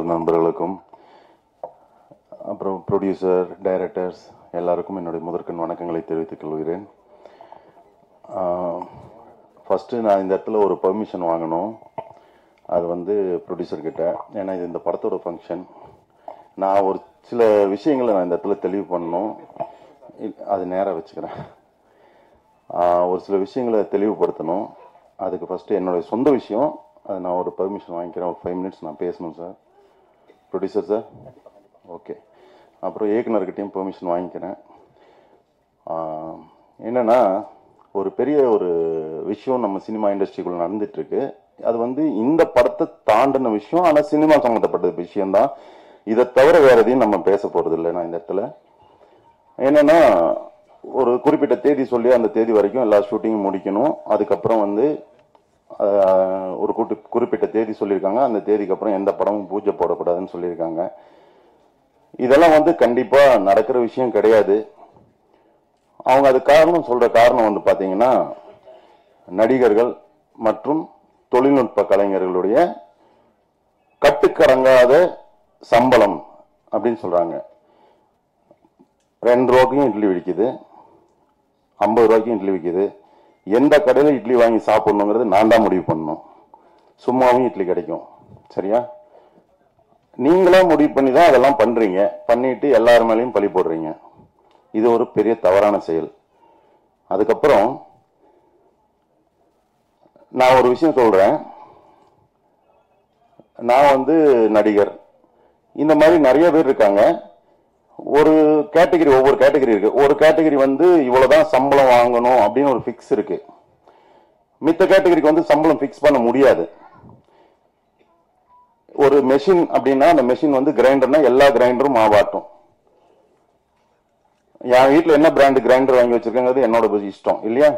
நண்பர்களுக்கும் அப்புறம் producer, directors எல்லாருக்கும் என்னுடைய முதற்கண் வணக்கங்களை தெரிவித்துக் கொள்கிறேன். ஃபஸ்ட்டு நான் இந்த இடத்துல ஒரு பெர்மிஷன் வாங்கணும். அது வந்து ப்ரொடியூசர்கிட்ட. ஏன்னா இது இந்த படத்தோட ஃபங்க்ஷன். நான் ஒரு சில விஷயங்களை நான் இந்த இடத்துல தெளிவு பண்ணணும். அது நேராக வச்சுக்கிறேன். ஒரு சில விஷயங்களை தெளிவுபடுத்தணும். அதுக்கு ஃபஸ்ட்டு என்னுடைய சொந்த விஷயம். அது நான் ஒரு பெர்மிஷன் வாங்கிக்கிறேன். ஒரு 5 minutes நான் பேசணும் சார். Producer sir, okay. அப்புறம் இயக்குனர்கிட்டையும் பெர்மிஷன் வாங்கிக்கிறேன். என்னென்னா, ஒரு பெரிய ஒரு விஷயம் நம்ம சினிமா இண்டஸ்ட்ரிக்குள்ளே நடந்துகிட்ருக்கு. அது வந்து இந்த படத்தை தாண்டின விஷயம். ஆனால் சினிமா சம்மந்தப்பட்ட விஷயம்தான். இதை தவிர வேறு எதையும் நம்ம பேச போகிறது இல்லை. நான் இந்த இடத்துல என்னென்னா, ஒரு குறிப்பிட்ட தேதி சொல்லி அந்த தேதி வரைக்கும் எல்லா ஷூட்டிங்கும் முடிக்கணும். அதுக்கப்புறம் வந்து ஒரு குறிப்பிட்ட தேதி சொல்லியிருக்காங்க. அந்த தேதிக்கு அப்புறம் எந்த படமும் பூஜை போடக்கூடாதுன்னு சொல்லியிருக்காங்க. இதெல்லாம் வந்து கண்டிப்பா நடக்கிற விஷயம் கிடையாது. அவங்க அது சொல்ற காரணம் வந்து பாத்தீங்கன்னா, நடிகர்கள் மற்றும் தொழில்நுட்ப கலைஞர்களுடைய கட்டுக்கடங்காத சம்பளம் அப்படின்னு சொல்றாங்க. 2 ரூபாய்க்கும் இட்லி விற்கிது, 50 ரூபாய்க்கும் இட்லி விற்கிது. எந்த கடையில் இட்லி வாங்கி சாப்பிடணுங்கிறது நான் தான் முடிவு பண்ணணும். சும்மாவும் இட்லி கிடைக்கும். சரியா? நீங்களா முடிவு பண்ணி தான் அதெல்லாம் பண்றீங்க. பண்ணிட்டு எல்லார் மேலேயும் பழி போடுறீங்க. இது ஒரு பெரிய தவறான செயல். அதுக்கப்புறம் நான் ஒரு விஷயம் சொல்றேன். நான் வந்து நடிகர். இந்த மாதிரி நிறைய பேர் இருக்காங்க. ஒரு கேட்டகரி, ஒவ்வொரு கேட்டகரி இருக்கு. ஒரு கேட்டகரி வந்து இவ்வளவுதான் சம்பளம் வாங்கணும் அப்படின்னு ஒரு பிக்ஸ் இருக்கு. மித்த கேட்டகரிக்கு வந்து சம்பளம் பிக்ஸ் பண்ண முடியாது. ஒரு மெஷின் அப்படின்னா அந்த மெஷின் வந்து கிரைண்டர்னா எல்லா கிரைண்டரும் மாவாட்டும். என் வீட்டுல என்ன பிராண்ட் கிரைண்டர் வாங்கி வச்சிருக்கேங்கிறது என்னோட இஷ்டம் இல்லையா?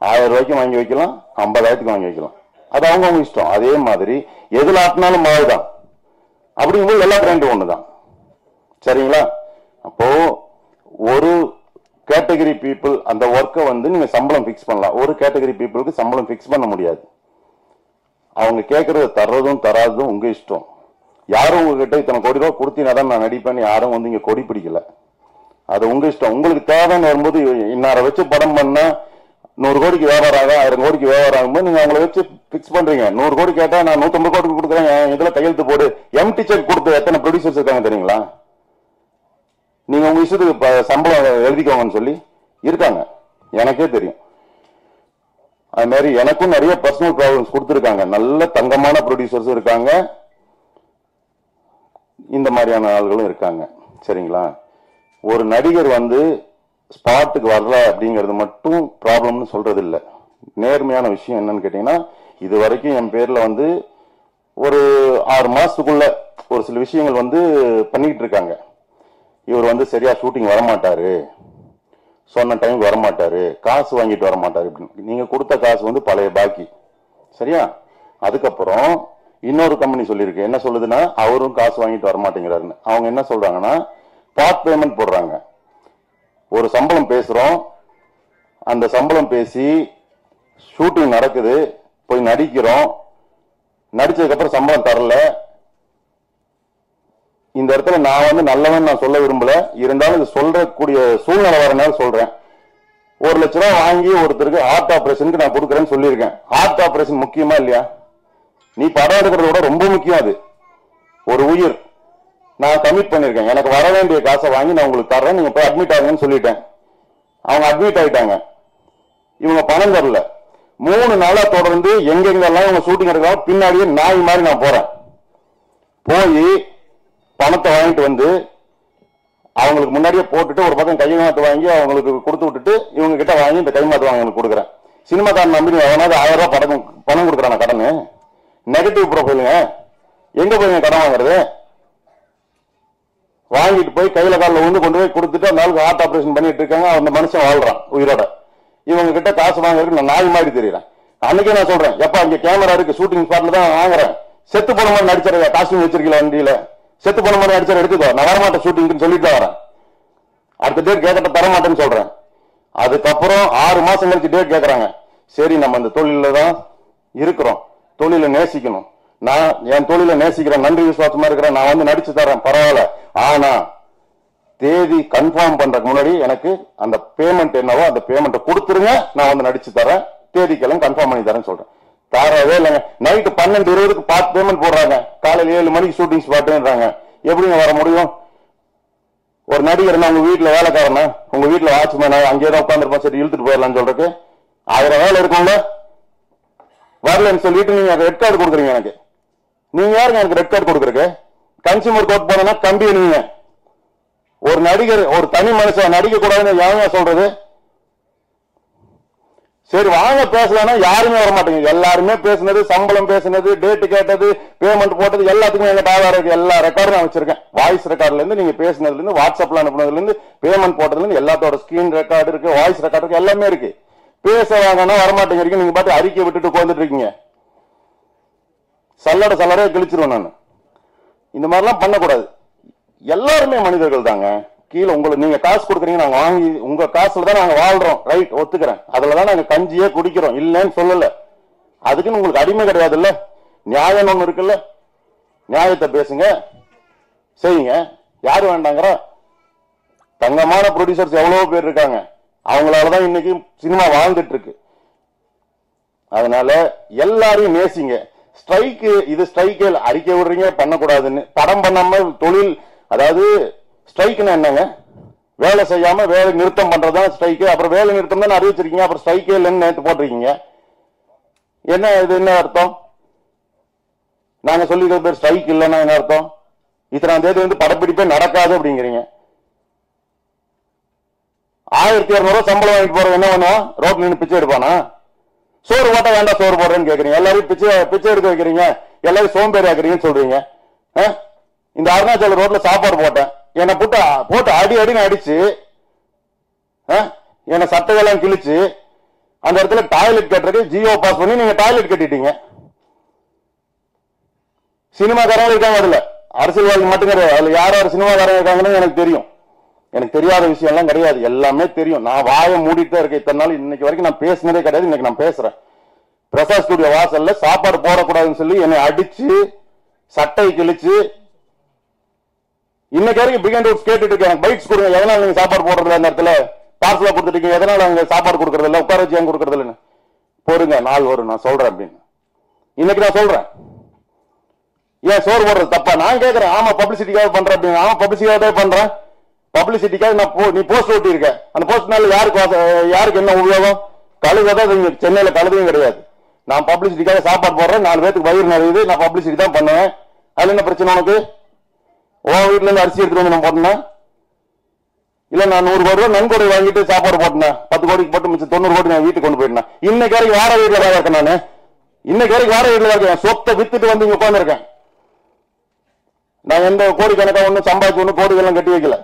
1000 ரூபாய்க்கு வாங்கி வைக்கலாம், 50,000 வாங்கி வைக்கலாம். அது அவங்க இஷ்டம். அதே மாதிரி எதுல ஆட்டினாலும் மாவுதான். அப்படிங்கும்போது எல்லா கிரைண்டரும் ஒண்ணுதான். சரிங்களா? அப்போ ஒரு கேட்டகரி பீப்புள் அந்த ஒர்க்கை வந்து நீங்க சம்பளம் பிக்ஸ் பண்ணலாம். ஒரு கேட்டகரி பீப்புளுக்கு சம்பளம் பிக்ஸ் பண்ண முடியாது. அவங்க கேட்கறத தர்றதும் தராததும் உங்க இஷ்டம். யாரும் உங்ககிட்ட இத்தனை கோடி ரூபாய் கொடுத்தீங்கன்னா தான் நான் நடிப்பேன், யாரும் வந்து இங்க கொடி பிடிக்கல. அது உங்க இஷ்டம். உங்களுக்கு தேவைன்னு வரும்போது இன்னாரை வச்சு படம் பண்ணா 100 கோடிக்கு வியாபாரம் ஆகும், 1000 கோடிக்கு வியாபாரம் ஆகும்போது நீங்க அவங்களை வச்சு பிக்ஸ் பண்றீங்க. 100 கோடி கேட்டா நான் 150 கோடிக்கு கொடுக்குறேன், இதுல கையெழுத்து போடு. எம்டி செக் கொடுத்து எத்தனை ப்ரொடியூசர்ஸ் இருக்காங்க தெரியுங்களா? நீங்க உங்க இஷ்டத்துக்கு சம்பளம் எழுதிக்கோங்கன்னு சொல்லி இருக்காங்க. எனக்கே தெரியும். அது மாதிரி எனக்கும் நிறைய பர்சனல் ப்ராப்ளம்ஸ் கொடுத்துருக்காங்க. நல்ல தங்கமான ப்ரொடியூசர்ஸ் இருக்காங்க, இந்த மாதிரியான ஆள்களும் இருக்காங்க. சரிங்களா? ஒரு நடிகர் வந்து ஸ்பாட்டுக்கு வரல அப்படிங்கிறது மட்டும் ப்ராப்ளம்னு சொல்றது இல்லை. நேர்மையான விஷயம் என்னன்னு கேட்டீங்கன்னா, இது வரைக்கும் என் பேர்ல வந்து ஒரு 6 மாசத்துக்குள்ள ஒரு சில விஷயங்கள் வந்து பண்ணிட்டு இருக்காங்க. இவர் வந்து சரியா ஷூட்டிங் வரமாட்டாரு, சொன்ன டைம் வரமாட்டாரு, காசு வாங்கிட்டு வரமாட்டாரு. நீங்க கொடுத்த காசு வந்து பழைய பாக்கி. சரியா? அதுக்கப்புறம் இன்னொரு கம்பெனி சொல்லியிருக்கு. என்ன சொல்லுதுன்னா, அவரும் காசு வாங்கிட்டு வரமாட்டேங்கிறாருன்னு. அவங்க என்ன சொல்றாங்கன்னா, பார்ட் பேமெண்ட் போடுறாங்க. ஒரு சம்பளம் பேசுறோம், அந்த சம்பளம் பேசி ஷூட்டிங் நடக்குது, போய் நடிக்கிறோம், நடிச்சதுக்கு அப்புறம் சம்பளம் தரல. இந்த இடத்துல நான் வந்து நல்லவன் நான் சொல்ல விரும்பல, இருந்தாலும் இது சொல்லக்கூடிய சூழ்நிலை வரனால சொல்றேன். 1 லட்ச ரூபாய் வாங்கி ஒருத்தருக்கு ஹார்ட் ஆபரேஷனுக்கு நான் கொடுக்குறேன்னு சொல்லியிருக்கேன். ஹார்ட் ஆபரேஷன் முக்கியமா இல்லையா? நீ படம் எடுக்கிறத விட ரொம்ப முக்கியம். அது ஒரு உயிர். நான் கமிட் பண்ணிருக்கேன். எனக்கு வர வேண்டிய காசை வாங்கி நான் உங்களுக்கு தர்றேன், நீங்க போய் அட்மிட் ஆகுங்கன்னு சொல்லிட்டேன். அவங்க அட்மிட் ஆயிட்டாங்க. இவங்க பணம் தரல. 3 நாளா தொடர்ந்து எங்கெங்கெல்லாம் இவங்க ஷூட்டிங் எடுக்கலாம் பின்னாடியே நாய் மாதிரி நான் போறேன். போய் பணத்தை வாங்கிட்டு வந்து அவங்களுக்கு முன்னாடியே போட்டுட்டு ஒரு பக்கம் கைமாத்து வாங்கி அவங்களுக்கு கொடுத்து விட்டுட்டு இவங்க கிட்ட வாங்கி இந்த கைமாத்து வாங்க கொடுக்குறேன். சினிமாக்காரன் நம்பி அவனாவது 1000 ரூபாய் பணம் கொடுக்குறான் கடன். நெகட்டிவ் ப்ரொஃபைலுங்க. எங்க போய் கடன் வாங்குறது? வாங்கிட்டு போய் கையில காலில் வந்து கொண்டு போய் கொடுத்துட்டு அந்த ஆளுக்கு ஹார்ட் ஆபரேஷன் பண்ணிட்டு இருக்காங்க. அந்த மனுஷன் வாழ்றான் உயிரோட. இவங்க கிட்ட காசு வாங்குறதுக்கு நான் நாய் மாதிரி தெரியுறேன். அன்னைக்கே நான் சொல்றேன், எப்ப இங்க கேமரா இருக்கு, ஷூட்டிங் ஸ்பாட்ல தான் வாங்குறேன், செத்து போன மாதிரி நடிச்சிருக்க, காஸ்டியூம் வச்சிருக்கல வண்டியில, செத்து போன மாதிரி நடிச்சா எடுத்துக்கோ, நான் வரமாட்டேன் ஷூட்டிங்னு சொல்லிட்டு வரேன். அடுத்த டேட் கேட்கட்ட தரமாட்டேன்னு சொல்றேன். அதுக்கப்புறம் 6 மாசம் கழிச்சு டேட் கேட்கறாங்க. சரி, நம்ம அந்த தொழில தான் இருக்கிறோம், தொழிலை நேசிக்கணும், நான் என் தொழிலை நேசிக்கிறேன், நன்றி விசுவாசமா இருக்கிறேன், நான் வந்து நடிச்சு தரேன், பரவாயில்ல. ஆனா தேதி கன்ஃபார்ம் பண்றதுக்கு முன்னாடி எனக்கு அந்த பேமெண்ட் என்னவோ அந்த பேமெண்ட்டை கொடுத்துருங்க, நான் வந்து நடிச்சு தரேன், தேதிக்கெல்லாம் கன்ஃபார்ம் பண்ணி தரேன்னு சொல்றேன். தரவே இல்லைங்க. நைட்டு 12:20க்கு பார்த்து பேமெண்ட் போடுறாங்க, காலையில் 7 மணிக்கு ஷூட்டிங் ஸ்பாட்டுன்றாங்க. எப்படிங்க வர முடியும்? ஒரு நடிகர் உங்க வீட்டுல வேலைக்காரனா, உங்க வீட்டுல வாட்ச்மேனா, அங்கேயே தான் உட்காந்துருப்போம், சரி இழுத்துட்டு போயிடலாம்னு சொல்றதுக்கு 1000 வேலை இருக்கும்ல. வரலன்னு சொல்லிட்டு நீங்க ரெட் கார்டு கொடுக்குறீங்க எனக்கு. நீங்க யாருங்க எனக்கு ரெட் கார்டு கொடுக்குறக்கு? கன்சியூமர் கோர்ட் போனா கம்பி. நீங்க ஒரு நடிகர், ஒரு தனி மனுஷன் நடிக்க கூடாதுன்னு யாருங்க சொல்றது? சரி வாங்க பேசலாம்னா யாருமே வர மாட்டேங்க. எல்லாருமே பேசுனது, சம்பளம் பேசுனது, டேட்டு கேட்டது, பேமெண்ட் போட்டது எல்லாத்துக்குமே எங்க ஆதாரம் இருக்கு. எல்லா ரெக்கார்டும் நான் வச்சிருக்கேன். வாய்ஸ் ரெக்கார்ட்ல இருந்து, நீங்க பேசுனதுல இருந்து, வாட்ஸ்அப்ல அனுப்புனதுல இருந்து, பேமெண்ட் போட்டதுல இருந்து எல்லாத்தோட ஸ்கிரீன் ரெக்கார்டு இருக்கு, வாய்ஸ் ரெக்கார்டு இருக்கு, எல்லாமே இருக்கு. பேச வாங்கன்னா வரமாட்டேங்கிறீங்க. நீங்க பாட்டு அறிக்கை விட்டுட்டு உட்காந்துட்டு இருக்கீங்க. சல்லடை கிழிச்சிருவேன் நான். இந்த மாதிரிலாம் பண்ணக்கூடாது. எல்லாருமே மனிதர்கள் தாங்க. கீழே உங்களுக்கு நீங்க காசு கொடுக்குறீங்க, நாங்க வாங்கி உங்க காசுல தான் நாங்க வாழ்றோம், ரைட், ஒத்துக்கிறேன். அதுலதான் நாங்க கஞ்சியே குடிக்கிறோம், இல்லைன்னு சொல்லல. அதுக்குன்னு உங்களுக்கு அடிமை கிடையாது இல்ல. நியாயம் ஒண்ணு இருக்குல்ல, நியாயத்தை பேசுங்க, செய்யுங்க. யாரு வேண்டாங்கிற? தங்கமான ப்ரொடியூசர்ஸ் எவ்வளவு பேர் இருக்காங்க, அவங்களாலதான் இன்னைக்கு சினிமா வாழ்ந்துட்டு இருக்கு. அதனால எல்லாரையும் நேசிங்க. ஸ்ட்ரைக்கு, இது ஸ்ட்ரைக்கு அறிக்கை விடுறீங்க பண்ணக்கூடாதுன்னு, படம் பண்ணாம தொழில், அதாவது ஸ்ட்ரைக்குன்னா என்னங்க? வேலை செய்யாம வேலை நிறுத்தம் பண்றதுதான் ஸ்ட்ரைக்கு. அப்புறம் வேலை நிறுத்தம் தான் அறிவிச்சிருக்கீங்க, அப்புறம் ஸ்ட்ரைக்கே இல்லைன்னு நேற்று போட்டிருக்கீங்க. என்ன இது? என்ன அர்த்தம்? நாங்க சொல்லிக்கிற பேர் ஸ்ட்ரைக் இல்லைன்னா என்ன அர்த்தம்? இத்தனாம் தேதி வந்து படப்பிடிப்பே நடக்காது அப்படிங்கிறீங்க. 1200 சம்பளம் வாங்கிட்டு போற என்ன பண்ணுவான்? ரோட்ல நின்று பிச்சை எடுப்பானா? சோறு போட்டா வேண்டாம் சோறு போடுறேன்னு கேக்குறீங்க. எல்லாரும் பிச்சை எடுக்க வைக்கிறீங்க, எல்லாரும் சோம்பேறி ஆக்குறீங்கன்னு சொல்றீங்க. இந்த அருணாச்சல ரோட்ல சாப்பாடு போட்டேன், என்னை போட்டு அடின்னு அடிச்சு, என்ன சட்டையெல்லாம் கிழிச்சு, அந்த இடத்துல டாய்லெட் கட்டுறதுக்கு ஜியோ பாஸ் பண்ணி நீங்க டாய்லெட் கட்டிட்டீங்க. சினிமாக்காரங்க இருக்காங்க, அதுல அரசியல்வாதி மட்டும் கிடையாது, அதுல யார் யார் சினிமாக்காரங்க இருக்காங்கன்னு எனக்கு தெரியும். எனக்கு தெரியாத விஷயம் எல்லாம் கிடையாது, எல்லாமே தெரியும். நான் வாயை மூடிட்டு தான் இருக்கேன் இத்தனை நாள். இன்னைக்கு வரைக்கும் நான் பேசினதே கிடையாது. இன்னைக்கு நான் பேசுறேன். பிரசாத் ஸ்டுடியோ வாசல்ல சாப்பாடு போடக்கூடாதுன்னு சொல்லி என்னை அடிச்சு சட்டை கிழிச்சு, இன்னைக்கு வரைக்கும் பிக் அண்ட் ரூட்ஸ் கேட்டுட்டு இருக்கேன், பைட்ஸ் கொடுங்க, எதனால நீங்க சாப்பாடு போடுறது, அந்த இடத்துல பார்சலா கொடுத்துட்டீங்க, எதனால அங்க சாப்பாடு கொடுக்கறது இல்ல, உட்கார வச்சு ஏன் கொடுக்கறது இல்லைன்னு. பொறுங்க, நாள் வரும் நான் சொல்றேன் அப்படின்னு. இன்னைக்கு நான் சொல்றேன். ஏன் சோறு போடுறது தப்பா? நான் கேட்கிறேன். ஆமா பப்ளிசிட்டிக்காக பண்றேன் அப்படின்னு. ஆமா பப்ளிசிட்டிக்காக பண்றேன். பப்ளிசிட்டிக்காக நீ போஸ்ட் ஓட்டி இருக்க, அந்த போஸ்ட்னால யாருக்கு என்ன உபயோகம்? கழுததான் சென்னையில கழுதையும் கிடையாது. நான் பப்ளிசிட்டிக்காக சாப்பாடு போடுறேன், 4 பேருக்கு வயிறு நிறையுது, நான் பப்ளிசிட்டி தான் பண்ணுவேன். அதுல என்ன பிரச்சனை உனக்கு? உன் வீட்டுல இருந்து அரிசி எடுத்துட்டு வந்து நான் போட்டேன், இல்ல நான் 100 கோடி ரூபாய் நன்கொடை வாங்கிட்டு சாப்பாடு போட்டேன், 10 கோடிக்கு போட்டு மிச்சம் 90 கோடி நான் வீட்டுக்கு கொண்டு போயிட்டேன். இன்னைக்கு வரைக்கும் வார வீட்டுல தான் இருக்கேன். நானு இன்னைக்கு வரைக்கும் வார வீட்டுல இருக்கேன். சொத்தை வித்துட்டு வந்து இங்க உட்கார்ந்து இருக்கேன். நான் எந்த கோடிக்கணக்கா ஒன்னும் சம்பாதிச்சு ஒன்னும் கோடிகள்லாம் கட்டி வைக்கல.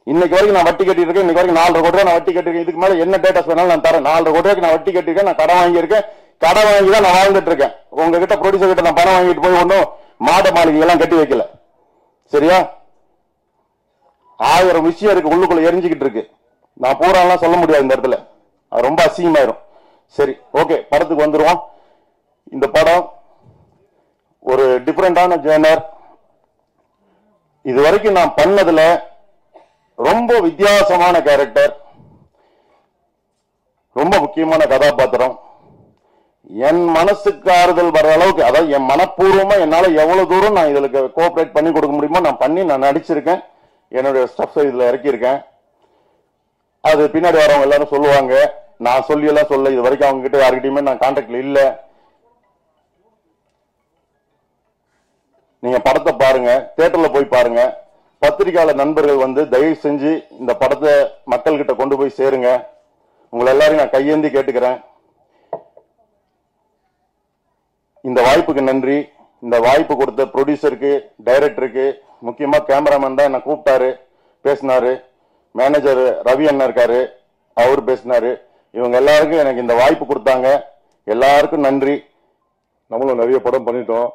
இன்னைக்கு வரைக்கும் நான் வட்டி கட்டி இருக்கேன். இன்னைக்கு வரைக்கும் 4.5 கோடி ரூபாய் நான் வட்டி கட்டிருக்கேன். இதுக்கு மேல என்ன டேட்டாஸ் வேணாலும் நான் தரேன். 4.5 கோடி ரூபாய்க்கு நான் வட்டி கட்டிருக்கேன். நான் கடன் வாங்கியிருக்கேன். கடன் வாங்கி தான் நான் வாழ்ந்துட்டு இருக்கேன். உங்ககிட்ட ப்ரொடியூசர் கிட்ட நான் பணம் வாங்கிட்டு போய் ஒன்னும் மாட மாளிகை எல்லாம் கட்டி வைக்கல. சரியா? 1000 விஷயம் இருக்கு உள்ளுக்குள்ள எரிஞ்சுக்கிட்டு இருக்கு. நான் பூராலாம் சொல்ல முடியாது இந்த இடத்துல, அது ரொம்ப அசிங்கமாயிரும். சரி, ஓகே, படத்துக்கு வந்துருவோம். இந்த படம் ஒரு டிஃபரெண்டான ஜேனர். இது வரைக்கும் நான் பண்ணதுல ரொம்ப வித்தியாசமான கேரக்டர், ரொம்ப முக்கியமான கதாபாத்திரம். என் மனசுக்கு ஆறுதல் வர அளவுக்கு, அதாவது என் மனப்பூர்வமா என்னால எவ்வளவு தூரம் நான் இதுல கோஆபரேட் பண்ணி கொடுக்க முடியுமோ நான் பண்ணி நான் நடிச்சிருக்கேன். என்னுடைய ஸ்டப்ஸ் இதுல இறக்கியிருக்கேன். அது பின்னாடி வரவங்க எல்லாரும் சொல்லுவாங்க, நான் சொல்லி எல்லாம் சொல்ல, இது வரைக்கும் அவங்க கிட்ட யாருக்கிட்டையுமே நான் கான்டாக்ட்ல இல்ல. நீங்க படத்தை பாருங்க, தியேட்டர்ல போய் பாருங்க. பத்திரிகையாளர் நண்பர்கள் வந்து தயவு செஞ்சு இந்த படத்தை மக்கள் கிட்ட கொண்டு போய் சேருங்க. உங்களை எல்லாரும் நான் கையேந்தி கேட்டுக்கிறேன். இந்த வாய்ப்புக்கு நன்றி. இந்த வாய்ப்பு கொடுத்த ப்ரொடியூசருக்கு, டைரக்டருக்கு, முக்கியமா கேமராமேன் தான் என்ன கூப்பிட்டாரு, பேசினாரு. மேனேஜர் ரவி அண்ணா இருக்காரு, அவரு பேசினாரு. இவங்க எல்லாருக்கும் எனக்கு இந்த வாய்ப்பு கொடுத்தாங்க. எல்லாருக்கும் நன்றி. நம்மளும் நிறைய படம் பண்ணிட்டோம்.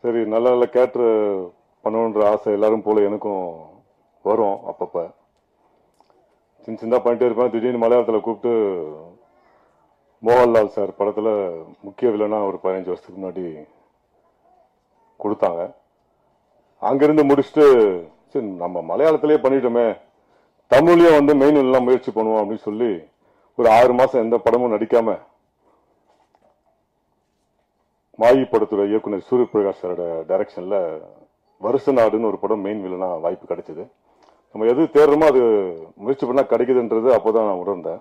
சரி, நல்ல நல்ல கேரக்டர் பண்ணணுன்ற ஆசை எல்லாரும் போல எனக்கும் வரும் அப்பப்ப. சின்ன சின்ன பண்ணிட்டே இருப்பேன். திடீர்னு மலையாளத்தில் கூப்பிட்டு மோகன்லால் சார் படத்தில் முக்கிய வில்லனா ஒரு 15 வருஷத்துக்கு முன்னாடி கொடுத்தாங்க. அங்கிருந்து முடிச்சுட்டு சரி நம்ம மலையாளத்திலே பண்ணிட்டோமே, தமிழ்லயும் வந்து மெயின் எல்லாம் முயற்சி பண்ணுவோம் அப்படின்னு சொல்லி ஒரு 6 மாசம் எந்த படமும் நடிக்காம மாயி படத்தோட இயக்குனர் சூரிய பிரகாஷ் சாரோட டைரக்ஷன்ல வருஷ நாடுன்னு ஒரு படம் மெயின் வில்லனா வாய்ப்பு கிடைச்சது. நம்ம எது தேடுறோமோ அது முயற்சி பண்ணா கிடைக்குதுன்றது அப்போதான் நான் உணர்ந்தேன்.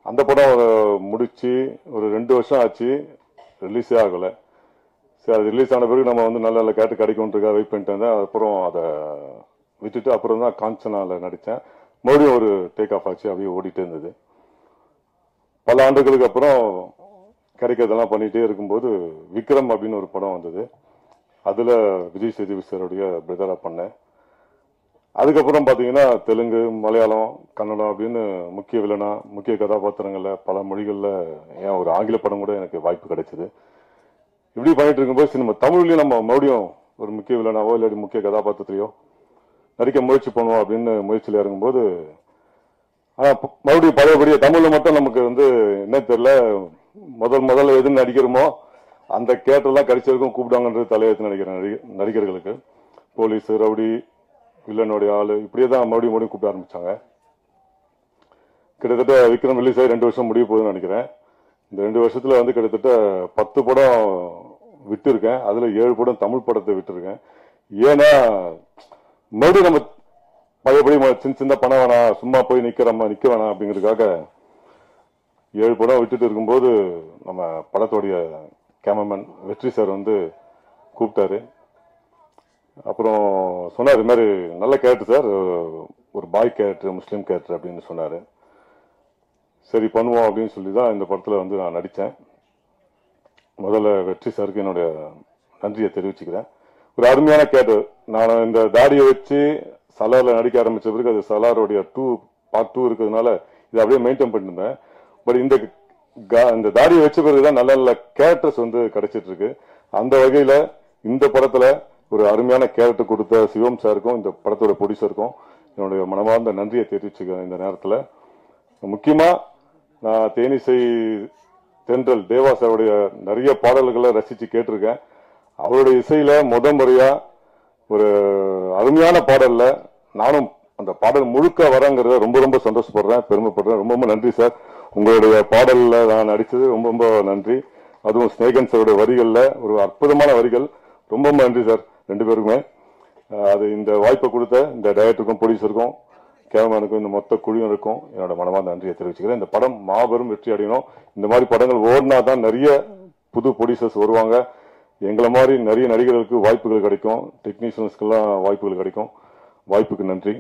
அந்த படம் முடிச்சு ஒரு 2 வருஷம் ஆச்சு, ரிலீஸே ஆகலை. சரி, அது ரிலீஸ் ஆன பிறகு நம்ம வந்து நல்ல நல்ல கேட்டு கிடைக்கும்ன்றதுக்காக வெயிட் பண்ணிட்டு இருந்தேன். அப்புறம் அதை விட்டுட்டு அப்புறம் தான் காஞ்சனால நடித்தேன். மறுபடியும் ஒரு டேக் ஆஃப் ஆச்சு, அப்படியே ஓடிட்டே இருந்தது. பல ஆண்டுகளுக்கு அப்புறம் கிடைக்கிறதெல்லாம் பண்ணிகிட்டே இருக்கும்போது விக்ரம் அப்படின்னு ஒரு படம் வந்தது. அதில் விஜய் சேதுபதி சாருடைய பிரதராக பண்ணேன். அதுக்கப்புறம் பார்த்தீங்கன்னா தெலுங்கு, மலையாளம், கன்னடம் அப்படின்னு முக்கிய வில்லனா முக்கிய கதாபாத்திரங்களில் பல மொழிகளில் ஏன் ஒரு ஆங்கில படம் கூட எனக்கு வாய்ப்பு கிடைச்சிது. இப்படி பண்ணிட்டு இருக்கும்போது சினிமா தமிழ்லையும் நம்ம மறுபடியும் ஒரு முக்கிய வில்லனாவோ இல்லாட்டி முக்கிய கதாபாத்திரத்திலையோ நடிக்க முயற்சி பண்ணுவோம் அப்படின்னு முயற்சியில் இறங்கும்போது ஆனால் மறுபடியும் பழையபடியே தமிழில் மட்டும் நமக்கு வந்து என்ன தெரியல, முதல்ல எது நடிக்கிறோமோ அந்த கேட்டெல்லாம் கிடைச்சிருக்கும் கூப்பிட்டாங்கன்றது தலையெழுத்து நடிகர்களுக்கு போலீஸ், ரவுடி, வில்லனுடைய ஆளு இப்படியே தான் மறுபடியும் கூப்பிட ஆரம்பிச்சாங்க. கிட்டத்தட்ட விக்ரம் ரிலீஸ் ஆகி 2 வருஷம் முடிய போகுதுன்னு நினைக்கிறேன். இந்த 2 வருஷத்துல வந்து கிட்டத்தட்ட 10 படம் விட்டு இருக்கேன். அதுல 7 படம் தமிழ் படத்தை விட்டு இருக்கேன். ஏன்னா மறுபடியும் நம்ம பழையபடி சின்ன சின்ன பணம் வேணாம், சும்மா போய் நிக்க வேணாம் அப்படிங்கிறதுக்காக 7 படம் விட்டுட்டு இருக்கும்போது நம்ம படத்தோடைய கேமராமேன் வெற்றி சார் வந்து கூப்பிட்டாரு. அப்புறம் சொன்னார், இது மாதிரி நல்ல கேரக்டர் சார், ஒரு பாய் கேரக்டர், முஸ்லீம் கேரக்டர் அப்படின்னு சொன்னாரு. சரி பண்ணுவோம் அப்படின்னு சொல்லி தான் இந்த படத்தில் வந்து நான் நடித்தேன். முதல்ல வெற்றி சாருக்கு என்னுடைய நன்றியை தெரிவிச்சுக்கிறேன். ஒரு அருமையான கேரக்டர். நான் இந்த தாடியை வச்சு சலாரில் நடிக்க ஆரம்பித்த பிறகு அது சலாரோடைய பார்ட் 2 இருக்கிறதுனால இதை அப்படியே மெயின்டைன் பண்ணிருந்தேன். பட் இந்த தாடியை வச்ச பிறகுதான் நல்ல நல்ல கேரக்டர்ஸ் வந்து கிடைச்சிட்டு இருக்கு. அந்த வகையில் இந்த படத்தில் ஒரு அருமையான கேரக்டர் கொடுத்த சிவம் சாருக்கும் இந்த படத்தோட ப்ரொடியூசருக்கும் என்னுடைய மனமார்ந்த நன்றியை தெரிவிச்சுக்கிறேன். இந்த நேரத்தில் முக்கியமா நான் தேனிசை தென்றல் தேவா சாருடைய நிறைய பாடல்களை ரசிச்சு கேட்டிருக்கேன். அவருடைய இசையில முறையா ஒரு அருமையான பாடல்ல நானும் அந்த பாடல் முழுக்க வரங்கிறத ரொம்ப ரொம்ப சந்தோஷப்படுறேன், பெருமைப்படுறேன். ரொம்ப ரொம்ப நன்றி சார். உங்களுடைய பாடல்ல நான் நடிச்சது ரொம்ப ரொம்ப நன்றி. அதுவும் ஸ்நேகன் சாருடைய வரிகள்ல ஒரு அற்புதமான வரிகள். ரொம்ப ரொம்ப நன்றி சார் 2 பேருக்குமே. அது இந்த வாய்ப்பை கொடுத்த இந்த டைரக்டருக்கும் ப்ரொடியூசருக்கும் கேமரானுக்கும் இந்த மொத்த குழுவினருக்கும் என்னோட மனமார்ந்த நன்றியை தெரிவிச்சுக்கிறேன். இந்த படம் மாபெரும் வெற்றி அடையணும். இந்த மாதிரி படங்கள் ஓடினா தான் நிறைய புது ப்ரொடியூசர்ஸ் வருவாங்க. எங்களை மாதிரி நிறைய நடிகர்களுக்கு வாய்ப்புகள் கிடைக்கும், டெக்னீஷியன்ஸ்க்கெல்லாம் வாய்ப்புகள் கிடைக்கும். வாய்ப்புக்கு நன்றி,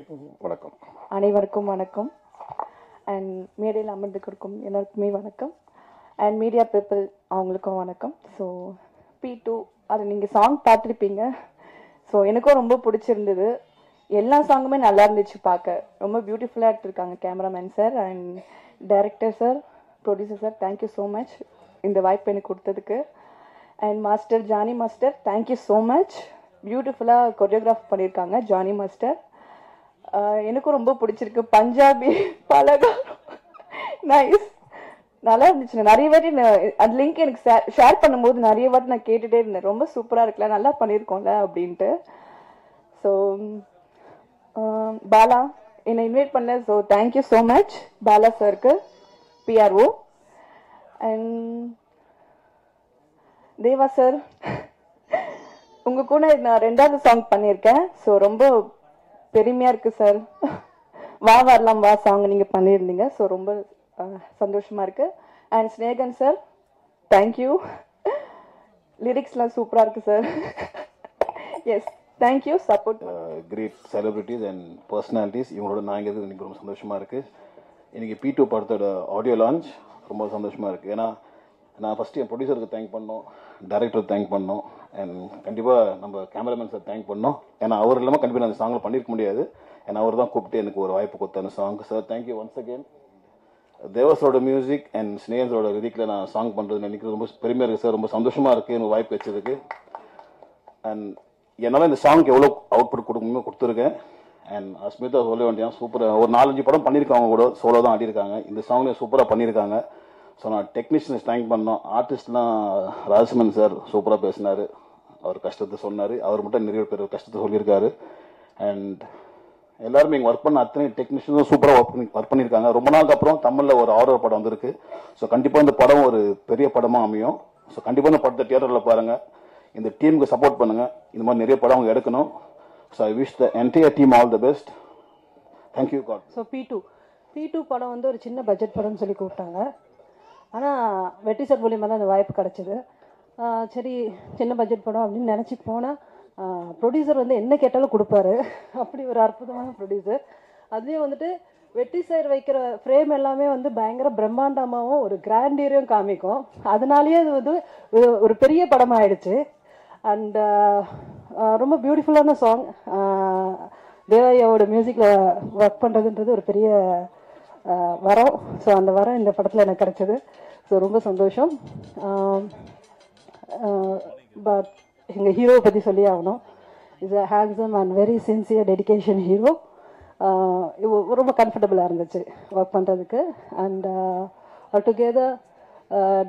வணக்கம். அனைவருக்கும் வணக்கம். அண்ட் மேடையில் அமர்ந்துக்கிருக்கும் எல்லாருக்குமே வணக்கம். அண்ட் மீடியா பீப்புள் அவங்களுக்கும் வணக்கம். ஸோ P2 அது நீங்கள் சாங் பார்த்துருப்பீங்க. ஸோ எனக்கும் ரொம்ப பிடிச்சிருந்தது. எல்லா சாங்குமே நல்லா இருந்துச்சு, பார்க்க ரொம்ப பியூட்டிஃபுல்லாக எடுத்திருக்காங்க cameraman sir and director sir, producer sir. Thank you so much இந்த வாய்ப்பு எனக்கு கொடுத்ததுக்கு. And master Jani master, thank you so much. பியூட்டிஃபுல்லாக கொரியோகிராஃப் பண்ணியிருக்காங்க ஜானி மாஸ்டர். எனக்கும் ரொம்ப பிடிச்சிருக்கு. பஞ்சாபி பலகாரம் நைஸ், நல்லா இருந்துச்சு. நிறைய வாட்டி அந்த லிங்க் எனக்கு ஷேர் பண்ணும்போது நிறைய வாட்டி நான் கேட்டுகிட்டே இருந்தேன், ரொம்ப சூப்பராக இருக்குல்ல, நல்லா பண்ணியிருக்கோம்ல அப்படின்ட்டு. ஸோ பாலா என்னை இன்வைட் பண்ணல, so thank you so much Bala சாருக்கு, PRO. அண்ட் தேவா சார், உங்கள் கூட நான் 2வது சாங் பண்ணியிருக்கேன். ஸோ ரொம்ப பெருமையாக இருக்குது சார். வா வரலாம் வா சாங் நீங்கள் பண்ணியிருந்தீங்க. ஸோ ரொம்ப சந்தோஷமாக இருக்குது. And Snehan sir, thank you. லிரிக்ஸ்லாம் சூப்பராக இருக்குது sir. Yes, thank you. Support great celebrities and personalities இவங்களோட நான் இங்கே இருக்கிறது எனக்கு ரொம்ப சந்தோஷமாக இருக்குது. இன்றைக்கி P2 படத்தோட ஆடியோ லான்ச் ரொம்ப சந்தோஷமாக இருக்குது. ஏன்னா நான் ஃபஸ்ட்டு என் ப்ரொடியூசருக்கு தேங்க் பண்ணோம், டைரக்டருக்கு தேங்க் பண்ணோம், அண்ட் கண்டிப்பாக நம்ம கேமராமேன் சார் தேங்க் பண்ணோம். ஏன்னா அவர் இல்லாமல் கண்டிப்பாக நான் அந்த சாங்கில் பண்ணியிருக்க முடியாது. ஏன்னா அவர் தான் கூப்பிட்டு எனக்கு ஒரு வாய்ப்பு கொடுத்த அந்த song. Sir thank you once again. தேவஸோட மியூசிக் அண்ட் ஸ்னேகன்ஸோட லிரிக்கில் நான் சாங் பண்ணுறது நினைக்கிறது ரொம்ப பெருமையாக இருக்குது சார். ரொம்ப சந்தோஷமாக இருக்குது எனக்கு வாய்ப்பு வச்சதுக்கு. அண்ட் என்னால் இந்த சாங்க்கு எவ்வளோ அவுட்புட் கொடுக்கணுமோ கொடுத்துருக்கேன். அண்ட் அஸ்மிதா சொல்ல வேண்டிய சூப்பராக ஒரு 4-5 படம் பண்ணியிருக்காங்க, கூட சோலோ தான் ஆடிருக்காங்க. இந்த சாங்லேயும் சூப்பராக பண்ணியிருக்காங்க. ஸோ நான் டெக்னீஷியன்ஸ் தேங்க் பண்ணோம். ஆர்டிஸ்ட்லாம் ராஜ்மன் சார் சூப்பராக பேசினார், அவர் கஷ்டத்தை சொன்னார், அவர் மட்டும் நிறைய பேர் கஷ்டத்தை சொல்லியிருக்காரு. அண்ட் எல்லாருமே இங்கே ஒர்க் பண்ண அத்தனை டெக்னீஷியன்ஸும் சூப்பராக ஒர்க் பண்ணியிருக்காங்க. ரொம்ப நாளுக்கு அப்புறம் தமிழில் ஒரு ஆர்டர் படம் வந்திருக்கு. ஸோ கண்டிப்பாக இந்த படம் ஒரு பெரிய படமாக அமையும். ஸோ கண்டிப்பாக இந்த படத்தை தியேட்டரில் பாருங்கள், இந்த டீமுக்கு சப்போர்ட் பண்ணுங்கள். இந்த மாதிரி நிறைய படம் அவங்க எடுக்கணும். So I wish the entire team all the best. Thank you God. So P2 படம் வந்து ஒரு சின்ன பட்ஜெட் படம்னு சொல்லி கூப்பிட்டாங்க. ஆனால் வெற்றி சார் மூலியமாக தான் அந்த வாய்ப்பு கிடச்சிது. சரி சின்ன பட்ஜெட் படம் அப்படின்னு நினச்சி போனால் ப்ரொடியூசர் வந்து என்ன கேட்டாலும் கொடுப்பாரு. அப்படி ஒரு அற்புதமான ப்ரொடியூசர். அதுலேயும் வந்துட்டு வெற்றி சார் வைக்கிற ஃப்ரேம் எல்லாமே வந்து பயங்கர பிரம்மாண்டமாகவும் ஒரு கிராண்டியரையும் காமிக்கும். அதனாலேயே அது வந்து ஒரு பெரிய படமாயிடுச்சு. அண்ட் ரொம்ப பியூட்டிஃபுல்லான சாங். தேவையோட மியூசிக்கில் ஒர்க் பண்ணுறதுன்றது ஒரு பெரிய வரம். ஸோ அந்த வரம் இந்த படத்தில் எனக்கு கிடைச்சது. ஸோ ரொம்ப சந்தோஷம். பட் எங்கள் ஹீரோவை பற்றி சொல்லி ஆகணும். Is a handsome and very sincere dedication hero. ரொம்ப கம்ஃபர்டபுளாக இருந்துச்சு ஒர்க் பண்ணுறதுக்கு. And together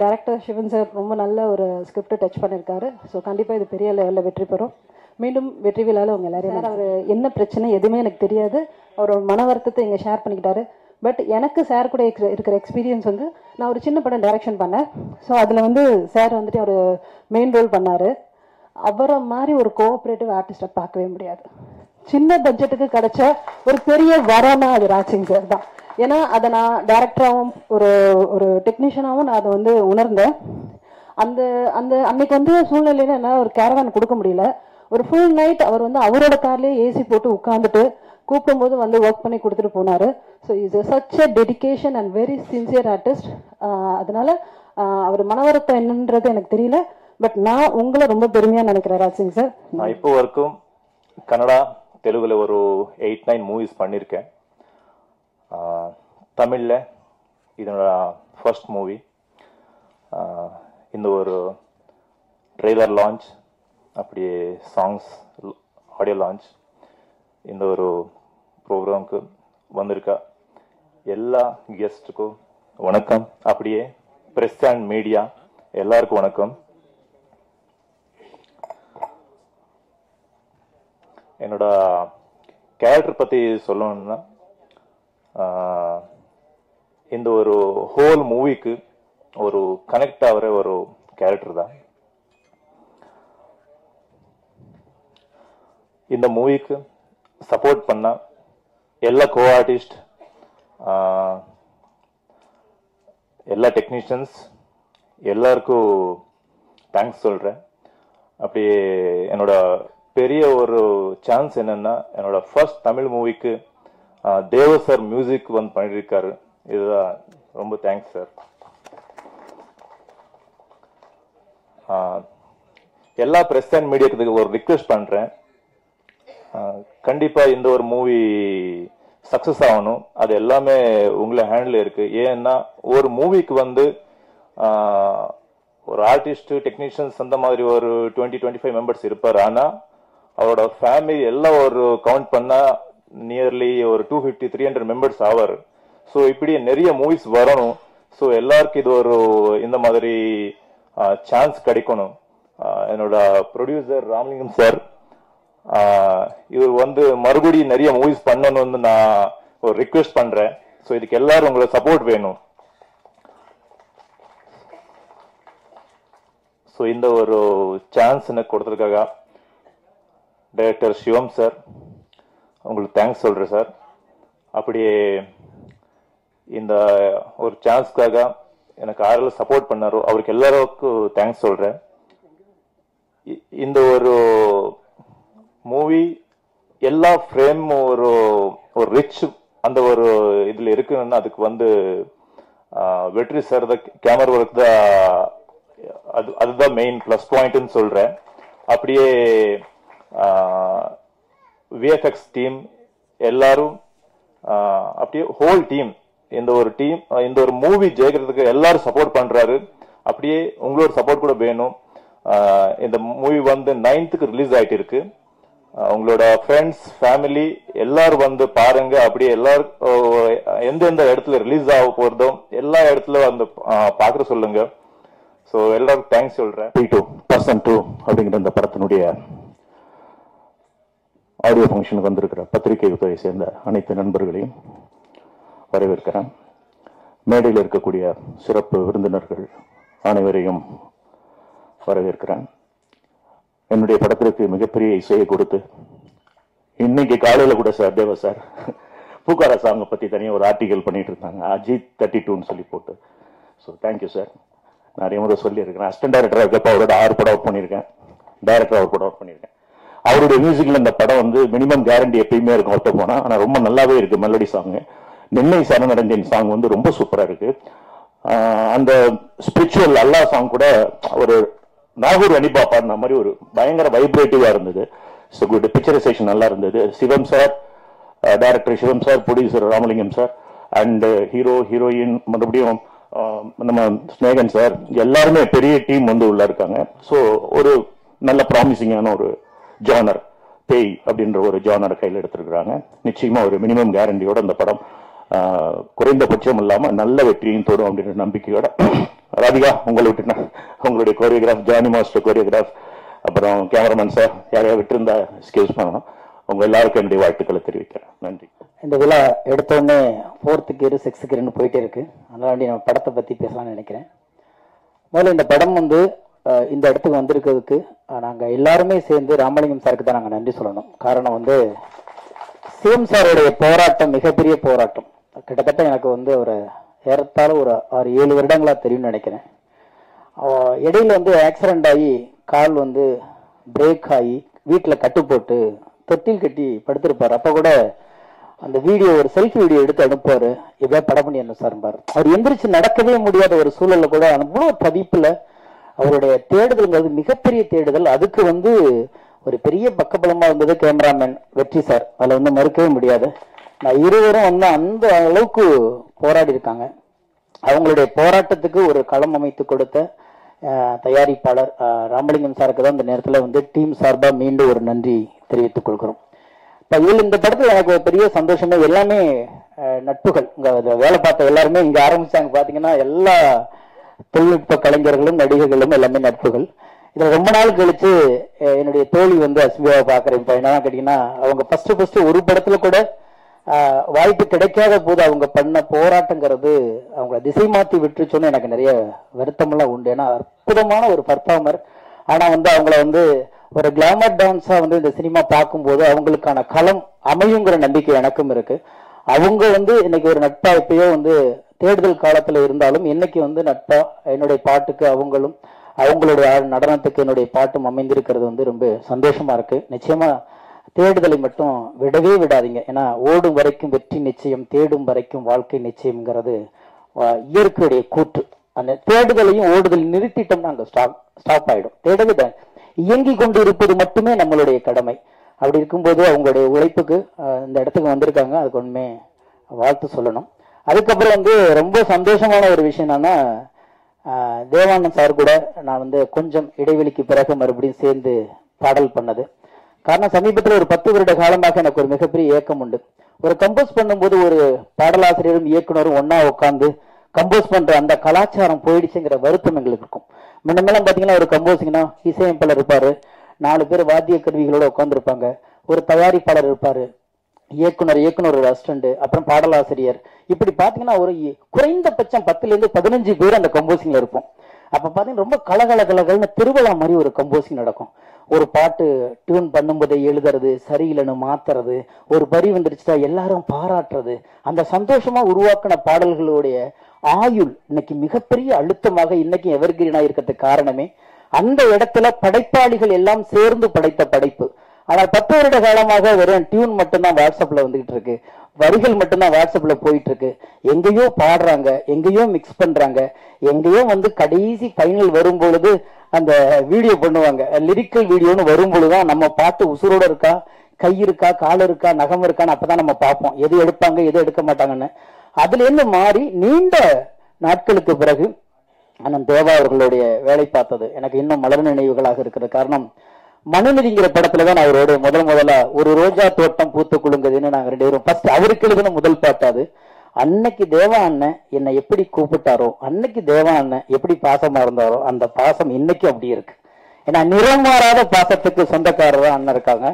director Sivan sir ரொம்ப நல்ல ஒரு ஸ்கிரிப்டை டச் பண்ணியிருக்காரு. ஸோ கண்டிப்பாக இது பெரிய லெவலில் வெற்றி பெறும். மீண்டும் வெற்றி விழாவில் அவங்க எல்லாரையும் அவர் என்ன பிரச்சனை எதுவுமே எனக்கு தெரியாது. அவரோட மன வருத்தத்தை இங்கே ஷேர் பண்ணிக்கிட்டாரு. பட் எனக்கு சார் கூட இருக்கிற எக்ஸ்பீரியன்ஸ் வந்து நான் ஒரு சின்ன படம் டைரக்ஷன் பண்ணேன். ஸோ அதில் வந்து சார் வந்துட்டு ஒரு மெயின் ரோல் பண்ணார். அவரை மாதிரி ஒரு கோஆப்ரேட்டிவ் ஆர்டிஸ்டை பார்க்கவே முடியாது. சின்ன பட்ஜெட்டுக்கு கிடைச்ச ஒரு பெரிய வரம்னா அது ராஜ்சிங் சார் தான். ஏன்னா அதை நான் டைரக்டராகவும் ஒரு டெக்னீஷியனாகவும் நான் அதை வந்து உணர்ந்தேன். அந்த அந்த அன்னைக்கு வந்து சூழ்நிலையில என்னால் ஒரு கேரவான் கொடுக்க முடியல. ஒரு ஃபுல் நைட் அவர் வந்து அவரோட கார்லேயே ஏசி போட்டு உட்காந்துட்டு கூப்பிடும்போது வந்து ஒர்க் பண்ணி கொடுத்துட்டு போனார். So is such a dedication and very sincere artist. அதனால அவர் மனவரத்தம் என்னன்றது எனக்கு தெரியல. பட் நான் உங்களை ரொம்ப பெருமையாக நினைக்கிறேன் ராஜ்சிங் சார். நான் இப்போ வரைக்கும் கன்னடா தெலுங்குல ஒரு 8-9 மூவிஸ் பண்ணியிருக்கேன். தமிழில் இதனோட ஃபர்ஸ்ட் மூவி. இந்த ஒரு ட்ரெய்லர் லான்ச், அப்படியே சாங்ஸ் ஆடியோ லான்ச், இந்த ஒரு ப்ரோக்ராமுக்கு வந்திருக்கா எல்லா கெஸ்ட்டுக்கும் வணக்கம். அப்படியே பிரஸ் அண்ட் மீடியா எல்லாருக்கும் வணக்கம். என்னோட கேரக்டர் பற்றி சொல்லணும்னா, இந்த ஒரு ஹோல் மூவிக்கு ஒரு கனெக்ட் ஆகிற ஒரு கேரக்டர் தான். இந்த மூவிக்கு சப்போர்ட் பண்ண எல்லா கோ ஆர்டிஸ்ட், எல்லா டெக்னீஷியன்ஸ் எல்லாருக்கும் தேங்க்ஸ் சொல்கிறேன். அப்படியே என்னோட பெரிய ஒரு சான்ஸ் என்னன்னா, என்னோட ஃபர்ஸ்ட் தமிழ் மூவிக்கு தேவ சார் மியூசிக் வந்து பண்ணியிருக்காரு. இதுதான் ரொம்ப தேங்க்ஸ் சார். எல்லா பிரஸ் அண்ட் மீடியாக்கு ஒரு ரிக்வெஸ்ட் பண்ணுறேன். கண்டிப்பாக இந்த ஒரு மூவி சக்ஸஸ் ஆகணும். அது எல்லாமே உங்களை ஹேண்டில் இருக்கு. ஏன்னா ஒரு மூவிக்கு வந்து ஒரு ஆர்டிஸ்ட் டெக்னீஷியன்ஸ் அந்த மாதிரி ஒரு 20-25 மெம்பர்ஸ் இருப்பார். ஆனால் அவரோட ஃபேமிலி எல்லாம் ஒரு கவுண்ட் பண்ணா நியர்லி ஒரு 250-300 மெம்பர்ஸ் ஆவார். ஸோ இப்படி நிறைய மூவிஸ் வரணும். ஸோ எல்லாருக்கும் இது ஒரு இந்த மாதிரி சான்ஸ் கிடைக்கணும். என்னோட ப்ரொடியூசர் ராமலிங்கம் சார் இவர் வந்து மறுபடியும் நிறைய மூவிஸ் பண்ணணும்னு நான் ஒரு ரிக்வெஸ்ட் பண்றேன். ஸோ இதுக்கு எல்லாரும் உங்களோட சப்போர்ட் வேணும். ஸோ இந்த ஒரு சான்ஸ் எனக்கு கொடுத்ததுக்காக டைரக்டர் சிவம் சார் உங்களுக்கு தேங்க்ஸ் சொல்றேன் சார். அப்படியே இந்த ஒரு சான்ஸ்க்காக எனக்கு யாரெல்லாம் சப்போர்ட் பண்ணாரோ அவருக்கு எல்லாருக்கும் தேங்க்ஸ் சொல்றேன். இந்த ஒரு மூவி எல்லா ஃப்ரேம் ஒரு ரிச் அந்த ஒரு இதுல இருக்குன்னு அதுக்கு வந்து வெற்றி சார் தான் கேமரா ஒர்க் தான், அதுதான் மெயின் பிளஸ் பாயிண்ட்னு சொல்றேன். அப்படியே விஎஃப்எக்ஸ் டீம் எல்லாரும், அப்படியே ஹோல் டீம், இந்த ஒரு மூவி ஜெயிக்கிறதுக்கு எல்லாரும் சப்போர்ட் பண்றாரு. அப்படியே உங்களோட சப்போர்ட் கூட வேணும். இந்த மூவி வந்து 9th ரிலீஸ் ஆயிட்டு இருக்கு. உங்களோட ஃப்ரெண்ட்ஸ் ஃபேமிலி எல்லாரும் வந்து பாருங்க. அப்படியே எல்லாரும் எந்தெந்த இடத்துல ரிலீஸ் ஆக போறதோ எல்லா இடத்துல வந்து பாக்குற சொல்லுங்க. ஸோ எல்லாருக்கும் தேங்க்ஸ் சொல்றேன். P2 Person 2 அப்படிங்கிற இந்த படத்தினுடைய ஆடியோ ஃபங்க்ஷனுக்கு வந்திருக்கிற பத்திரிகை துறையை சேர்ந்த அனைத்து நண்பர்களையும் வரவேற்கிறேன். மேடையில் இருக்கக்கூடிய சிறப்பு விருந்தினர்கள் அனைவரையும் வரவேற்கிறேன். என்னுடைய படத்திற்கு மிகப்பெரிய இசையை கொடுத்து இன்னைக்கு காலையில் கூட சார் தேவ சார் பூக்காரா சாங்கை பற்றி தனியாக ஒரு ஆர்டிகல் பண்ணிட்டு இருந்தாங்க, அஜித் 32ன்னு சொல்லி போட்டு. So thank you sir. நிறைய முறை சொல்லியிருக்கிறேன். அசிஸ்டன்ட் டைரக்டராக இருக்கப்போ அவரோட 6 படம் ஒர்க் பண்ணியிருக்கேன். டைரக்டர் அவர் படம் ஒர்க் பண்ணியிருக்கேன். அவருடைய மியூசிக்கில் இந்த படம் வந்து மினிமம் கேரண்டி எப்பயுமே இருக்கும் ஒருத்த போனால். ஆனால் ரொம்ப நல்லாவே இருக்கு மெலடி சாங்கு. நெல்லை சரணடைஞ்சன் சாங் வந்து ரொம்ப சூப்பராக இருக்கு. அந்த ஸ்பிரிச்சுவல் அல்லா சாங் கூட ஒரு நாகூர் அனிபா பாடின மாதிரி ஒரு பயங்கர வைப்ரேட்டிவா இருந்தது. ஸோ குட் பிக்சரைசேஷன் நல்லா இருந்தது. Sivam sir, director Sivam sir, producer Ramalingam sir, and hero heroine மறுபடியும் நம்ம ஸ்நேகன் சார், எல்லாருமே பெரிய டீம் வந்து உள்ள இருக்காங்க. ஸோ ஒரு நல்ல ப்ராமிசிங்கான ஒரு ஜானர் பேய் அப்படின்ற ஒரு ஜானர் கையில் எடுத்திருக்கிறாங்க. நிச்சயமா ஒரு மினிமம் கேரண்டியோட அந்த படம் குறைந்தபட்சம் இல்லாம நல்ல வெற்றியும் தோடும் அப்படின்ற நம்பிக்கையோட. ராதிகா உங்களை விட்டு உங்களுடைய கோரியோகிராஃப், ஜானி மாஸ்டர் கோரியோகிராஃப், அப்புறம் கேமராமேன் சார் யாரையா விட்டுருந்தா எக்ஸ்கியூஸ் பண்ணணும். உங்க எல்லாருக்கும் என்னுடைய வாழ்த்துக்களை தெரிவிக்கிறேன். நன்றி. இந்த விழா எடுத்தோடனே 4th கியர் 6th கியர்னு போயிட்டே இருக்கு. அதனால நம்ம படத்தை பத்தி பேசலாம்னு நினைக்கிறேன். முதல்ல இந்த படம் வந்து இந்த இடத்துக்கு வந்திருக்கிறதுக்கு நாங்கள் எல்லாருமே சேர்ந்து ராமலிங்கம் சாருக்கு தான் நாங்கள் நன்றி சொல்லணும். காரணம் வந்து சிவம் சாருடைய போராட்டம் மிகப்பெரிய போராட்டம். கிட்டத்தட்ட எனக்கு வந்து ஒரு ஏறத்தாழ ஒரு 6-7 வருடங்களா தெரியும்னு நினைக்கிறேன். இடையில வந்து ஆக்சிடென்ட் ஆகி கால் வந்து பிரேக் ஆகி வீட்டில் கட்டு போட்டு தொட்டில் கட்டி படுத்திருப்பார். அப்போ கூட அந்த வீடியோ, ஒரு செல்ஃபி வீடியோ எடுத்து அனுப்புவார். எப்படியா படம் பண்ணி என்ன சார்பார். அவர் எந்திரிச்சு நடக்கவே முடியாத ஒரு சூழல்ல கூட அவ்வளோ தவிப்புல அவருடைய தேடுதல்ங்கிறது மிகப்பெரிய தேடுதல். அதுக்கு வந்து ஒரு பெரிய பக்கபலமா இருந்தது கேமராமேன் வெற்றி சார். அதில் வந்து மறுக்கவே முடியாது. நான் இருவரும் வந்து அந்த அளவுக்கு போராடி இருக்காங்க. அவங்களுடைய போராட்டத்துக்கு ஒரு களம் அமைத்து கொடுத்த தயாரிப்பாளர் ராமலிங்கம் சாருக்கு தான் இந்த நேரத்தில் வந்து டீம் சார்பா மீண்டும் ஒரு நன்றி தெரிவித்துக் கொள்கிறோம். இப்போ இந்த படத்தில் எனக்கு ஒரு பெரிய சந்தோஷமே எல்லாமே நட்புகள். இங்கே வேலை பார்த்த எல்லாருமே இங்கே ஆரம்பிச்சாங்க பார்த்தீங்கன்னா எல்லா தொழில்நுட்ப கலைஞர்களும் நடிகர்களும் எல்லாமே நட்புகள். இதில் ரொம்ப நாள் கழிச்சு என்னுடைய தோழி வந்து அஸ்மியாவை பார்க்குறேன். இப்போ என்னன்னா கேட்டிங்கன்னா அவங்க ஃபர்ஸ்ட் ஒரு படத்தில் கூட வாய்ப்பு கிடைக்காத போது அவங்க பண்ண போராட்டங்கிறது அவங்கள திசை மாற்றி விட்டுருச்சோன்னு எனக்கு நிறைய வருத்தமெல்லாம் உண்டு. ஏன்னா அற்புதமான ஒரு பர்ஃபார்மர். ஆனால் வந்து அவங்கள வந்து ஒரு கிளாமர் டான்ஸாக வந்து இந்த சினிமா பார்க்கும்போது அவங்களுக்கான களம் அமையுங்கிற நம்பிக்கை எனக்கும் இருக்கு. அவங்க வந்து இன்னைக்கு ஒரு நட்பா எப்பயோ வந்து தேடுதல் காலத்துல இருந்தாலும் இன்னைக்கு வந்து நட்பா என்னுடைய பாட்டுக்கு அவங்களுடைய நடனத்துக்கு என்னுடைய பாட்டும் அமைந்திருக்கிறது வந்து ரொம்ப சந்தோஷமா இருக்கு. நிச்சயமா தேடுதலை மட்டும் விடவே விடாதீங்க. ஏன்னா ஓடும் வரைக்கும் வெற்றி நிச்சயம், தேடும் வரைக்கும் வாழ்க்கை நிச்சயம்ங்கிறது இயற்கையுடைய கூற்று. அந்த தேடுதலையும் ஓடுதல் நிறுத்திட்டோம்னா அங்க ஸ்டாப் ஆயிடும். தேடுதல் இயங்கி கொண்டு இருப்பது மட்டுமே நம்மளுடைய கடமை. அப்படி இருக்கும்போது அவங்களுடைய உழைப்புக்கு இந்த இடத்துக்கு வந்திருக்காங்க. அதுக்கு ஒண்ணுமே வாழ்த்து சொல்லணும். அதுக்கப்புறம் வந்து ரொம்ப சந்தோஷமான ஒரு விஷயம் என்னன்னா, தேவானந்த் சார் கூட நான் வந்து கொஞ்சம் இடைவெளிக்கு பிறகு மறுபடியும் சேர்ந்து பாடல் பண்ணது. காரணம் சமீபத்தில் ஒரு 10 வருட காலமாக எனக்கு ஒரு மிகப்பெரிய ஏக்கம் உண்டு. ஒரு கம்போஸ் பண்ணும்போது ஒரு பாடலாசிரியரும் இயக்குனரும் ஒன்னா உட்காந்து கம்போஸ் பண்ற அந்த கலாச்சாரம் போயிடுச்சுங்கிற வருத்தம் எங்களுக்கு இருக்கும். முன்னமெல்லாம் பாத்தீங்கன்னா ஒரு கம்போசிங்னா இசையமைப்பாளர் இருப்பாரு, 4 பேர் வாத்திய கருவிகளோட உட்காந்துருப்பாங்க, ஒரு தயாரிப்பாளர் இருப்பாரு, இயக்குனர் ஒரு அசிஸ்டன்ட், அப்புறம் பாடலாசிரியர். இப்படி பாத்தீங்கன்னா ஒரு குறைந்தபட்சம் 10 to 15 பேர் அந்த கம்போசிங்ல இருப்போம். அப்ப பாத்தீங்கன்னா ரொம்ப கலகலகலகல்னு திருவிழா மாதிரி ஒரு கம்போசிங் நடக்கும். ஒரு பாட்டு டியூன் பண்ணும்போதே எழுதுறது, சரியில்லைன்னு மாத்துறது, ஒரு வரி வந்துருச்சுட்டா எல்லாரும் பாராட்டுறது, அந்த சந்தோஷமா உருவாக்கின பாடல்களுடைய ஆயுள் இன்னைக்கு மிகப்பெரிய அழுத்தமாக இன்னைக்கு எவர்கிரீனா இருக்கிறதுக்கு காரணமே அந்த இடத்துல படைப்பாளிகள் எல்லாம் சேர்ந்து படைத்த படைப்பு. ஆனால் 10 வருட காலமாக வெறும் டியூன் மட்டும்தான் வாட்ஸ்அப்ல வந்துகிட்டு இருக்கு, வரிகள் மட்டும்தான் வாட்ஸ்அப்ல போயிட்டு இருக்கு. எங்கேயோ பாடுறாங்க, எங்கேயோ மிக்ஸ் பண்றாங்க, எங்கேயோ வந்து கடைசி ஃபைனல் வரும் பொழுது அந்த வீடியோ பண்ணுவாங்க, லிரிக்கல் வீடியோன்னு வரும் பொழுதுதான் நம்ம பாட்டு உசுரோட இருக்கா, கை இருக்கா, கால் இருக்கா, நகம் இருக்கான்னு அப்பதான் நம்ம பார்ப்போம் எது எடுப்பாங்க எது எடுக்க மாட்டாங்கன்னு. அதுல இருந்து மாறி நீண்ட நாட்களுக்கு பிறகு அண்ணன் தேவா அவர்களுடைய வேலை பார்த்தது எனக்கு இன்னும் மலர் நினைவுகளாக இருக்கிறது. காரணம் மனுநீதிங்கிற படத்துல தான் அவரோட முதல்ல ஒரு ரோஜா தோட்டம் பூத்து குலுங்குதுன்னு நாங்க 2 பேரும் ஃபர்ஸ்ட் அவருக்கு எழுதின முதல் பாட்டு அது. அன்னைக்கு தேவா அண்ணன் என்னை எப்படி கூப்பிட்டாரோ, அன்னைக்கு தேவா அண்ணன் எப்படி பாசமா இருந்தாரோ, அந்த பாசம் இன்னைக்கு அப்படி இருக்கு. ஏன்னா நிறமாறாத பாசத்துக்கு சொந்தக்காரர் தான் அண்ணன் இருக்காங்க.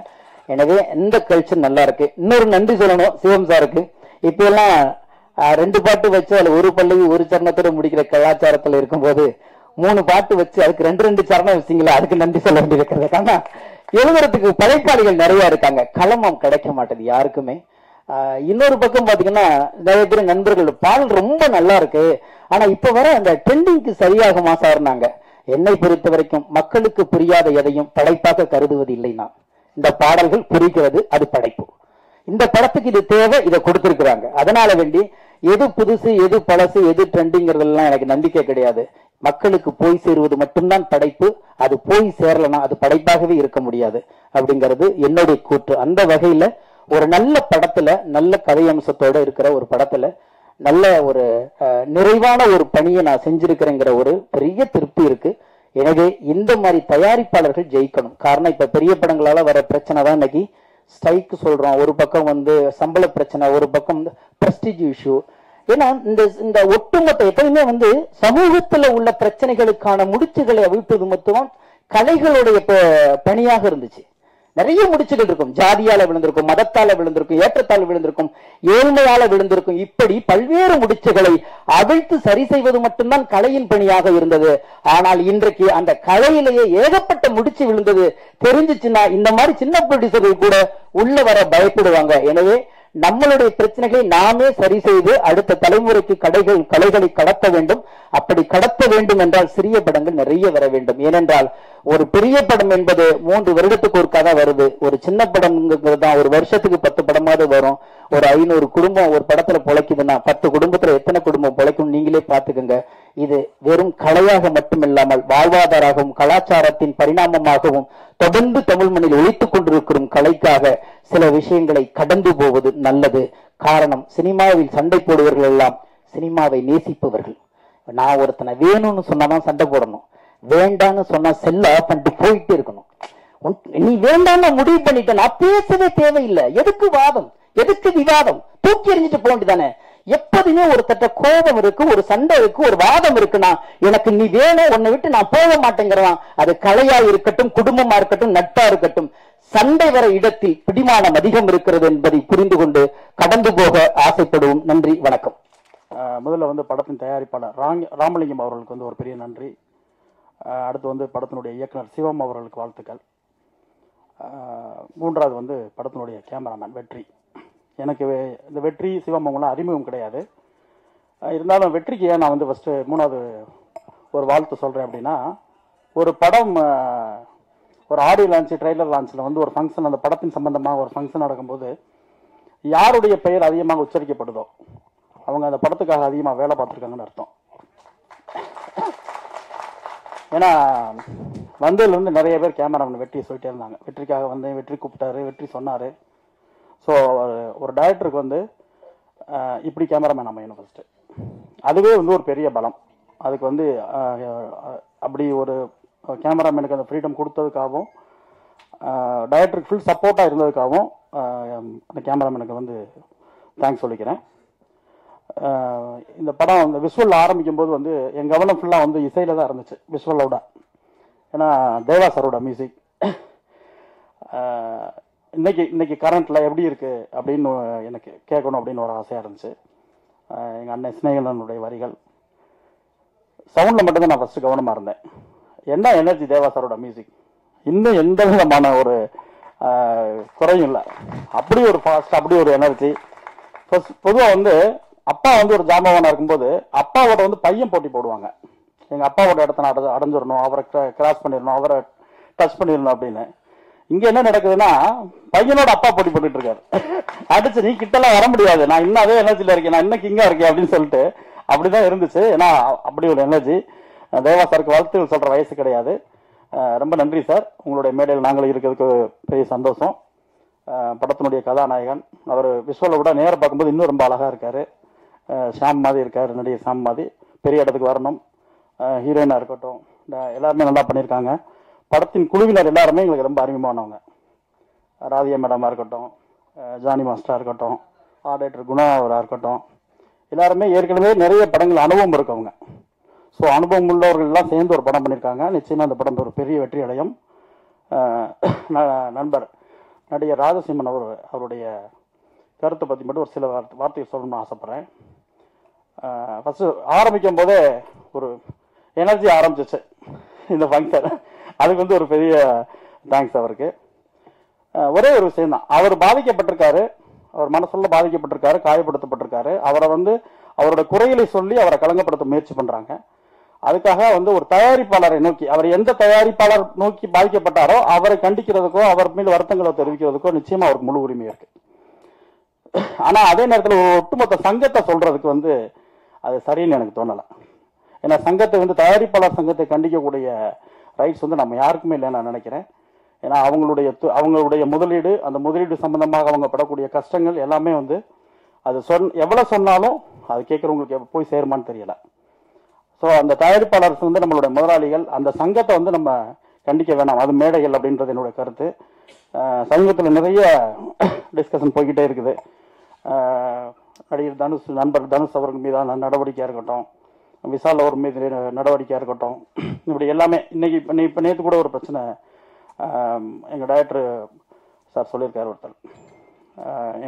எனவே இந்த கல்ச்சர் நல்லா இருக்கு. இன்னொரு நன்றி சொல்லணும் சிவம் சாருக்கு. இப்ப எல்லாம் 2 பாட்டு வச்சு அதுல ஒரு பல்லவி ஒரு சரணத்தோட முடிக்கிற கலாச்சாரத்துல இருக்கும்போது 3 பாட்டு வச்சு அதுக்கு 2 சரணம் வச்சிங்களா, அதுக்கு நன்றி சொல்ல வேண்டியிருக்கிறது. ஆனா எழுதுறதுக்கு படைப்பாளிகள் நிறைய இருக்காங்க, களமம் கிடைக்க மாட்டேது யாருக்குமே. இன்னொரு பக்கம் பாத்தீங்கன்னா நிறைய பேர் நண்பர்கள் பாடல் ரொம்ப நல்லா இருக்கு, ஆனா இப்ப வர அந்த ட்ரெண்டிங்க்கு சரியாக மாசாருனாங்க. என்னை பொறுத்த வரைக்கும் மக்களுக்கு புரியாத எதையும் படைப்பாக கருதுவது இல்லைன்னா இந்த பாடல்கள் புரிகிறது, அது படைப்பு. இந்த படத்துக்கு இது தேவை, இதை கொடுத்திருக்கிறாங்க. அதனால வேண்டி எது புதுசு எது பழசு எது ட்ரெண்டிங்கிறதெல்லாம் எனக்கு நம்பிக்கை கிடையாது. மக்களுக்கு போய் சேருவது மட்டும்தான் படைப்பு. அது போய் சேரலனா அது படைப்பாகவே இருக்க முடியாது அப்படிங்கிறது என்னுடைய கூற்று. அந்த வகையில ஒரு நல்ல படத்துல, நல்ல கதை அம்சத்தோட இருக்கிற ஒரு படத்துல நல்ல ஒரு நிறைவான ஒரு பணியை நான் செஞ்சிருக்கிறேங்கிற ஒரு பெரிய திருப்தி இருக்கு. எனவே இந்த மாதிரி தயாரிப்பாளர்கள் ஜெயிக்கணும். காரணம் இப்ப பெரிய படங்களால வர பிரச்சனை தான் இன்னைக்கு ஸ்ட்ரைக் சொல்றோம். ஒரு பக்கம் சம்பள பிரச்சனை, ஒரு பக்கம் பிரஸ்டீஜ் இஷ்யூ. ஏன்னா இந்த ஒட்டுமொத்த எப்பயுமே சமூகத்துல உள்ள பிரச்சனைகளுக்கான முடிச்சுகளை அவிழ்ப்பது மட்டும் கலைகளுடைய பணியாக இருந்துச்சு. நிறைய முடிச்சுகள் இருக்கும். ஜாதியால விழுந்திருக்கும், மதத்தால விழுந்திருக்கும், ஏற்றத்தால் விழுந்திருக்கும், ஏழ்மையால விழுந்திருக்கும். இப்படி பல்வேறு முடிச்சுகளை அவிழ்த்து சரி செய்வது மட்டும்தான் கலையின் பணியாக இருந்தது. ஆனால் இன்றைக்கு அந்த கலையிலேயே ஏகப்பட்ட முடிச்சு விழுந்தது தெரிஞ்சிச்சுன்னா இந்த மாதிரி சின்ன ப்ரொடியூசர்கள் கூட உள்ள வர பயப்படுவாங்க. எனவே நம்மளுடைய பிரச்சனைகளை நாமே சரி செய்து அடுத்த தலைமுறைக்கு கலைகளை கடத்த வேண்டும். அப்படி கடத்த வேண்டும் என்றால் சிறிய படங்கள் நிறைய வர வேண்டும். ஏனென்றால் ஒரு பெரிய படம் என்பது 3 வருடத்துக்கு ஒருக்கா தான் வருது. ஒரு சின்ன படம்ங்கிறது தான் ஒரு வருஷத்துக்கு 10 படமாவது வரும். ஒரு 500 குடும்பம் ஒரு படத்துல பொழைக்குதுன்னா 10 குடும்பத்துல எத்தனை குடும்பம் பொழைக்கும் நீங்களே பாத்துக்கோங்க. இது வெறும் கலையாக மட்டுமில்லாமல் வாழ்வாதாரமாகவும் கலாச்சாரத்தின் பரிணாமமாகவும் தொடர்ந்து தமிழ் மண்ணில் ஒழித்துக் கொண்டிருக்கும் கலைக்காக சில விஷயங்களை கடந்து போவது நல்லது. காரணம், சினிமாவில் சண்டை போடுவர்கள் எல்லாம் சினிமாவை நேசிப்பவர்கள். நான் ஒருத்தனை வேணும்னு சொன்னாதான் சண்டை போடணும், வேண்டான்னு சொன்னா செல்ல ஆஃப் பண்ணிட்டு போயிட்டே இருக்கணும். நீ வேண்டான்னு முடிவு பண்ணிட்ட, நான் பேசவே தேவையில்லை. எதுக்கு வாதம், எதுக்கு விவாதம்? தூக்கி எறிஞ்சிட்டு போக வேண்டியதானே. எப்போதுமே ஒரு தட்ட கோபம் இருக்கு, ஒரு சண்டை இருக்கு, ஒரு வாதம் இருக்குன்னா எனக்கு நீ வேணும், உன்னை விட்டு நான் போக மாட்டேங்கிறான். அது கலையா இருக்கட்டும், குடும்பமா இருக்கட்டும், நட்பா இருக்கட்டும், சண்டை வர இடத்தில் பிடிமானம் அதிகம் இருக்கிறது என்பதை புரிந்து கொண்டு கடந்து போக ஆசைப்படுவோம். நன்றி, வணக்கம். முதல்ல படத்தின் தயாரிப்பாளர் ராமலிங்கம் அவர்களுக்கு ஒரு பெரிய நன்றி. அடுத்து படத்தினுடைய இயக்குனர் சிவம் அவர்களுக்கு வாழ்த்துக்கள். மூன்றாவது படத்தினுடைய கேமராமேன் வெற்றி. எனக்கு இந்த வெற்றி சிவம் அவங்களாம் அறிமுகம் கிடையாது. இருந்தாலும் வெற்றிக்கு ஏன் நான் ஃபஸ்ட்டு 3வது ஒரு வாழ்த்து சொல்கிறேன் அப்படின்னா, ஒரு படம் ஒரு ஆடியோ லான்ச்சு, ட்ரெய்லர் லான்ச்சில் ஒரு ஃபங்க்ஷன், அந்த படத்தின் சம்பந்தமாக ஒரு ஃபங்க்ஷன் நடக்கும்போது யாருடைய பெயர் அதிகமாக உச்சரிக்கப்படுதோ அவங்க அந்த படத்துக்காக அதிகமாக வேலை பார்த்துருக்காங்கன்னு அர்த்தம். ஏன்னா வந்ததுலேருந்து நிறைய பேர் கேமராமேன் வெற்றியை சொல்லிட்டே இருந்தாங்க. வெற்றிக்காக வெற்றி கூப்பிட்டாரு, வெற்றி சொன்னார். ஸோ ஒரு டைரக்டருக்கு இப்படி கேமராமேன் அமையணும் ஃபஸ்ட்டு. அதுவே ஒரு பெரிய பலம். அதுக்கு அப்படி ஒரு கேமராமேனுக்கு அந்த ஃப்ரீடம் கொடுத்ததுக்காகவும் டைரக்டருக்கு ஃபுல் சப்போர்ட்டாக இருந்ததுக்காகவும் அந்த கேமராமேனுக்கு தேங்க்ஸ் சொல்லிக்கிறேன். இந்த படம் விஷுவல் ஆரம்பிக்கும் போது என் கவனம் ஃபுல்லாக இசையில் தான் இருந்துச்சு, விஷுவலோட. ஏன்னா தேவா சாரோட மியூசிக் இன்னைக்கு கரண்ட்டில் எப்படி இருக்குது அப்படின்னு எனக்கு கேட்கணும் அப்படின்னு ஒரு ஆசையாக இருந்துச்சு. எங்கள் அண்ணன் ஸ்நேகலனுடைய வரிகள், சவுண்டில் மட்டும்தான் நான் ஃபஸ்ட்டு கவனமாக இருந்தேன். என்ன எனர்ஜி தேவா சாரோட மியூசிக், இன்னும் எந்த விதமான ஒரு குறையும் இல்லை. அப்படி ஒரு ஃபாஸ்ட், அப்படி ஒரு எனர்ஜி. ஃபர்ஸ்ட் பொதுவாக அப்பா ஒரு ஜாம்பவானா இருக்கும்போது அப்பாவோட பையன் போட்டி போடுவாங்க. எங்கள் அப்பாவோட இடத்த நான் அடைஞ்சிடணும், அவரை கிராஸ் பண்ணிடணும், அவரை டச் பண்ணிடணும் அப்படின்னு. இங்கே என்ன நடக்குதுன்னா பையனோட அப்பா போட்டி போட்டுட்டு இருக்காரு. அடிச்சு நீ கிட்டலாம் வர முடியாது, நான் இன்னும் அதே எனர்ஜியில் இருக்கேன், நான் இன்னும் கிங்கா இருக்கேன் அப்படின்னு சொல்லிட்டு அப்படிதான் இருந்துச்சு. ஏன்னா அப்படி ஒரு எனர்ஜி. தேவா சாருக்கு வாழ்த்துக்கள் சொல்கிற வயசு கிடையாது. ரொம்ப நன்றி சார், உங்களுடைய மேடையில் நாங்கள் இருக்கிறதுக்கு பெரிய சந்தோஷம். படத்தினுடைய கதாநாயகன் அவர் விஷுவலை விட நேரம் பார்க்கும்போது இன்னும் ரொம்ப அழகாக இருக்கார். ஷாம் மாதிரி இருக்கார், நடிகர் ஷாம் மாதிரி. பெரிய இடத்துக்கு வரணும். ஹீரோயினாக இருக்கட்டும், எல்லாருமே நல்லா பண்ணியிருக்காங்க. படத்தின் குழுவினர் எல்லாருமே எங்களுக்கு ரொம்ப அறிமுகமானவங்க. ராதியா மேடமாக இருக்கட்டும், ஜானி மாஸ்டராக இருக்கட்டும், ஆர்டேட்டர் குணா அவராக இருக்கட்டும், எல்லாருமே ஏற்கனவே நிறைய படங்கள் அனுபவம் இருக்கவங்க. ஸோ அனுபவம் உள்ளவர்கள்லாம் சேர்ந்து ஒரு படம் பண்ணியிருக்காங்க. நிச்சயமாக அந்த படம் ஒரு பெரிய வெற்றி அடையும். நண்பர் நடிகர் ராஜசிம்மன் அவருடைய கருத்தை பற்றி மட்டும் ஒரு சில வார்த்தைகள் சொல்லணும்னு ஆசைப்பட்றேன். ஃபஸ்ட்டு ஆரம்பிக்கும் போதே ஒரு எனர்ஜி ஆரம்பிச்சிச்சு இந்த ஃபங்க்ஷன். அதுக்கு வந்து ஒரு பெரிய தேங்க்ஸ் அவருக்கு. ஒரே ஒரு விஷயம்தான், அவர் பாதிக்கப்பட்டிருக்காரு, அவர் மனசுல பாதிக்கப்பட்டிருக்காரு, காயப்படுத்தப்பட்டிருக்காரு. அவரை வந்து அவரோட குறைகளை சொல்லி அவரை களங்கப்படுத்த முயற்சி பண்ணுறாங்க. அதுக்காக வந்து ஒரு தயாரிப்பாளரை நோக்கி, அவர் எந்த தயாரிப்பாளர் நோக்கி பாதிக்கப்பட்டாரோ அவரை கண்டிக்கிறதுக்கோ அவர் மீது வருத்தங்களை தெரிவிக்கிறதுக்கோ நிச்சயமா அவருக்கு முழு உரிமை இருக்கு. ஆனா அதே நேரத்தில் ஒரு ஒட்டுமொத்த சங்கத்தை சொல்றதுக்கு வந்து அது சரின்னு எனக்கு தோணலை. ஏன்னா சங்கத்தை வந்து தயாரிப்பாளர் சங்கத்தை கண்டிக்கக்கூடிய ரைட்ஸ் வந்து நம்ம யாருக்குமே இல்லைன்னு நான் நினைக்கிறேன். ஏன்னா அவங்களுடைய முதலீடு, அந்த முதலீடு சம்பந்தமாக அவங்க படக்கூடிய கஷ்டங்கள் எல்லாமே வந்து அது எவ்வளவு சொன்னாலும் அது கேட்கறவங்களுக்கு போய் சேருமான்னு தெரியல. ஸோ அந்த தயாரிப்பாளர் வந்து நம்மளுடைய முதலாளிகள், அந்த சங்கத்தை வந்து நம்ம கண்டிக்க வேணாம், அது மேடைகள் அப்படின்றது என்னுடைய கருத்து. சமீபத்தில் நிறைய டிஸ்கஷன் போய்கிட்டே இருக்குது. நடிகர் தனுஷ், நண்பர் தனுஷ் அவர்கள் மீதான நடவடிக்கையாக இருக்கட்டும், விஷால் அவர் மீது நடவடிக்கையாக இருக்கட்டும், இப்படி எல்லாமே இன்னைக்கு இப்போ நேற்று கூட ஒரு பிரச்சனை எங்கள் டைரக்டர் சார் சொல்லியிருக்காரு. ஒருத்தர்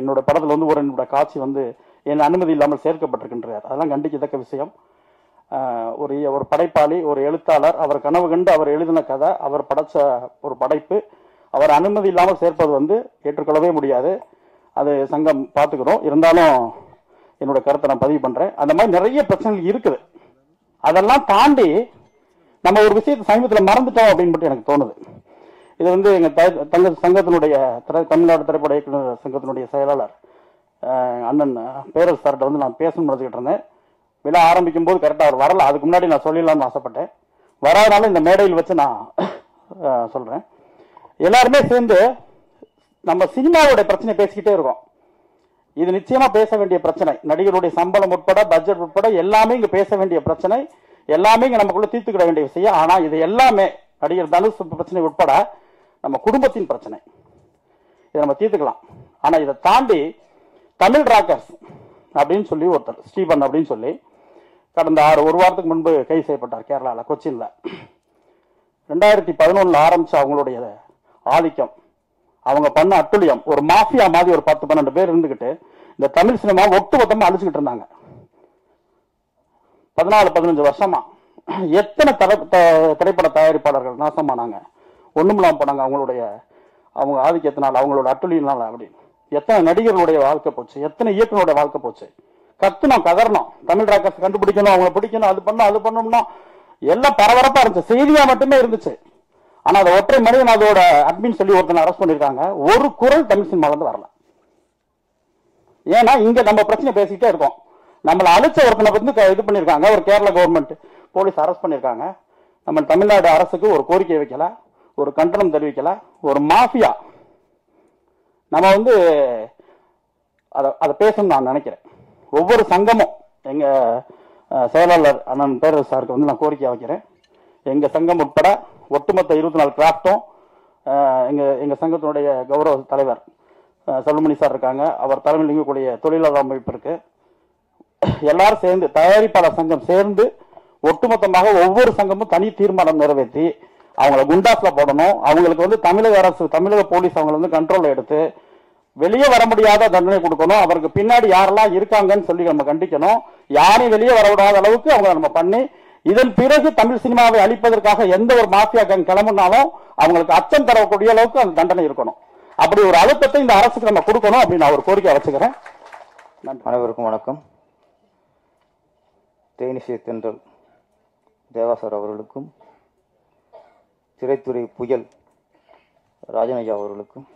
என்னோட படத்தில் வந்து என்னோட காட்சி வந்து என் அனுமதி இல்லாமல் சேர்க்கப்பட்டிருக்கின்றார். அதெல்லாம் கண்டிக்கத்தக்க விஷயம். ஒரு படைப்பாளி, ஒரு எழுத்தாளர், அவர் கனவு கண்டு அவர் எழுதின கதை, அவர் படைச்ச ஒரு படைப்பு, அவர் அனுமதி இல்லாமல் சேர்ப்பது வந்து ஏற்றுக்கொள்ளவே முடியாது. அது சங்கம் பார்த்துக்கிறோம். இருந்தாலும் என்னோட கருத்தை நான் பதிவு பண்றேன். அந்த மாதிரி நிறைய பிரச்சனைகள் இருக்குது. அதெல்லாம் தாண்டி நம்ம ஒரு விஷயத்தை சமீபத்தில் மறந்துட்டோம் அப்படின்னு மட்டும் எனக்கு தோணுது. இது வந்து எங்க சங்கத்தினுடைய தமிழ்நாடு திரைப்பட இயக்குநர் சங்கத்தினுடைய செயலாளர் அண்ணன் பேரரசு சார்கிட்ட வந்து நான் பேசணும்னு நினைச்சுக்கிட்டு இருந்தேன். விழா ஆரம்பிக்கும் போது கரெக்டாக அவர் வரல. அதுக்கு முன்னாடி நான் சொல்லிடலாம்னு ஆசைப்பட்டேன். வராதனால இந்த மேடையில் வச்சு நான் சொல்றேன். எல்லாருமே சேர்ந்து நம்ம சினிமாவுடைய பிரச்சனை பேசிக்கிட்டே இருக்கோம். இது நிச்சயமா பேச வேண்டிய பிரச்சனை. நடிகருடைய சம்பளம் உட்பட, பட்ஜெட் உட்பட எல்லாமே இங்க பேச வேண்டிய பிரச்சனை. எல்லாமே இங்க நமக்குள்ள தீர்த்துக்கிட வேண்டிய விஷயம். ஆனா இது எல்லாமே நடிகர் தனுஷ் பிரச்சனை உட்பட நம்ம குடும்பத்தின் பிரச்சனை. இதை நம்ம தீர்த்துக்கலாம். ஆனா இதை தாண்டி தமிழ் ராக்கர்ஸ் அப்படின்னு சொல்லி ஒருத்தர் ஸ்டீபன் அப்படின்னு சொல்லி கடந்த ஒரு வாரத்துக்கு முன்பு கைது செய்யப்பட்டார் கேரளாவில், கொச்சின்ல. 2011 ஆரம்பிச்ச அவங்களுடைய ஆதிக்கம், அவங்க பண்ண அட்டுழியம், ஒரு மாஃபியா மாதிரி ஒரு 10-12 பேர் இருந்துகிட்டு இந்த தமிழ் சினிமா ஒட்டுமொத்தமா அழிச்சுக்கிட்டு இருந்தாங்க 14-15 வருஷமா. எத்தனை திரைப்பட தயாரிப்பாளர்கள் நாசமானாங்க, ஒண்ணுமில்லாம போனாங்க அவங்க ஆதிக்கத்தினால், அவங்களோட அட்டுழியினால. அப்படி எத்தனை நடிகர்களுடைய வாழ்க்கை போச்சு, எத்தனை இயக்குனருடைய வாழ்க்கை போச்சு. கத்துனோம், கதறணும், தமிழ் ராக்கர்ஸ் கண்டுபிடிக்கணும், அவங்களை பிடிக்கணும், அது பண்ணணும்னா எல்லாம் பரபரப்பா இருந்துச்சு, செய்தியா மட்டுமே இருந்துச்சு. ஆனா அதை ஒற்றை மனிதன் அதோட அட்மின் சொல்லி ஒருத்தனை அரெஸ்ட் பண்ணிருக்காங்க. ஒரு குரல் தமிழ் சினிமால இருந்து வரல. ஏன்னா இங்க நம்ம பிரச்சனை பேசிக்கிட்டே இருக்கோம். நம்மளை அழிச்ச ஒருத்தனை பத்தி இது பண்ணிருக்காங்க, ஒரு கேரளா கவர்மெண்ட் போலீஸ் அரெஸ்ட் பண்ணிருக்காங்க. நம்ம தமிழ்நாடு அரசுக்கு ஒரு கோரிக்கை வைக்கல, ஒரு கண்டனம் தெரிவிக்கல. ஒரு மாஃபியா. நம்ம வந்து அதை பேசணும்னு நான் நினைக்கிறேன். ஒவ்வொரு சங்கமும், எங்க செயலாளர் அண்ணன் பேரரசு சாருக்கு வந்து நான் கோரிக்கை வைக்கிறேன். எங்க சங்கம் உட்பட ஒட்டுமொத்த 24 கிராஃப்டும், எங்க சங்கத்தினுடைய கௌரவ தலைவர் செல்வமணி சார் இருக்காங்க, அவர் தலைமையில் இயங்கக்கூடிய தொழிலாளர் அமைப்பு இருக்கு, எல்லாரும் சேர்ந்து தயாரிப்பாளர் சங்கம் சேர்ந்து ஒட்டுமொத்தமாக ஒவ்வொரு சங்கமும் தனி தீர்மானம் நிறைவேற்றி அவங்கள குண்டாஸ்ல போடணும். அவங்களுக்கு வந்து தமிழக அரசு, தமிழக போலீஸ் அவங்களை வந்து கண்ட்ரோல் எடுத்து வெளியே வர முடியாத தண்டனை கொடுக்கணும். அவருக்கு பின்னாடி யாரெல்லாம் இருக்காங்கன்னு சொல்லி நம்ம கண்டிக்கணும். யாரையும் வெளியே வரவிடாத அளவுக்கு அவங்க நம்ம பண்ணி, இதன் பிறகு தமிழ் சினிமாவை அழிப்பதற்காக எந்த ஒரு மாஃபியா கேங் கிளம்புனாலும் அவங்களுக்கு அச்சம் தரக்கூடிய அளவுக்கு அந்த தண்டனை இருக்கணும். அப்படி ஒரு அழுத்தத்தை இந்த அரசுக்கு நம்ம கொடுக்கணும் அப்படின்னு நான் ஒரு கோரிக்கை வச்சுக்கிறேன். அனைவருக்கும் வணக்கம். தேனிசை தென்றல் தேவாசர் அவர்களுக்கும், திரைத்துறை புயல் ராஜனையா அவர்களுக்கும்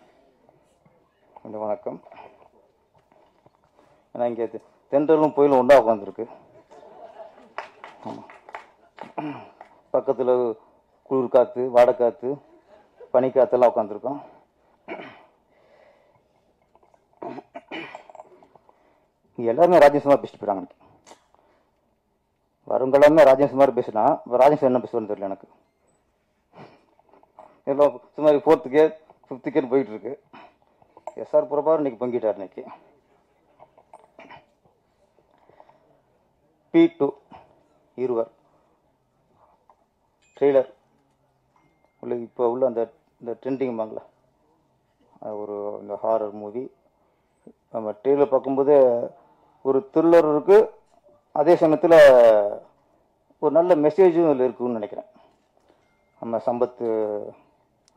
வணக்கம். ஏன்னா இங்கே தென்றலும் புயலும் ஒன்றா உட்காந்துருக்கு. பக்கத்தில் குளிர் காற்று, வாடைக்காற்று, பனிக்காற்றெல்லாம் உட்காந்துருக்கோம். இங்கே எல்லாருமே ராஜேஷ்குமார் பேசிட்டு போயிட்டாங்க. வருங்களாமே ராஜேஷ்குமார் பேசினா ராஜேஷ் என்ன பேசுவான்னு தெரியல எனக்கு. எல்லாம் சுமார் 4th கியர் 5th கியர் போயிட்டு இருக்கு. எஸ்ஆர் பிரபாகர் இன்னைக்கு பங்கிட்டார். இன்னைக்கு P2 இருவர் ட்ரெய்லர் உள்ள இப்போ உள்ள அந்த ட்ரெண்டிங் வாங்கல ஒரு இந்த ஹாரர் மூவி. நம்ம ட்ரெய்லர் பார்க்கும்போது ஒரு த்ரில்லர் இருக்கு, அதே சமயத்தில் ஒரு நல்ல மெசேஜும் இதில் இருக்குன்னு நினைக்கிறேன். நம்ம சம்பத்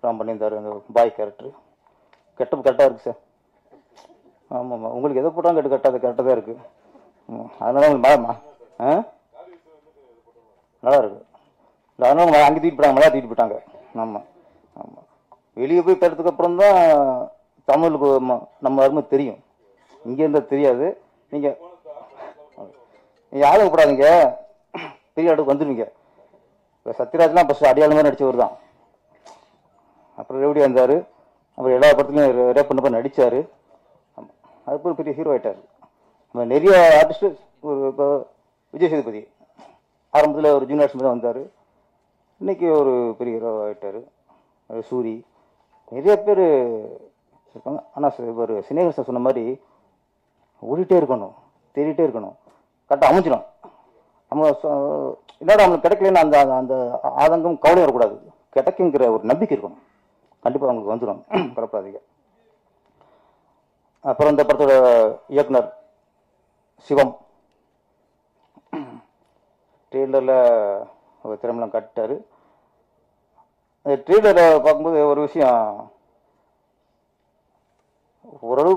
ராம் பண்ணியிருந்தார் அந்த பாய் கேரக்டர். கெட்டப் கரெக்டாக இருக்குது சார். ஆமாம்மா, உங்களுக்கு எதை போட்டாலும் கரெக்டாக தான் இருக்குது. அதனால உங்களுக்கு நல்லா இருக்கு. அதனால அங்கே தூக்கிட்டு போட்டாங்க, மலையா தூக்கிட்டு போயிட்டாங்க. ஆமாம் ஆமாம், வெளியே போய் தரத்துக்கு அப்புறம் தான் தமிழுக்கு நம்ம அருமை தெரியும். இங்கே இருந்தால் தெரியாது. நீங்கள் யாரும் கூடாதீங்க, பெரிய இடத்துக்கு வந்துடுவீங்க. இப்போ சத்யராஜ்லாம் ஃபஸ்ட்டு அடையாள மாதிரி நடித்தவர் தான். அப்புறம் ரேவடியாக இருந்தார். அப்புறம் எல்லா படத்துலையும் ரேப் பண்ண நடித்தார். அதுக்கப்புறம் பெரிய ஹீரோ ஆகிட்டார். நம்ம நிறைய ஆர்டிஸ்ட்டு ஒரு இப்போ விஜய் சேதுபதி ஆரம்பத்தில் ஒரு ஜூனியர் ஆர்டிஸ்ட் தான் வந்தார். இன்றைக்கி ஒரு பெரிய ஹீரோ ஆகிட்டார். சூரி நிறைய பேர் இருக்காங்க. ஆனால் ஒரு சினேகர் சார் சொன்ன மாதிரி ஓடிட்டே இருக்கணும், தேடிட்டே இருக்கணும், கரெக்டாக அமைஞ்சிடும். நம்ம என்னடா அவங்களுக்கு கிடைக்கலன்னு அந்த அந்த ஆதங்கம் கவலை வரக்கூடாது. கிடைக்குங்கிற ஒரு நம்பிக்கை இருக்கணும். கண்டிப்பாக அவங்களுக்கு வந்துடும், குழப்பாதீங்க. அப்புறம் இந்த படத்தோட இயக்குனர் சிவம் ட்ரெய்லரில் திறமெல்லாம் காட்டார். அந்த ட்ரெய்லரை பார்க்கும்போது ஒரு விஷயம் ஓரளவு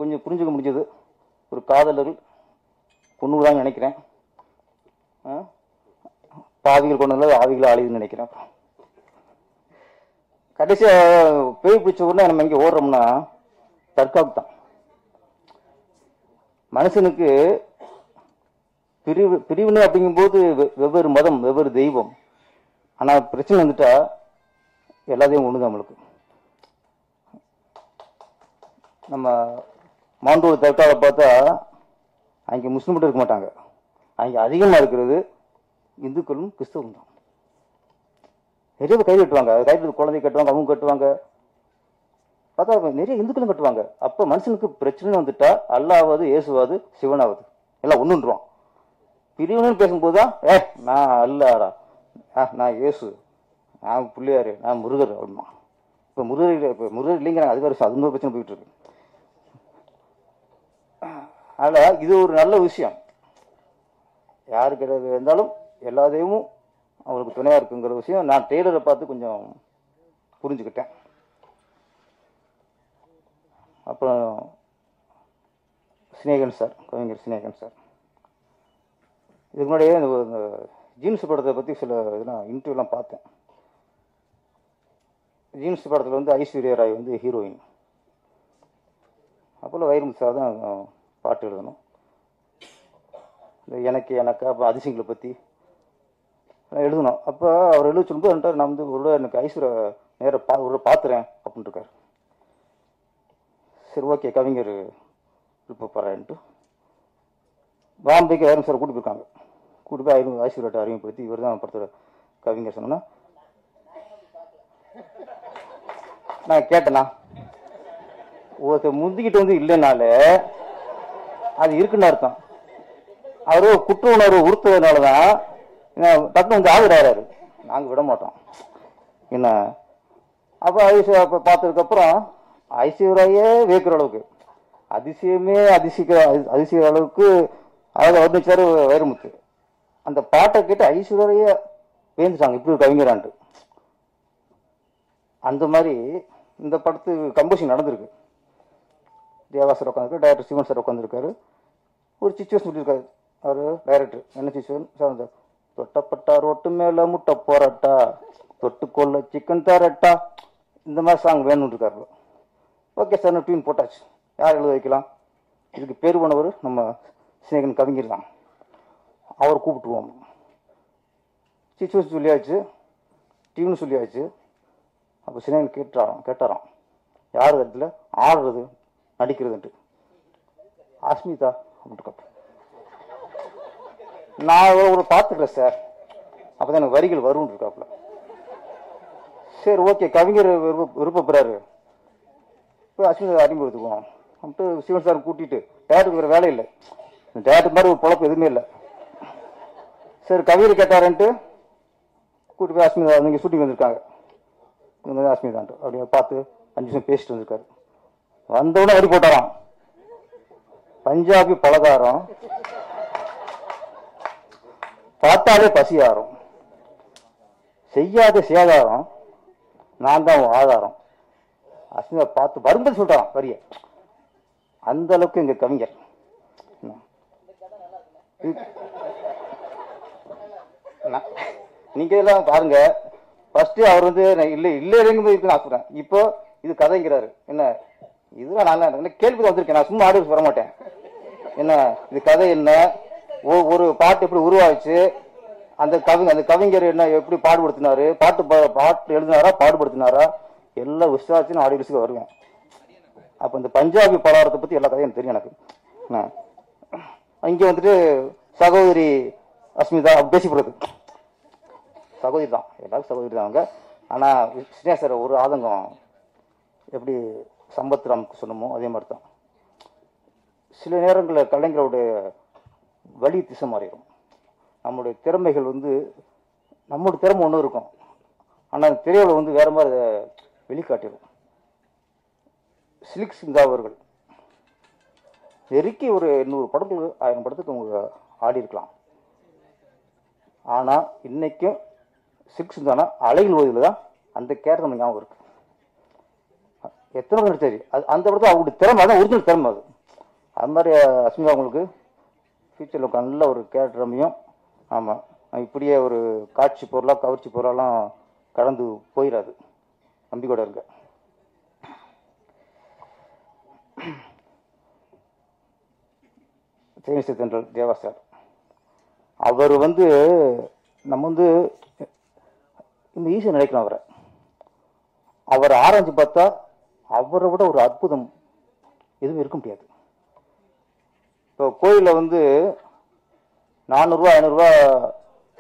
கொஞ்சம் புரிஞ்சுக்க முடிஞ்சது. ஒரு காதலர் பொண்ணுதான்னு நினைக்கிறேன். பாவிகள் கொண்டு ஆவிகள் ஆளுதுன்னு நினைக்கிறேன். கடைசியாக பேய் பிடிச்ச உடனே நம்ம இங்கே ஓடுறோம்னா தற்காப்பு தான். மனுஷனுக்கு பிரிவினை அப்படிங்கும்போது வெவ்வேறு மதம், வெவ்வேறு தெய்வம். ஆனால் பிரச்சனை வந்துட்டா எல்லாத்தையும் ஒன்று தான் நம்மளுக்கு. நம்ம மாண்டோட தற்காவை பார்த்தா அங்கே முஸ்லீம் மட்டும் இருக்க மாட்டாங்க. அங்கே அதிகமாக இருக்கிறது இந்துக்களும் கிறிஸ்தவம் தான். நிறைய கை கட்டுவாங்க, கை குழந்தை கட்டுவாங்க, அவங்க கட்டுவாங்க. பார்த்தா நிறைய இந்துக்களும் கட்டுவாங்க. அப்போ மனுஷனுக்கு பிரச்சனை வந்துட்டா அல்லாவது இயேசுவாது சிவனாவது எல்லாம் ஒன்றுன்றான். பிரிவினைன்னு பேசும்போது தான் நான் அல்லாடா, நான் இயேசு, நான் பிள்ளையாரு, நான் முருகர் அப்படிமா. இப்போ முருகர் இல்லைங்கிறாங்க. அது வேறு அது பிரச்சனை போயிட்டு இருக்கு. அதனால் இது ஒரு நல்ல விஷயம். யாருக்கு இருந்தாலும் எல்லா தெய்வமும் அவங்களுக்கு துணையாக இருக்குங்கிற விஷயம் நான் ட்ரெய்லரை பார்த்து கொஞ்சம் புரிஞ்சுக்கிட்டேன். அப்புறம் சினேகன் சார், கவிஞர் சினேகன் சார், இதுக்கு முன்னாடியே இந்த ஜீன்ஸ் படத்தை பற்றி சில இதெல்லாம் இன்டர்வியூலாம் பார்த்தேன். ஜீன்ஸ் படத்தில் வந்து ஐஸ்வர்யா ராய் வந்து ஹீரோயின். அப்போல்லாம் வைரமுத்து சார் தான் பாட்டு எழுதணும். இந்த எனக்கு அப்புறம் அதிசயங்களை பற்றி எழுதணும். அப்போ அவர் எழுத சொல்லும்போது நான் வந்து ஒரு எனக்கு ஐஸ்வர்யா நேராக ஒரு பார்த்துறேன் அப்படின்ட்டு இருக்காரு. சரி ஓகே, கவிஞர் விருப்பப்படுறேன்ட்டு பாம்பேக்கு வைரம் சார் கூட்டி போயிருக்காங்க. கூட்டி போய் ஐஸ்வர்யாட்ட அறிமுகப்படுத்தி இவர் தான் படத்தோட கவிஞர் சொன்னா நான் கேட்டேண்ணா. ஒருத்தர் முந்திக்கிட்டு வந்து இல்லைனாலே அது இருக்குன்னு அர்த்தம். அவரு குற்ற உணர்வு உறுத்துவதனால தான் டக்குனு வந்து ஆகுறாரு. நாங்கள் விட மாட்டோம் என்ன. அப்போ ஐஸ்வர்யா பார்த்ததுக்கப்புறம் ஐஸ்வர்யாவே வேக்கிற அளவுக்கு அதிசயமே அதிசய அளவுக்கு அழகாக வர்ணிச்சாரு வைரமுத்து. அந்த பாட்டை கேட்டு ஐஸ்வர்யாவே வேந்துட்டாங்க, இப்படி ஒரு கவிஞரான்ட்டு. அந்த மாதிரி இந்த படத்துக்கு கம்போசிங் நடந்திருக்கு. தேவா சார் உட்காந்துருக்கு, டைரக்டர் சிவன் சார் உட்காந்துருக்காரு. ஒரு சிச்சுவேஷன் சொல்லியிருக்காரு அவர் டைரக்டர். என்ன சிச்சுவேஷன் சார்? தொட்டப்பட்டா ரோட்டு மேலே முட்டை போராட்டா, தொட்டுக்கொள்ள சிக்கன் தரட்டா, இந்த மாதிரி சாங் வேணும்னு இருக்காரு. ஓகே சார், டியூன் போட்டாச்சு. யார் எழுத வைக்கலாம்? இதுக்கு பேர் போனவர் நம்ம சினேகன் கவிஞர் தான். அவர் கூப்பிட்டுருவோம். சிச்சுவேஷன் சொல்லியாச்சு, டியூன் சொல்லியாச்சு. அப்போ சினேகன் கேட்டாராம் யார் இடத்துல ஆடுறது நடிக்கிறதுன்ட்டு. அஸ்மிதா அப்படின்ட்டு. நான் ஒரு பார்த்துக்கிறேன் சார், அப்போ தான் எனக்கு வரிகள் வரும்னு இருக்காப்புல. சரி ஓகே கவிஞர் விருப்பப்படுறாரு, போய் அஸ்மிதா அறிமுகத்துக்குவோம் அப்படின்ட்டு சிவன் சார் கூட்டிட்டு, டேரக்டருக்கு வேறு வேலை இல்லை, டேரக்டர் மாதிரி ஒரு பொழப்பு எதுவுமே இல்லை. சரி கவிஞர் கேட்டாருன்ட்டு கூட்டிட்டு போய் அஸ்மிதா நீங்கள் ஷூட்டிங் வந்திருக்காங்க, அஸ்மிதான்ட்டு அப்படியே பார்த்து 5 நிமிஷம் பேசிட்டு வந்திருக்காரு. வந்தவுடனே அடி போட்டாராம், பஞ்சாபி பலகாரம் பார்த்தாலே பசி ஆறும், செய்யாத சேதாரம் நான் தான் ஆதாரம். அஸ்மிதா பார்த்து வரும்போது சொல்றான் வரிய. அந்த அளவுக்கு எங்க கவிஞர். நீங்க எல்லாம் பாருங்க, ஃபர்ஸ்ட் அவர் வந்து இல்லை இல்லைங்க நான் சொல்றேன், இப்போ இது கதைங்கிறாரு. என்ன இதுதான் நான் கேள்வி வந்திருக்கேன், நான் சும்மா ஆடியன்ஸ் வர மாட்டேன். என்ன இது கதை, என்ன ஒரு பாட்டு எப்படி உருவாச்சு, அந்த கவிஞர் என்ன எப்படி பாடுபடுத்தினாரு, பாட்டு எழுதினாரா பாடுபடுத்தினாரா, எல்லா விசாரிச்சு நான் ஆடியன்ஸுக்கு வருவேன். அப்போ இந்த பஞ்சாபி பலகாரத்தை பற்றி எல்லா கதையும் எனக்கு தெரியும். எனக்கு இங்கே வந்துட்டு சகோதரி அஸ்மிதா பேசி போடுறது சகோதரி தான், எல்லாரும் சகோதரி தான் அவங்க. ஆனால் ஸ்னேகர் ஒரு ஆதங்கம் எப்படி சம்பத் ராமுக்கு சொன்னமோ அதே மாதிரி தான். சில நேரங்களில் கலைஞரோட வழி திசை மாறிடும். நம்மளுடைய திறமைகள் வந்து நம்மளோட திறமை ஒன்று இருக்கும், ஆனால் திரையுல வந்து வேற மாதிரி அதை வெளிக்காட்டிடும். சிலிக் சிங்கா அவர்கள் நெருக்கி ஒரு 100 படத்துக்கு 1000 படத்துக்கு அவங்க ஆடி இருக்கலாம். ஆனால் இன்னைக்கும் சிலிக் சிங்கானா அலைகள் ஓய்வில் தான் அந்த கேரக்டர் நம்ம ஞாபகம் இருக்கு. எத்தனை நடிச்சாரு அந்த படத்தில் அவங்களுடைய திறமை, அதான் ஒரிஜினல் திறமை அது. அது மாதிரி அஸ்மிதா அவங்களுக்கு ஃபியூச்சரில் நல்ல ஒரு கேரக்டர் அமையும். ஆமாம், இப்படியே ஒரு காட்சி பொருளாக கவர்ச்சி பொருளாலாம் கடந்து போயிடாது, நம்பிக்கையோட இருக்க. தேனிசை தென்றல் தேவா சார், அவர் வந்து நம்ம வந்து இந்த ஈஸியாக நினைக்கணும். அவரை ஆராய்ச்சி பார்த்தா அவரை விட ஒரு அற்புதம் எதுவும் இருக்க முடியாது. இப்போ கோயிலில் வந்து 400 ரூபா 500 ரூபா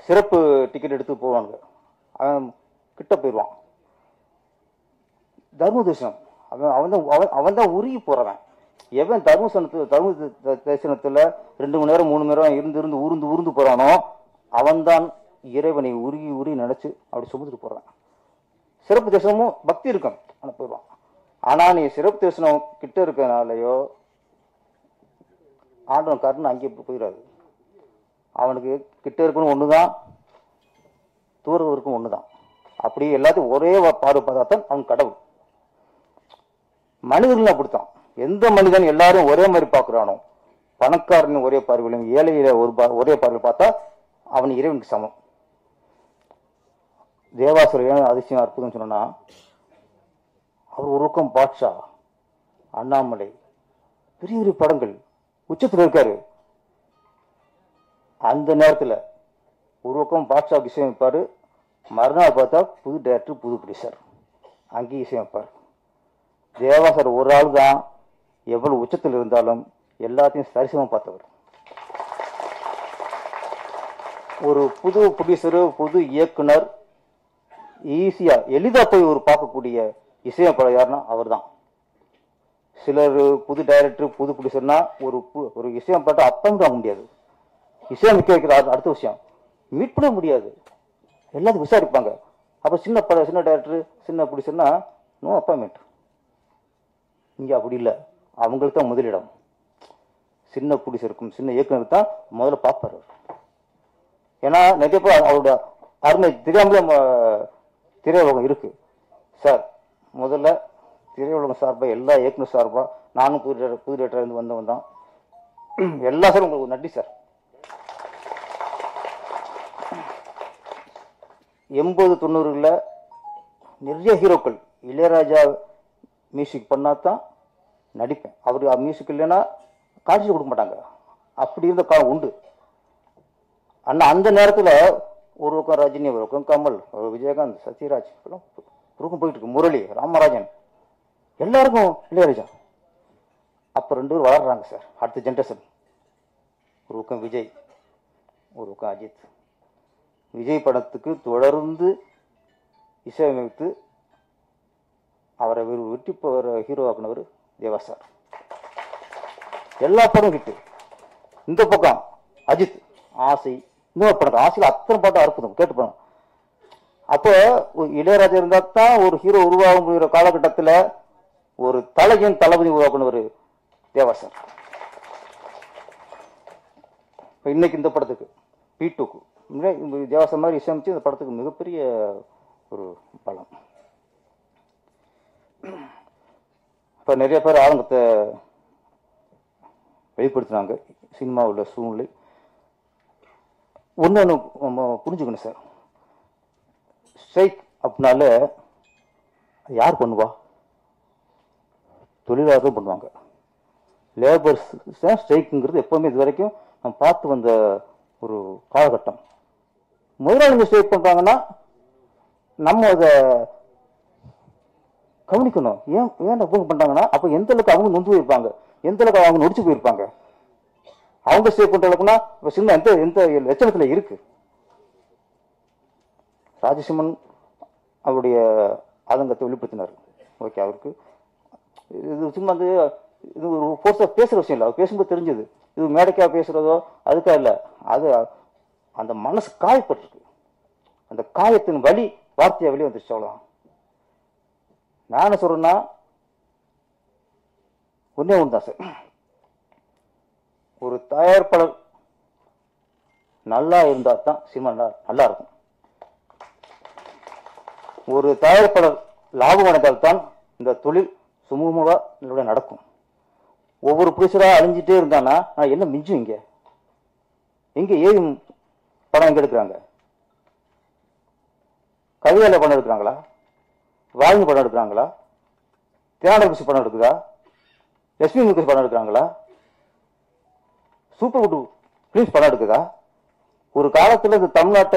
சிறப்பு டிக்கெட் எடுத்து போவானுங்க, அவன் கிட்ட போயிடுவான். தர்ம தரிசனம் அவன் தான் உருகி போறவன். எவன் தர்ம தரிசனத்தில் 2 மணி நேரம் 3 மணி நேரம் இருந்து ஊர்ந்து போறானோ அவன்தான் இறைவனை உருகி நினைச்சு அப்படி சுமந்துட்டு போறான். சிறப்பு தரிசனமும் பக்தி இருக்கும், ஆனால் போயிடுவான். ஆனால் நீ சிறப்பு தரிசனம் கிட்ட இருக்கனாலையோ ஆண்டவன் கருணை அங்கே போயிடாது. அவனுக்கு கிட்ட இருக்கணும் ஒன்று தான், தூரம் இருக்கும் ஒன்று தான். அப்படி எல்லாத்தையும் ஒரே பார்வைத்தான் அவன் கடவுள். மனிதர்கள் அப்படித்தான். எந்த மனிதன் எல்லாரும் ஒரே மாதிரி பார்க்குறானோ, பணக்காரன் ஒரே பார்வையிலும் ஏழையில ஒரே பார்வையில் பார்த்தா அவன் இறைவனுக்கு சமம். தேவாசுர ஏன் அதிசயம் அற்புதம் சொன்னா, அவர் ஒரு பக்கம் பாட்ஷா, அண்ணாமலை, பெரிய பெரிய படங்கள் உச்சத்தில் இருக்காரு. அந்த நேரத்தில் ஒரு பக்கம் பாட்ஷாவுக்கு இசையமைப்பாரு, மறுநாள் பார்த்தா புது டைரக்டர் புது ப்ரொடியூசர் அங்கேயும் இசையமைப்பார். தேவாசர் ஒரு ஆள் தான் எவ்வளவு உச்சத்தில் இருந்தாலும் எல்லாத்தையும் சரிசமம் பார்த்தவர். ஒரு புது ப்ரொடியூசரு புது இயக்குனர் ஈஸியா எளிதா போய் ஒரு பார்க்கக்கூடிய இசையமைப்பாளர் யாருன்னா அவர் தான். சிலர் புது டைரக்டர் புது ப்ரொடியூசர்னா ஒரு இசையமைப்பாளர் அப்பம் தான் முடியாது, இசையமைக்க வைக்கிற அடுத்த விஷயம் மீட் பண்ண முடியாது, எல்லாத்தையும் விசாரிப்பாங்க. அப்போ சின்ன டைரக்டர் சின்ன ப்ரொடியூசர்னா நோ அப்பாயின்மெண்ட். இங்கே அப்படி இல்லை, அவங்களுக்கு தான் முதலிடம். சின்ன ப்ரொடியூசருக்கும் சின்ன இயக்குனருக்கு தான் முதல்ல பார்ப்பார். ஏன்னா நிறைய பேர் அவரோட அருமை தெரியாமலே திரையுலகம் இருக்கு சார். முதல்ல திரையுலகம் சார்பாக எல்லா இயக்குனர் சார்பாக நானும் புது டைரக்டர் இருந்து வந்தவன் தான். எல்லா சார் உங்களுக்கு நன்றி சார். 80-90களில் நிறைய ஹீரோக்கள் இளையராஜா மியூசிக் பண்ணாதான் நடிப்பேன். அவர் மியூசிக் இல்லைன்னா காட்சி கொடுக்க மாட்டாங்க, அப்படி இருந்த காலம் உண்டு. அண்ணா அந்த நேரத்தில் ஒரு பக்கம் ரஜினி, ஒரு பக்கம் கமல், விஜயகாந்த், சத்யராஜ் பக்கம் போயிட்டு இருக்கு, முரளி, ராமராஜன், எல்லாருக்கும் இளையராஜா. அப்போ 2 பேர் வளர்றாங்க சார், அடுத்த ஜென்ரேஷன். ஒரு பக்கம் விஜய், ஒரு பக்கம் அஜித். விஜய் படத்துக்கு தொடர்ந்து இசையமைத்து அவரை வெற்றி போகிற ஹீரோ ஆக்குனவர் தேவா சார். எல்லா படம் ஹிட்டு. இந்த பக்கம் அஜித் ஆசை, இன்னொரு படம் ஆசையில் அத்தனை பாட்டும் அற்புதம் கேட்டு போனோம். அப்போ இளையராஜா இருந்தா தான் ஒரு ஹீரோ உருவாக முடிகிற காலகட்டத்தில் ஒரு தலையின் தளபதி உருவாக்குனவர் தேவா சார். இன்னைக்கு இந்த படத்துக்கு P2க்கு தேவா சார் மாதிரி இசையமைச்சு இந்த படத்துக்கு மிகப்பெரிய ஒரு பலம். இப்போ நிறைய பேர் ஆரம்பத்தை வெளிப்படுத்தினாங்க. சினிமாவுள்ள சூழ்நிலை ஒன்று புரிஞ்சுக்கணும் சார். ஸ்ட்ரைக் அப்படின்னால யார் பண்ணுவா? தொழிலாளர்கள் பண்ணுவாங்க. லேபர்ஸ் தான் ஸ்ட்ரைக்குங்கிறது எப்பவுமே இது வரைக்கும் நம்ம பார்த்து வந்த ஒரு காலகட்டம். முதலாளிங்க ஸ்ட்ரைக் பண்ணுறாங்கன்னா நம்ம அதை கவனிக்கணும். ஏன் அவங்க பண்ணுறாங்கன்னா அப்போ எந்த அளவுக்கு அவங்க நொந்து போயிருப்பாங்க, எந்த அளவுக்கு அவங்க நொடிச்சு போயிருப்பாங்க. அவங்க ஸ்ட்ரைக் பண்ணுற அளவுக்குன்னா இப்போ சினிமா எந்த லட்சணத்தில் இருக்கு. ராஜசிம்மன் அவருடைய ஆதங்கத்தை வெளிப்படுத்தினார். ஓகே, அவருக்கு இது சும்மா வந்து இது ஒரு ஃபோர்ஸாக பேசுகிற விஷயம் இல்லை. அவர் பேசும்போது தெரிஞ்சது இது மேடைக்காக பேசுகிறதோ அதுக்காக இல்லை. அது அந்த மனசு காயப்பட்டிருக்கு. அந்த காயத்தின் வலி வார்த்தையாக வெளியே வந்துருச்சு. அவ்வளோதான். நான் என்ன சொல்கிறேன்னா ஒன்றே ஒன்று தான் சார். ஒரு தயாரிப்பாளர் நல்லா இருந்தால் தான் சினிமா நல்லா இருக்கும். ஒரு தயாரிப்பாளர் லாபம் அடைந்தால்தான் இந்த தொழில் சுமூகமாக நடக்கும். ஒவ்வொரு புதுசராக அழிஞ்சிட்டே இருந்தானா நான் என்ன மிஞ்சும்? இங்கே ஏவி படம் எங்கே எடுக்கிறாங்க? கவிதையில் படம் எடுக்கிறாங்களா? வாங்கி படம் எடுக்கிறாங்களா? தேனாடர் பிசி படம் எடுக்குதா? லட்சுமி முகேஷ் படம் எடுக்கிறாங்களா? சூப்பர் குட்டு பிலிம்ஸ் படம் எடுக்குதா? ஒரு காலத்தில் இந்த தமிழ்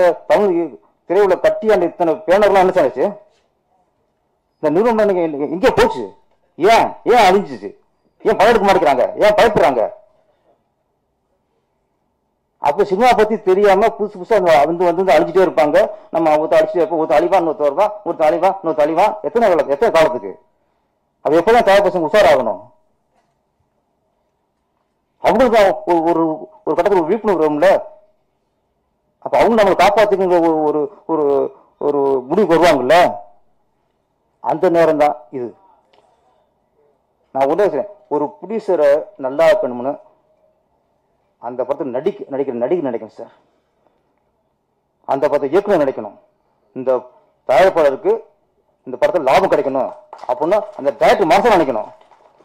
திரையுள்ள கட்டியாண்ட இத்தனை பேனர்லாம் என்ன சாச்சு? இந்த நிறுவனம் எங்கே போச்சு? ஏன் அழிஞ்சிச்சு? ஏன் படம் எடுக்க மாட்டேங்கிறாங்க? ஏன் பயப்படுறாங்க? அப்ப சினிமா பத்தி தெரியாம புதுசா வந்து அழிஞ்சிட்டே இருப்பாங்க. நம்ம ஒருத்தர் அடிச்சுட்டே இருப்போம். ஒருத்தர் அழிவா, இன்னொருத்தர் வருவா, ஒருத்தர் அழிவா, இன்னொருத்தர் அழிவா. எத்தனை காலத்துக்கு? அது எப்பதான் தயார் பசங்க உஷாராகணும். அவங்களுக்கு ஒரு ஒரு கட்டத்தில் ஒரு விழிப்புணர்வு வரும்ல. அப்ப அவங்க நம்மளை காப்பாத்துக்குங்கிற ஒரு ஒரு ஒரு முடிவுக்கு வருவாங்கல்ல. அந்த நேரம் தான் இது. நான் ஒன்றே ஒரு ப்ரொடியூசரை நல்லா இருக்கணும்னு அந்த படத்தை நடிக்கிற நடிகை நினைக்கணும் சார். அந்த படத்தை இயக்குனர் நினைக்கணும். இந்த தயாரிப்பாளருக்கு இந்த படத்தில் லாபம் கிடைக்கணும் அப்படின்னா அந்த டைரக்டர் மாசம் நினைக்கணும்,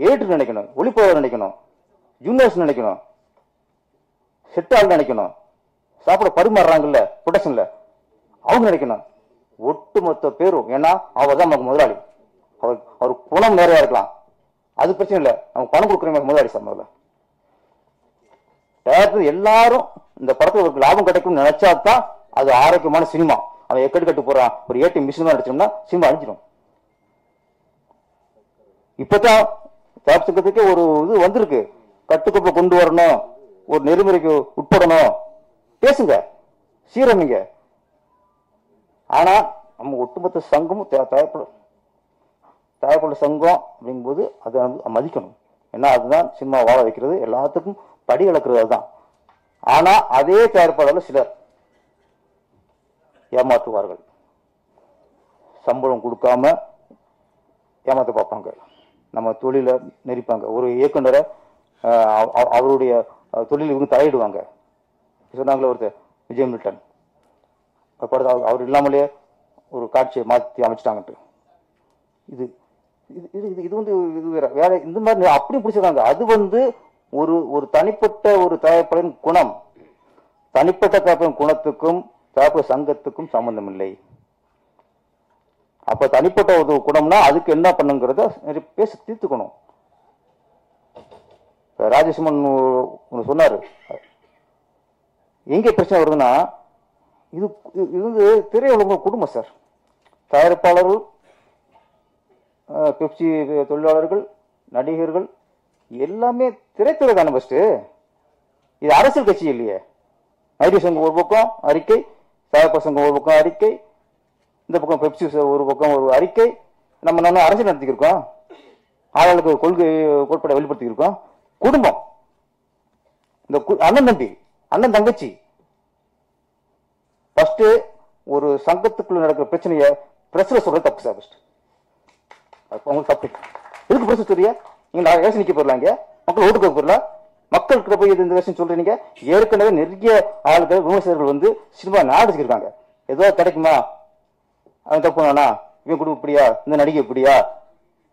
எடிட்டர் நினைக்கணும், ஒளிப்பதிவாளர் நினைக்கணும், ஜூனியர்ஸ் நினைக்கணும், செட்டால் நினைக்கணும், சாப்பிட பரிமாறுறாங்கல்ல ப்ரொடக்ஷன்ல அவங்க நினைக்கணும். ஒட்டுமொத்த பேரும். ஏன்னா அவர் தான் நமக்கு முதலாளி. அவர் குணம் நிறையா இருக்கலாம், அது பிரச்சனை இல்லை. அவங்க பணம் கொடுக்குறவங்க முதலாளி சார். முதல்ல டேரக்டர் எல்லாரும் இந்த படத்துல ஒரு லாபம் கிடைக்கும்னு நினைச்சாதான் அது ஆரோக்கியமான சினிமா. அவன் எக்கடி கட்டு போறான், ஒரு ஏடிஎம் மிஷின் தான் அடிச்சோம்னா சினிமா அழிஞ்சிடும். இப்பதான் தயாரிப்புக்கு ஒரு இது வந்திருக்கு. கட்டுக்கோப்பை கொண்டு வரணும், ஒரு நெறிமுறைக்கு உட்படணும். பேசுங்க, சீரமைங்க. ஆனா நம்ம ஒட்டுமொத்த சங்கமும் தயாரிப்பாளர் சங்கம் அப்படிங்கும்போது அதை மதிக்கணும். ஏன்னா அதுதான் சினிமா வாழ வைக்கிறது, எல்லாத்துக்கும் படி இழக்கிறது அதுதான். ஆனா அதே தயாரிப்பாளர்கள் சிலர் ஏமாற்றுவார்கள். சம்பளம் கொடுக்காம ஏமாத்த பார்ப்பாங்க, நம்ம தொழில நெரிப்பாங்க. ஒரு இயக்குனரை அவருடைய தொழில் இவங்க தலையிடுவாங்க. சொன்னாங்களே ஒருத்தர் விஜய் மில்டன் படத்தை அவர் இல்லாமலே ஒரு காட்சியை மாற்றி அமைச்சிட்டாங்கட்டு. இது இது இது இது வந்து இது வேற இந்த மாதிரி அப்படி பிடிச்சிருக்காங்க. அது வந்து ஒரு ஒரு தனிப்பட்ட ஒரு தயாரிப்பாளரின் குணம். தனிப்பட்ட தயாரிப்பின் குணத்துக்கும் தயாரிப்பு சங்கத்துக்கும் சம்பந்தம் இல்லை. அப்ப தனிப்பட்ட ஒரு குணம்னா அதுக்கு என்ன பண்ணுங்கிறத பேசி தீர்த்துக்கணும். ராஜசிம்மன் ஒன்று சொன்னாரு, எங்கே பிரச்சனை வருதுன்னா இது இது வந்து திரையுலக குடும்பம் சார். தயாரிப்பாளர்கள், பெப்சி தொழிலாளர்கள், நடிகர்கள் எல்லாமே திரைத்துறை தானே ஃபர்ஸ்ட். இது அரசியல் கட்சி இல்லையே. நடிகர் சங்கம் ஒரு பக்கம் அறிக்கை, தயாரிப்பாளர் சங்கம் ஒரு பக்கம் அறிக்கை, இந்த பக்கம் பெப்சி ஒரு பக்கம் ஒரு அறிக்கை, நம்ம அரசியல் நடத்திக்கிருக்கோம், ஆளுக்கு கொள்கை கோட்பாடை வெளிப்படுத்திக்கிருக்கோம். குடும்பம், இந்த அண்ணன் தம்பி, அண்ணன் தங்கச்சி, ஃபர்ஸ்ட் ஒரு சங்கத்துக்குள்ள நடக்கிற பிரச்சனைய பிரஸ்ல சொல்றது தப்பு சார். ஃபர்ஸ்ட் உங்களுக்கு தப்பு. எதுக்கு பிரஸ் சொல்றீங்க? நீங்க எலெக்ஷன் நிக்க போறலாங்க, மக்கள் ஓட்டுக்க போறல, மக்களுக்கு போய் இந்த விஷயம் சொல்றீங்க. ஏற்கனவே நிறைய ஆளுகள் விமர்சகர்கள் வந்து சினிமா நாடிச்சிருக்காங்க. ஏதோ கிடைக்குமா, அவன் தப்பு வேணா, இவன் குடும்பம் இப்படியா, இந்த நடிகை இப்படியா,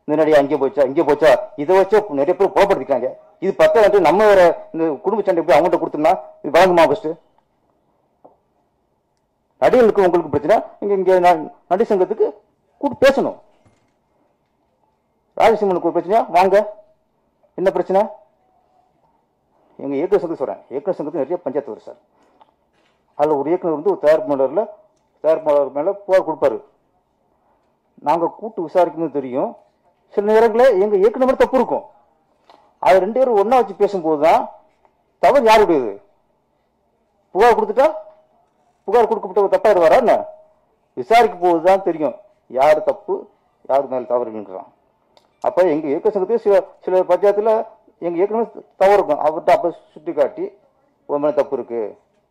இந்த நடிகை அங்கே போச்சா இங்கே போச்சா, இதை வச்சு நிறைய பேர் புறப்படுத்திருக்காங்க. இது பத்தா வந்து நம்ம வேற இந்த குடும்ப சண்டை எப்படி அவங்கள்ட்ட கொடுத்தோம்னா இது வழங்குமா? ஃபர்ஸ்ட் நடிகர்களுக்கு உங்களுக்கு பிரச்சனை, இங்க நடி சங்கத்துக்கு கூட்டு பேசணும். ராஜசிம்மனுக்கு ஒரு பிரச்சனையா வாங்க, என்ன பிரச்சனை? எங்க இயக்குநர் சங்கத்தை சொல்றேன், இயக்குநர் சங்கத்துக்கு நிறைய பஞ்சாயத்து வரும் சார். அதுல ஒரு இயக்குனர் வந்து ஒரு தயாரிப்பாளர் மேல புகார் கொடுப்பாரு. நாங்க கூட்டு விசாரிக்கணும்னு தெரியும். சில நேரங்களில் எங்க இயக்குனர் மேல தப்பு இருக்கும். அது ரெண்டு பேரும் ஒன்னா வச்சு பேசும்போதுதான் தவறு யாருடையது. புகார் கொடுத்துட்டா புகார் கொடுக்கப்பட்ட தப்பாயிடுவாரா என்ன? விசாரிக்கும் போதுதான் தெரியும் யாரு தப்பு யாரு மேல தவறுங்கிறான். அப்ப எங்க இயக்க சங்கத்தில் சில பஞ்சாயத்துல எங்க இயக்குனர் தவறு இருக்கும். அவர்கிட்ட அப்ப சுட்டி காட்டி உன் மேல தப்பு இருக்கு,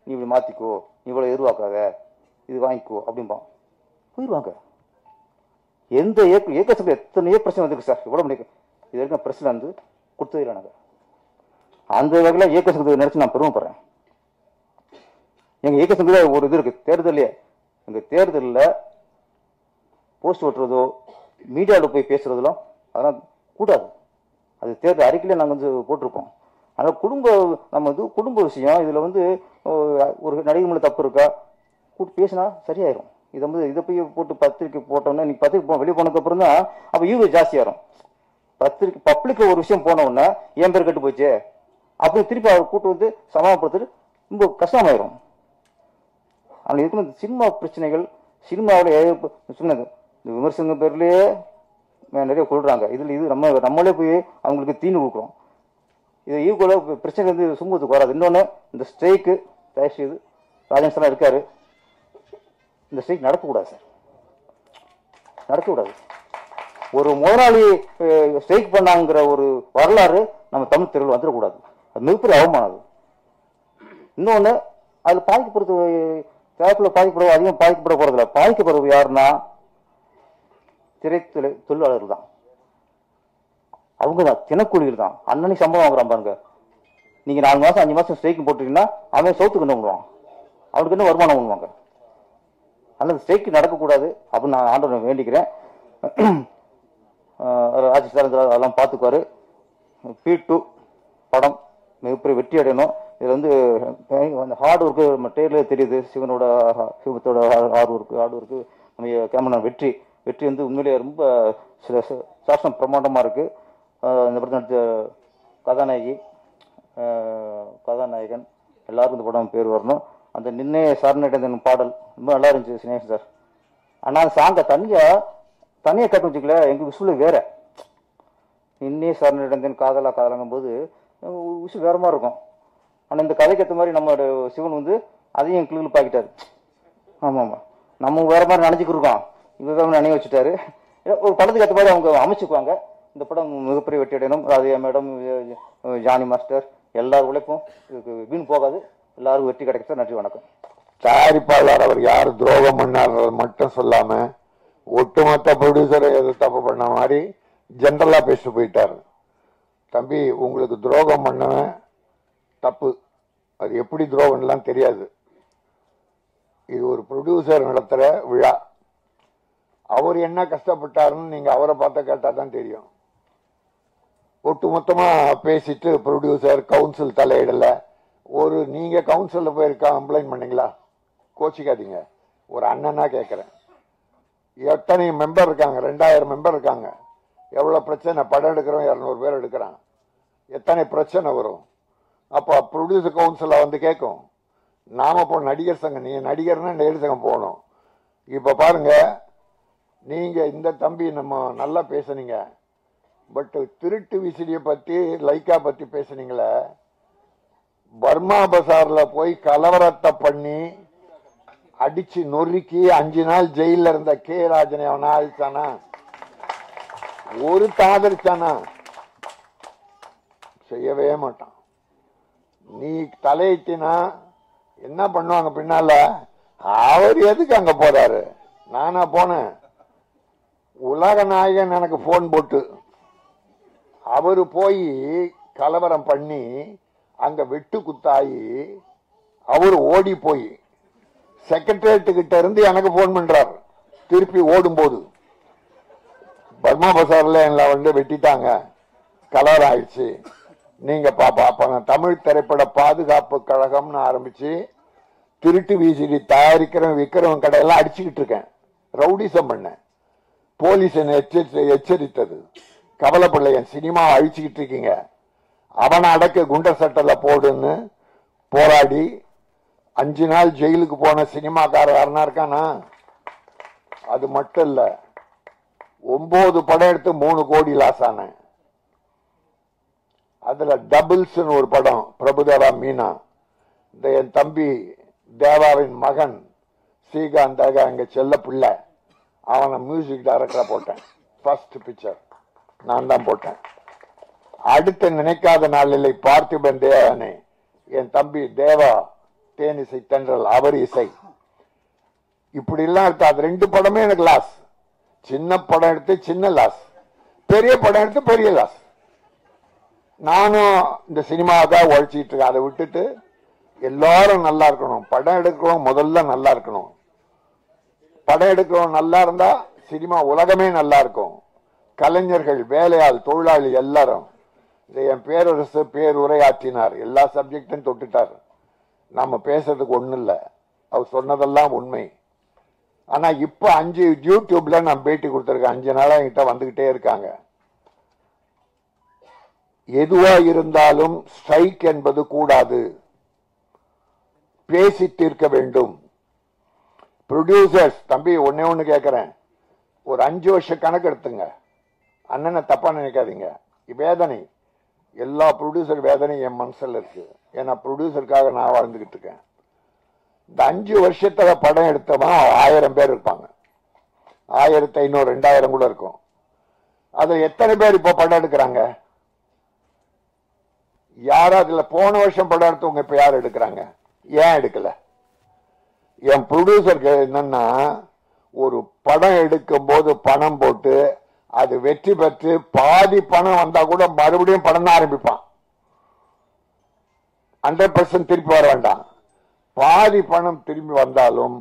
நீ இப்படி மாத்திக்கோ, நீ இவ்வளவு எதிர்பார்க்காத, இது வாங்கிக்கோ அப்படிம்பான். போயிடுவாங்க. எந்த இயக்க சங்கம் எத்தனையோ பிரச்சனை வந்துருக்கு சார். இவ்வளவு இது வரைக்கும் பிரச்சனை வந்து கொடுத்தது இல்லை. நாங்கள் அந்த வகையில் இயக்க சங்கத்தை நினைச்சு நான் பெருமைப்படுறேன். எங்க இயக்க சங்கத்தில் ஒரு இது இருக்கு, தேர்தலே எங்க தேர்தலில் போஸ்ட் ஓட்டுறதோ மீடியாவில் போய் பேசுறதெல்லாம் அதெல்லாம் கூடாது. அது தேர்தல் அறிக்கையில நாங்கள் வந்து போட்டிருக்கோம். ஆனால் நம்ம வந்து குடும்ப விஷயம். இதுல வந்து ஒரு நடிகை மேல தப்பு இருக்கா கூட்டு பேசினா சரியாயிரும். இதை போய் போட்டு பத்திரிக்கை போட்டோம்னா நீங்க பத்திரிக்கை வெளியே போனதுக்கு அப்புறம் தான் அப்ப யூஸ் ஜாஸ்தியாயிரும். பத்திரிக்கை பப்ளிக்ல ஒரு விஷயம் போன உடனே என் பேர் கெட்டு போச்சு அப்படி திருப்பி அவர் கூட்டு வந்து சமாளப்படுத்துட்டு ரொம்ப கஷ்டமாயிரும். ஆனால் இருக்கிற சினிமா பிரச்சனைகள் சினிமாவில் சொன்னது இந்த விமர்சன பேர்லயே நிறைய கொள்றாங்க. இது நம்மளே போய் அவங்களுக்கு தீனி கொடுக்குறோம். இது ஈக்குவலா பிரச்சனை வந்து சுமூகத்துக்கு வராது. இன்னொன்னு இந்த ஸ்ட்ரைக்கு தயவு செய்து ராஜன் சார் இருக்காரு, இந்த ஸ்ட்ரைக் நடக்கக்கூடாது சார், நடக்கக்கூடாது. ஒரு முதலாளி ஸ்ட்ரைக் பண்ணாங்கிற ஒரு வரலாறு நம்ம தமிழ் திரையில் வந்துடக்கூடாது. அது மிகப்பெரிய அவமானம். இன்னொன்னு அதுல பாதிக்கப்படுறது தயாரிப்புல பாதிக்கப்படுவது அதிகம் பாதிக்கப்பட போறதில்ல. பாதிக்கப்படுறது யாருன்னா திரைத்துறை தொழிலாளர்கள் தான். அவங்க தான் தினக்கூலிகள் தான். அன்னன்னைக்கு சம்பளம் வாங்குறான் பாருங்க. நீங்க 4 மாசம் 5 மாசம் ஸ்ட்ரைக் போட்டீங்கன்னா அவன் சவுத்துக்கு என்ன பண்ணுவான், அவனுக்கு என்ன வருமானம் பண்ணுவாங்க. அதனால ஸ்ட்ரைக் நடக்கக்கூடாது அப்படின்னு நான் ஆண்டவனை வேண்டிக்கிறேன். ராஜேஷ் சார் அதெல்லாம் பார்த்துக்குவாரு. P2 படம் மிகப்பெரிய வெற்றி அடையணும். இதுல வந்து ஹார்ட் ஒர்க்கு நம்ம டேர்ல தெரியுது. சிவத்தோட ஹார்ட் ஒர்க்கு நம்ம கேமரா வெற்றி வந்து உண்மையிலேயே ரொம்ப சில சாசனம் பிரமாண்டமா இருக்கு. இந்த படத்தை நடித்த கதாநாயகன் எல்லாருக்கும் இந்த படம் பேர் வரணும். அந்த நின்னே சரணடைந்த பாடல் ரொம்ப நல்லா இருந்துச்சு சினேஷ் சார். ஆனா சாங்க தனியா கேட்டு வச்சுக்கல, எங்க விசுல வேற நின்னே சரணடைந்தேன் காதலாங்கும் போது விசு வேற மாதிரி இருக்கும். ஆனா இந்த கதைக்கு ஏற்ற மாதிரி நம்ம சிவன் வந்து அதையும் கிளிகள் பாக்கிட்டாரு. ஆமா நம்ம வேற மாதிரி நினைச்சுக்கிட்டு இருக்கோம், இவ நினைவு வச்சுட்டாரு. ஒரு படத்துக்கு ஏற்ற மாதிரி அவங்க அமைச்சுக்குவாங்க. இந்த படம் மிகப்பெரிய வெற்றி அடையணும். ராதியா மேடம், ஜானி மாஸ்டர் எல்லாரும் உழைப்பும் வீண் போகாது. எல்லாரும் வெற்றி கிடைக்க. நன்றி, வணக்கம். தயாரிப்பாளர் அவர் யார் துரோகம் பண்ணார் மட்டும் சொல்லாம ஒட்டுமொத்த ப்ரொடியூசரை எது தப்பு பண்ண மாதிரி ஜென்ரலா பேசிட்டு போயிட்டாரு. தம்பி, உங்களுக்கு துரோகம் பண்ணவன் தப்பு, அது எப்படி துரோகம்லாம் தெரியாது. இது ஒரு ப்ரொடியூசர் நடத்துற விழா. அவர் என்ன கஷ்டப்பட்டாருன்னு நீங்க அவரை பார்த்த கேட்டா தான் தெரியும். ஒட்டுமொத்தமா பேசிட்டு ப்ரொடியூசர் கவுன்சில் தலையிடல. நீங்க கவுன்சில்ல போய் கம்ப்ளைண்ட் பண்ணீங்களா? கோச்சிக்காதீங்க, ஒரு அண்ணனா கேட்கிறேன். எத்தனை மெம்பர் இருக்காங்க? 2000 மெம்பர் இருக்காங்க. எவ்வளவு பிரச்சனை, படம் எடுக்கிறோம் 200 பேர் எடுக்கிறான், எத்தனை பிரச்சனை வரும். அப்ப ப்ரொடியூசர் கவுன்சில வந்து கேட்கும். நாம போ நடிகர் சங்கம், நீங்க நடிகர்னா நடிகர் சங்கம் போகணும். இப்ப பாருங்க, நீங்க இந்த தம்பி நம்ம நல்லா பேசுனீங்க, பட் திருட்டு விசிறிய பத்தி லைக்கா பத்தி பேசுனீங்களே. பர்மா பசார்ல போய் கலவரத்தை பண்ணி அடிச்சு நொறுக்கி 5 நாள் ஜெயில இருந்த கே ராஜனை அவனா அழிச்சானா? ஒரு ஆதரிச்சானா? செய்யவே மாட்டான். நீ தலையிட்டினா என்ன பண்ணுவாங்க பின்னால? அவர் எதுக்கு அங்க போறாரு? நானா போனேன். உலக நாயகன் எனக்கு போன் போட்டு அவரு போய் கலவரம் பண்ணி அங்க வெட்டு குத்தாயி அவரு ஓடி போய் செக்ரட்டரியேட்டு கிட்ட இருந்து எனக்கு போன் பண்றாரு. திருப்பி ஓடும் போது பர்மா பசார்ல என்ன வெட்டிட்டாங்க, கலவரம் ஆயிடுச்சு, நீங்க பாப்பா. அப்ப நான் தமிழ் திரைப்பட பாதுகாப்பு கழகம்னு ஆரம்பிச்சு திருட்டு விசிடி தயாரிக்கிறவன் விக்கிறவன் கடையெல்லாம் அடிச்சுக்கிட்டு இருக்கேன். ரவுடிசம் பண்ண போலீஸ் என்ன எச்சரித்தது. கவலைப்படல, என் சினிமா அழிச்சுக்கிட்டு இருக்கீங்க, அவனை அடக்க குண்டர் சட்டல போடுன்னு போராடி 5 நாள் ஜெயிலுக்கு போன சினிமாக்காரர் யாருன்னா இருக்கானா? அது மட்டும் இல்ல, 9 படம் எடுத்து 3 கோடி லாஸ் ஆன. அதுல டபுள்ஸ் ஒரு படம், பிரபுதேவா மீனா, இந்த என் தம்பி தேவாவின் மகன் ஸ்ரீகாந்த் எங்க செல்ல பிள்ளை, அவனை மியூசிக் டைரக்டரா போட்டேன். ஃபர்ஸ்ட் பிக்சர் நான் தான் போட்டேன். அடுத்த நினைக்காத நாளில் பார்த்திபன் தேவனே, என் தம்பி தேவா தேனிசை தென்றல், அவர் இசை. இப்படி எல்லாம் இருக்கு. அது 2 படமே எனக்கு லாஸ். சின்ன படம் எடுத்து சின்ன லாஸ், பெரிய படம் எடுத்து பெரிய லாஸ். நானும் இந்த சினிமாவுக்காக உழைச்சிட்டு இருக்கேன். அதை விட்டுட்டு எல்லாரும் நல்லா இருக்கணும். படம் எடுக்கிறோம் முதல்ல நல்லா இருக்கணும். படம் எடுக்கிறோம் நல்லா இருந்தா சினிமா உலகமே நல்லா இருக்கும். கலைஞர்கள், வேலையாள், தொழிலாளி எல்லாரும். என் பேரரசு பேருரையாற்றினார், எல்லா சப்ஜெக்டும் தொட்டுட்டார். நம்ம பேசுறதுக்கு ஒண்ணு இல்ல, அவர் சொன்னதெல்லாம் உண்மை. ஆனா இப்ப 5 யூடியூப்ல நான் பேட்டி கொடுத்திருக்கேன். 5 நாளா என்கிட்ட வந்துகிட்டே இருக்காங்க. எதுவா இருந்தாலும் ஸ்ட்ரைக் என்பது கூடாது, பேசி தீர்க்க வேண்டும். ப்ரொடியூசர்ஸ் தம்பி ஒன்னே ஒண்ணு கேட்கிறேன், ஒரு 5 வருஷ கணக்கு எடுத்துங்க. அண்ணனை தப்பா நினைக்காதீங்க. வேதனை, எல்லா ப்ரொடியூசர் வேதனையும் என் மனசுல இருக்கு. ஏன்னா ப்ரொடியூசருக்காக நான் வாழ்ந்துகிட்டு இருக்கேன். இந்த 5 வருஷத்துல படம் எடுத்தவன் 1000 பேர் இருப்பாங்க, 1500 2000 கூட இருக்கும். அதுல எத்தனை பேர் இப்ப படம் எடுக்கிறாங்க? யார் அதுல போன வருஷம் படம் எடுத்தவங்க இப்ப யார் எடுக்கிறாங்க? ஏன் எடுக்கல? என் ப்ரொடியூசருக்கு என்னன்னா, ஒரு படம் எடுக்கும் போது பணம் போட்டு அது வெற்றி பெற்று பாதி பணம் வந்தா கூட மறுபடியும் படம் தான் ஆரம்பிப்பான். 100% திருப்பி வர வேண்டாம். பாதி பணம் திரும்பி வந்தாலும்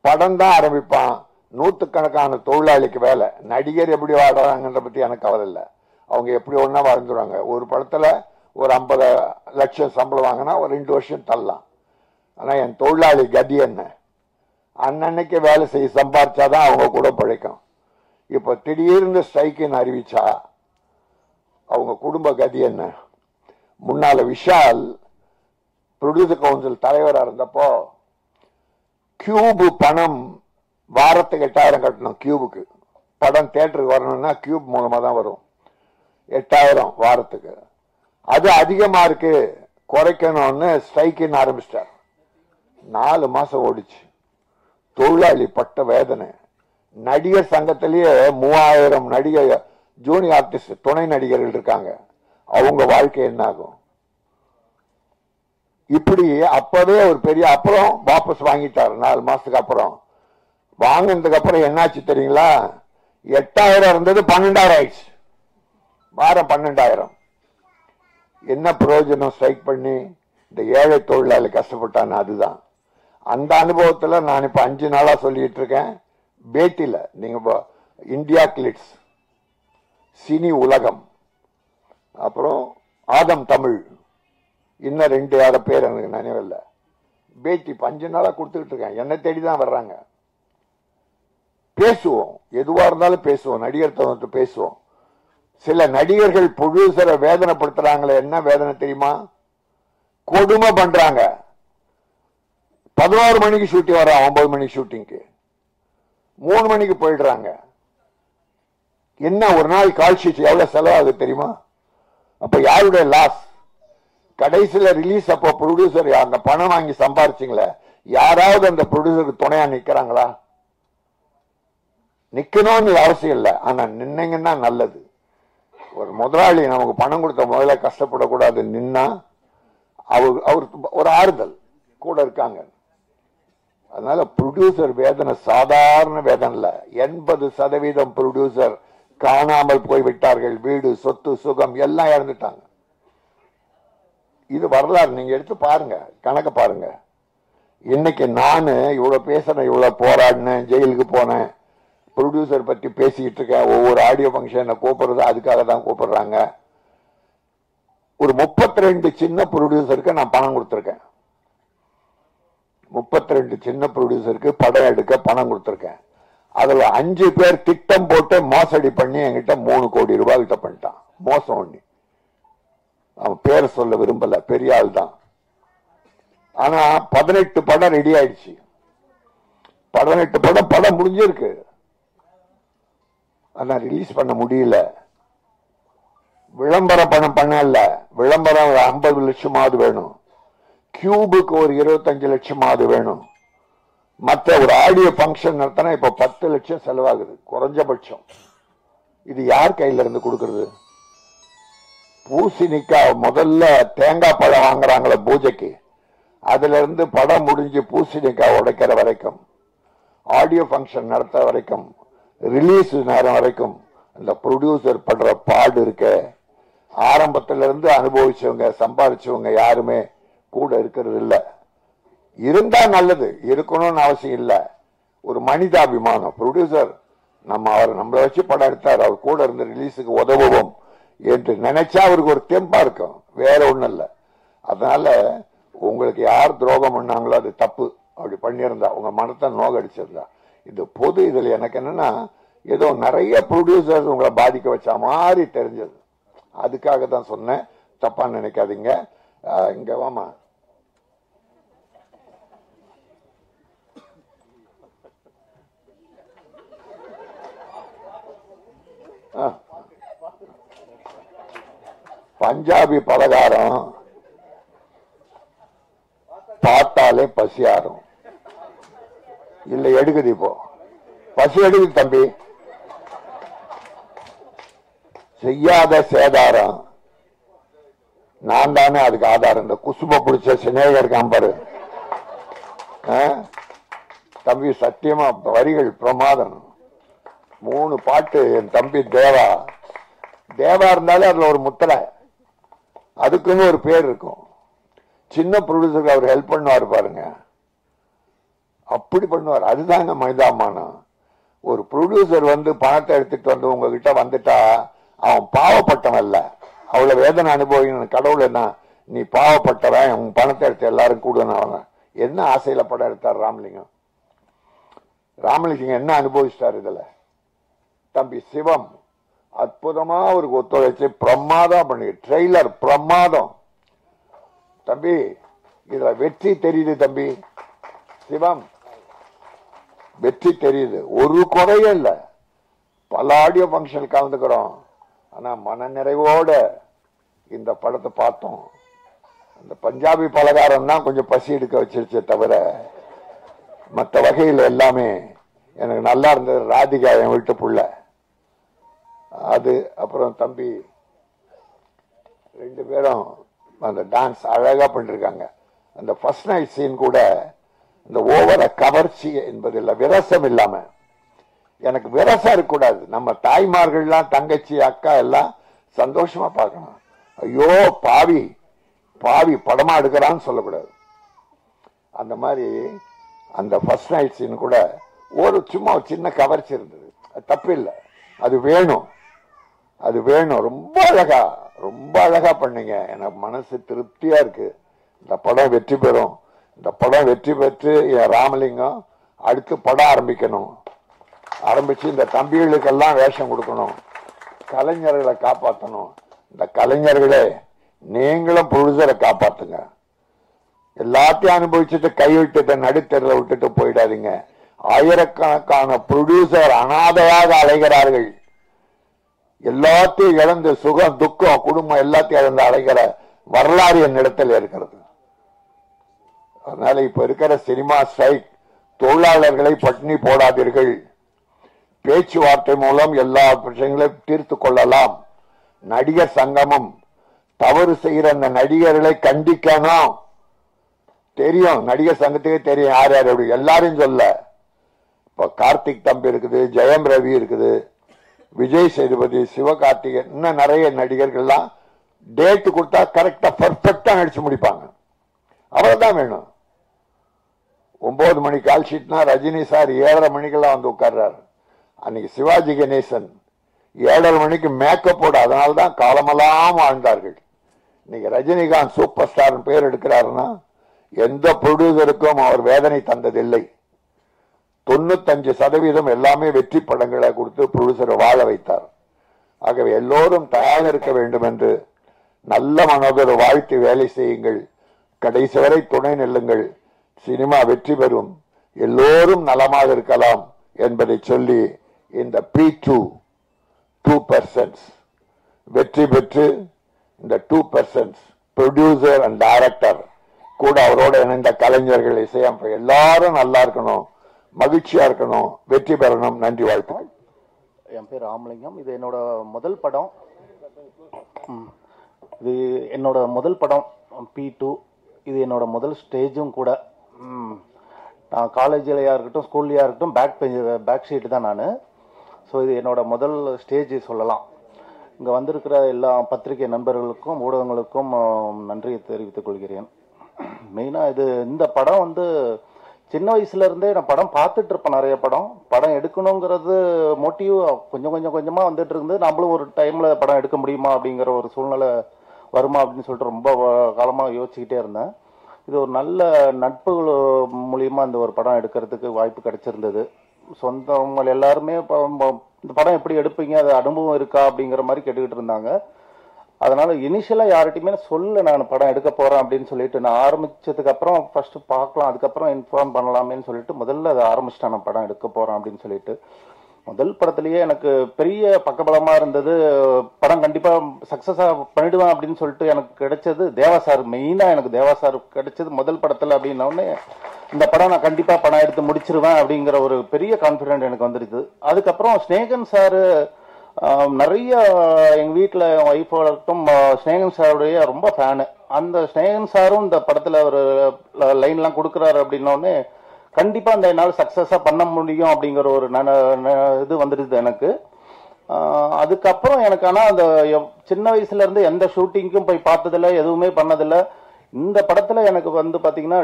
படம் தான் ஆரம்பிப்பான். 100கணக்கான தொழிலாளிக்கு வேலை. நடிகர் எப்படி வாழ்றாங்கன்ற பத்தி எனக்கு கவலை இல்லை. அவங்க எப்படி ஒன்னா வாழ்ந்துருவாங்க. ஒரு படத்துல ஒரு 50 லட்சம் சம்பளம் வாங்கினா ஒரு 2 வருஷம் தள்ளலாம். ஆனா என் தொழிலாளி கதி என்ன? அன்னன்னைக்கு வேலை செய்ய சம்பாதிச்சாதான் அவங்க கூட பிழைக்கும். இப்ப திடீர்னு ஸ்ட்ரைக்குன்னு அறிவிச்சா அவங்க குடும்ப கதி என்ன? முன்னால விஷால் ப்ரொடியூசர் கவுன்சில் தலைவராக இருந்தப்போ கியூபு பணம் வாரத்துக்கு 8000 கட்டணும். கியூபுக்கு படம் தியேட்டருக்கு வரணும்னா கியூப் மூலமா தான் வரும். 8000 வாரத்துக்கு. அது அதிகமா இருக்கு, குறைக்கணும்னு ஸ்ட்ரைக்குன்னு ஆரம்பிச்சிட்டார். 4 மாசம் ஓடிச்சு. தொழிலாளி பட்ட வேதனை. நடிகர் சங்கத்திலேயே 3000 நடிகர் ஜூனியர் ஆர்டிஸ்ட் துணை நடிகர்கள் இருக்காங்க. அவங்க வாழ்க்கை என்ன ஆகும்? இப்படி அப்பவே ஒரு பெரிய, அப்புறம் வாபஸ் வாங்கிட்டார் 4 மாசத்துக்கு அப்புறம். வாங்கினதுக்கு அப்புறம் என்னாச்சு தெரியுங்களா? 8000 இருந்தது 12000 ஆயிடுச்சு. வாரம் 12000. என்ன பிரயோஜனம் ஸ்ட்ரைக் பண்ணி? இந்த ஏழை தொழிலாளி கஷ்டப்பட்டான்னு. அதுதான் அந்த அனுபவத்துல நான் இப்ப 5 நாளா சொல்லிட்டு இருக்கேன். பேட்டில நீங்க இந்தியா கிளிட்ஸ், சினி உலகம், அப்புறம் ஆதம் தமிழ், இன்னும் 2 பேர் எனக்கு நினைவில்ல. பேட்டி 5 நாளா கொடுத்துக்கிட்டு இருக்கேன். என்னை தேடிதான் வர்றாங்க. பேசுவோம், எதுவா இருந்தாலும் பேசுவோம். நடிகர் தவிர்த்து பேசுவோம். சில நடிகர்கள் ப்ரொடியூசரை வேதனைப்படுத்துறாங்களே, என்ன வேதனை தெரியுமா? கொடுமை பண்றாங்க. 11 மணிக்கு ஷூட்டிங் வர 9 மணிக்கு ஷூட்டிங்க்கு 3 மணிக்கு போயிடுறாங்க. என்ன ஒரு நாள் கால் ஷீட் எவ்வளவு செலவாகுது தெரியுமா? அப்ப யாருடைய லாஸ்? கடைசியில ரிலீஸ் அப்போ ப்ரொடியூசர் அந்த பணம் வாங்கி சம்பாரிச்சிங்களே, யாராவது அந்த ப்ரொடியூசருக்கு துணையா நிக்கிறாங்களா? நிக்கணும்னு அவசியம் இல்லை. ஆனா நின்னீங்கன்னா நல்லது. ஒரு முதலாளி நமக்கு பணம் கொடுத்த முதல்ல கஷ்டப்படக்கூடாது நின்னா அவர் ஒரு ஆறுதல் கூட இருக்காங்க. அதனால ப்ரொடியூசர் வேதனை சாதாரண வேதனை இல்ல. 80% ப்ரொடியூசர் காணாமல் போய்விட்டார்கள். வீடு, சொத்து, சுகம் எல்லாம் இழந்துட்டாங்க. இது வரலாறு. நீங்க எடுத்து பாருங்க, கணக்கு பாருங்க. இன்னைக்கு நானு இவ்வளவு பேசுறேன், இவ்வளவு போராடினேன், ஜெயிலுக்கு போனேன், ப்ரொடியூசர் பத்தி பேசிக்கிட்டு இருக்கேன். ஒவ்வொரு ஆடியோ ஃபங்க்ஷனை கூப்பிடுறது அதுக்காக தான் கூப்பிடுறாங்க. ஒரு 32 சின்ன ப்ரொடியூசருக்கு நான் பணம் கொடுத்துருக்கேன். 32 சின்ன ப்ரொடியூசருக்கு படம் எடுக்க பணம் கொடுத்துருக்கேன். அதுல 5 பேர் திட்டம் போட்டு மோசடி பண்ணி என்கிட்ட 3 கோடி ரூபாய் கிட்ட பண்ணிட்டான். மோசம் பண்ணி. அவன் பேரை சொல்ல விரும்பல, பெரிய ஆள் தான். ஆனா 18 படம் ரெடி ஆயிடுச்சு. 18 படம் முடிஞ்சிருக்கு. ஆனா ரிலீஸ் பண்ண முடியல. விளம்பர பணம் பண்ணல. விளம்பரம் 50 லட்சமாவது வேணும். கியூபுக்கு ஒரு 25 லட்சமாவது வேணும். மற்ற ஒரு ஆடியோ பங்கன் நடத்தினா இப்ப 10 லட்சம் செலவாகுது குறைஞ்சபட்சம். இது யார் கையில இருந்து கொடுக்கறது? பூசணிக்காய் முதல்ல தேங்காய் பழம் வாங்குறாங்களே பூஜைக்கு, அதுல இருந்து படம் முடிஞ்சு பூசணிக்காய் உடைக்கிற வரைக்கும், ஆடியோ பங்கன் நடத்த வரைக்கும், ரிலீஸ் நேரம் வரைக்கும் அந்த ப்ரொடியூசர் படுற பாடு இருக்க. ஆரம்பத்தில இருந்து அனுபவிச்சவங்க, சம்பாதிச்சவங்க யாருமே கூட இருக்கிறது இல்ல. இருந்தா நல்லது, இருக்கணும்னு அவசியம் இல்ல. ஒரு மனிதாபிமானம். ப்ரொடியூசர் நம்மளை வச்சு படம் எடுத்தார், அவர் கூட இருந்து ரிலீஸுக்கு உதவுவோம் என்று நினைச்சா அவருக்கு ஒரு தெம்பா இருக்கும். வேற ஒண்ணும் இல்ல. அதனால உங்களுக்கு யார் துரோகம் பண்ணாங்களோ அது தப்பு. அப்படி பண்ணியிருந்தா உங்க மனத்தை நோகடிச்சிருந்தா. இது பொது. இதுல எனக்கு என்னன்னா, ஏதோ நிறைய ப்ரொடியூசர்ஸ் உங்களை பாதிக்க வச்ச மாதிரி தெரிஞ்சது. அதுக்காக தான் சொன்னேன், தப்பா நினைக்காதீங்க. இங்க வாமா. பஞ்சாபி பலகாரம் பார்த்தாலே பசியாரும். இல்ல எடுக்குது, இப்போ பசி எடுக்குது தம்பி. செய்யாத சேதாரம். நான் தானே அதுக்கு ஆதாரம். இந்த குசும பிடிச்ச சினேகர் இருக்கான் பாரு தம்பி, சத்தியமா வரிகள் பிரமாதம். 3 பாட்டு. என் தம்பி தேவா இருந்தாலே அதுல ஒரு முத்திரை, அதுக்குன்னு ஒரு பேர் இருக்கும். சின்ன ப்ரொடியூசருக்கு அவர் ஹெல்ப் பண்ணுவார் பாருங்க, அப்படி பண்ணுவார். அதுதாங்க மனிதாபிமானம். ஒரு ப்ரொடியூசர் வந்து பணத்தை எடுத்துட்டு வந்து உங்ககிட்ட வந்துட்டா அவன் பாவப்பட்டவன் இல்ல, அவ்வளவு வேதனை அனுபவிக்கணும். கடவுள் என்ன, நீ பாவப்பட்டவன், உன் பணத்தை எடுத்து எல்லாரும் கூடணும். என்ன ஆசையில படம் எடுத்தார் ராமலிங்கம்? ராமலிங்கம் என்ன அனுபவிச்சிட்டார் இதுல? தம்பி சிவம் அற்புதமா அவருக்கு ஒத்துழைச்சு பிரமாதம் பண்ணி, ட்ரெய்லர் பிரமாதம் தம்பி. இதுல வெற்றி தெரியுது தம்பி. சிவம் வெற்றி தெரியுது, ஒரு குறையும் இல்ல. பல ஆடியோ பங்கன் கலந்துக்கிறோம். ஆனா மன நிறைவோட இந்த படத்தை பார்த்தோம். அந்த பஞ்சாபி பலகாரம் தான் கொஞ்சம் பசி எடுக்க வச்சிருச்சே தவிர மற்ற வகையில் எல்லாமே எனக்கு நல்லா இருந்தது. ராதிகா என் வீட்டு புள்ள அது. அப்புறம் தம்பி 2 பேரும் அந்த டான்ஸ் அழகா பண்ணிருக்காங்க. அந்த ஃபர்ஸ்ட் நைட் சீன் கூட இந்த ஓவர கவர்ச்சி என்பதில்லை, விரசம் இல்லாம. எனக்கு விரசம் இருக்கக்கூடாது. நம்ம தாய்மார்கள்லாம், தங்கச்சி, அக்கா எல்லாம் சந்தோஷமா பார்க்கணும். ஐயோ பாவி பாவி படமா எடுக்கிறான்னு சொல்லக்கூடாது. அந்த மாதிரி அந்த ஃபர்ஸ்ட் நைட் சீன் கூட ஒரு சும்மா சின்ன கவர்ச்சி இருந்தது. தப்பு இல்லை, அது வேணும், அது வேணும். ரொம்ப அழகா பண்ணீங்க. எனக்கு மனசு திருப்தியா இருக்கு. இந்த படம் வெற்றி பெறும். இந்த படம் வெற்றி பெற்று என் ராமலிங்கம் அடுத்து படம் ஆரம்பிக்கணும். ஆரம்பிச்சு இந்த தம்பிகளுக்கெல்லாம் வேஷம் கொடுக்கணும், கலைஞர்களை காப்பாற்றணும். இந்த கலைஞர்களே நீங்களும் ப்ரொடியூசரை காப்பாத்துங்க. எல்லாத்தையும் அனுபவிச்சுட்டு கைவிட்டு நடுத்தெருல விட்டுட்டு போயிடாதீங்க. ஆயிரக்கணக்கான ப்ரொடியூசர் அனாதையாக அலைகிறார்கள். எல்லாத்தையும் இழந்து சுகம், துக்கம், குடும்பம் எல்லாத்தையும் இழந்து அலைகிற வரலாறு என்னிடத்தில் இருக்கிறது. அதனால இப்ப இருக்கிற சினிமா ஸ்ட்ரைக், தொழிலாளர்களை பட்டினி போடாதீர்கள். பேச்சுவார்த்தை மூலம் எல்லா பிரச்சனைகளையும் தீர்த்து கொள்ளலாம். நடிகர் சங்கமம் தவறு செய்யற அந்த நடிகர்களை கண்டிக்கணும். தெரியும், நடிகர் சங்கத்துக்கே தெரியும் யார் யார் எப்படி, எல்லாரும் சொல்ல. இப்போ கார்த்திக் தம்பி இருக்குது, ஜெயம் ரவி இருக்குது, விஜய் சேதுபதி, சிவகார்த்திகேயன், இன்னும் நிறைய நடிகர்கள்லாம் டேட்டு கொடுத்தா கரெக்டா பர்ஃபெக்டா நடிச்சு முடிப்பாங்க. அவ்வளவுதான் வேணும். 9 மணி கால் ஷீட்னா ரஜினி சார் 7:30 மணிக்கெல்லாம் வந்து உட்கார்றாரு. அன்னைக்கு சிவாஜி கணேசன் 7:30 மணிக்கு மேக்கப் போட, அதனால்தான் காலமெல்லாம் வாழ்ந்தார்கள். இன்னைக்கு ரஜினிகாந்த் சூப்பர் ஸ்டார் பேர் எடுக்கிறாருன்னா எந்த ப்ரொடியூசருக்கும் அவர் வேதனை தந்ததில்லை. 95% எல்லாமே வெற்றி படங்களை கொடுத்து ப்ரொடியூசரை வாழ வைத்தார். ஆகவே எல்லோரும் தயாராக இருக்க வேண்டும் என்று நல்ல மனதோடு வாழ்த்து வேலை செய்யுங்கள். கடைசி வரை துணை நெல்லுங்கள். சினிமா வெற்றி பெறும். எல்லோரும் நலமாக இருக்கலாம் என்பதை சொல்லி இந்த P2 2% வெற்றி பெற்று இந்த 2% ப்ரொடியூசர் அண்ட் டைரக்டர் கூட அவரோட இணைந்த கலைஞர்கள், இசையமைப்பு எல்லாரும் நல்லா இருக்கணும், மகிழ்ச்சியா இருக்கணும், வெற்றி பெறணும். நன்றி, வாழ்த்துக்கள். என் பேர் ராமலிங்கம். இது என்னோட முதல் படம். இது என்னோட முதல் படம் P2. இது என்னோட முதல் ஸ்டேஜும் கூட. நான் காலேஜ்லையா இருக்கட்டும், ஸ்கூல்லையா இருக்கட்டும், பேக் ஷீட்டு தான் நான். ஸோ இது என்னோட முதல் ஸ்டேஜ் சொல்லலாம். இங்கே வந்திருக்கிற எல்லா பத்திரிகை நண்பர்களுக்கும் ஊடகங்களுக்கும் நன்றியை தெரிவித்துக் கொள்கிறேன். மெயினாக இந்த படம் சின்ன வயசுலேருந்தே நான் படம் பார்த்துட்டு இருப்பேன். நிறைய படம் எடுக்கணுங்கிறது மோட்டிவ் கொஞ்சம் கொஞ்சமாக வந்துட்டு இருந்தது. நம்மளும் ஒரு டைமில் படம் எடுக்க முடியுமா அப்படிங்கிற ஒரு சூழ்நிலை வருமா அப்படின்னு சொல்லிட்டு ரொம்ப காலமாக யோசிச்சுக்கிட்டே இருந்தேன். இது ஒரு நல்ல நட்புகள் மூலியமா இந்த ஒரு படம் எடுக்கிறதுக்கு வாய்ப்பு கிடைச்சிருந்தது. சொந்தவங்க எல்லாருமே இந்த படம் எப்படி எடுப்பீங்க, அது அனுபவம் இருக்கா அப்படிங்கிற மாதிரி கேட்டுக்கிட்டு இருந்தாங்க. அதனால இனிஷியலா யார்கிட்டயுமே சொல்ல நான் படம் எடுக்க போறேன் அப்படின்னு சொல்லிட்டு, நான் ஆரம்பிச்சதுக்கு அப்புறம் ஃபர்ஸ்ட் பார்க்கலாம், அதுக்கப்புறம் இன்ஃபார்ம் பண்ணலாமேன்னு சொல்லிட்டு முதல்ல அதை ஆரம்பிச்சிட்டேன். நான் படம் எடுக்க போறேன் அப்படின்னு சொல்லிட்டு முதல் படத்திலேயே எனக்கு பெரிய பக்கபலமா இருந்தது. படம் கண்டிப்பா சக்சஸா பண்ணிடுவேன் அப்படின்னு சொல்லிட்டு எனக்கு கிடைச்சது தேவா சார். மெயினா எனக்கு தேவா சார் கிடைச்சது முதல் படத்துல. அப்படின்னோடனே இந்த படம் நான் கண்டிப்பா படம் எடுத்து முடிச்சிருவேன் அப்படிங்கிற ஒரு பெரிய கான்பிடென்ட் எனக்கு வந்துருது. அதுக்கப்புறம் ஸ்நேகன் சார் நிறைய எங்க வீட்டுல என் ஒய்ஃபோட இருக்கட்டும் ஸ்நேகன் சாருடைய ரொம்ப ஃபேனு. அந்த ஸ்நேகன் சாரும் இந்த படத்துல ஒரு லைன்லாம் கொடுக்குறாரு அப்படின்னோடனே கண்டிப்பா அந்த என்னால் சக்சஸா பண்ண முடியும் அப்படிங்கிற ஒரு இது வந்துடுது எனக்கு. அதுக்கப்புறம் எனக்கு ஆனா அந்த சின்ன வயசுல இருந்து எந்த ஷூட்டிங்க்கும் போய் பார்த்ததில்ல, எதுவுமே பண்ணதில்லை. இந்த படத்துல எனக்கு பாத்தீங்கன்னா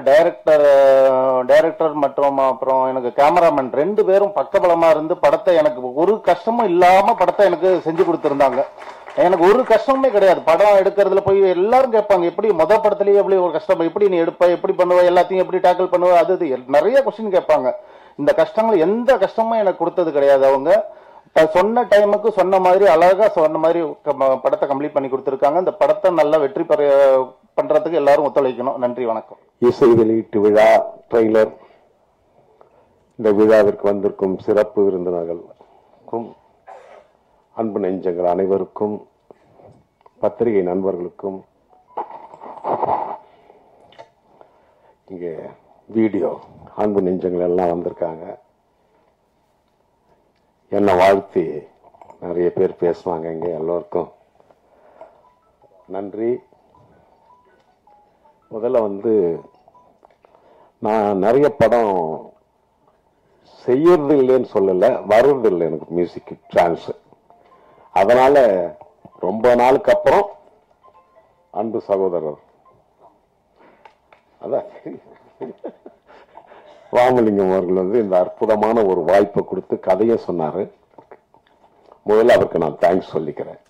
டைரக்டர் மற்றும் அப்புறம் எனக்கு கேமராமேன் 2 பேரும் பக்கபலமா இருந்து படத்தை எனக்கு ஒரு கஷ்டமும் இல்லாம படத்தை எனக்கு செஞ்சு கொடுத்திருந்தாங்க. எனக்கு ஒரு கஷ்டமே கிடையாது. படம் எடுக்கிறதுல போய் எல்லாரும் கேட்பாங்க, எப்படி படத்துலயே எப்படி ஒரு கஷ்டம், எப்படி நீ எடுப்ப, எப்படி பண்ணுவ, எல்லாத்தையும் எப்படி டேக்கிள் பண்ணுவ, அது நிறைய கொஸ்டின் கேட்பாங்க. இந்த கஷ்டங்கள் எந்த கஷ்டமும் எனக்கு கொடுத்தது கிடையாது. அவங்க சொன்ன டைமுக்கு சொன்ன மாதிரி அழகா சொன்ன மாதிரி படத்தை கம்ப்ளீட் பண்ணி கொடுத்துருக்காங்க. இந்த படத்தை நல்லா வெற்றி பண்றதுக்கு எல்லாரும் ஒத்துழைக்கணும். நன்றி, வணக்கம். இசை வெளியீட்டு விழா ட்ரெய்லர். இந்த விழாவிற்கு வந்திருக்கும் சிறப்பு விருந்தினர்களுக்கும், அன்பு நெஞ்சங்கள் அனைவருக்கும், பத்திரிகை நண்பர்களுக்கும், இங்கே வீடியோ அன்பு நெஞ்சங்கள் எல்லாம் வந்திருக்காங்க. என்ன வாழ்த்தி நிறைய பேர் பேசுவாங்க. இங்கே எல்லோருக்கும் நன்றி. முதல்ல நான் நிறைய படம் செய்யறது இல்லைன்னு சொல்லல, வர்றது இல்லை எனக்கு மியூசிக் சான்ஸ். அதனால ரொம்ப நாளுக்கு அப்புறம் அன்பு சகோதரர் அதான் ராமலிங்கம் அவர்கள் இந்த அற்புதமான ஒரு வாய்ப்பை கொடுத்து கதையை சொன்னாரு. முதல்ல அவருக்கு நான் தேங்க்ஸ் சொல்லிக்கிறேன்.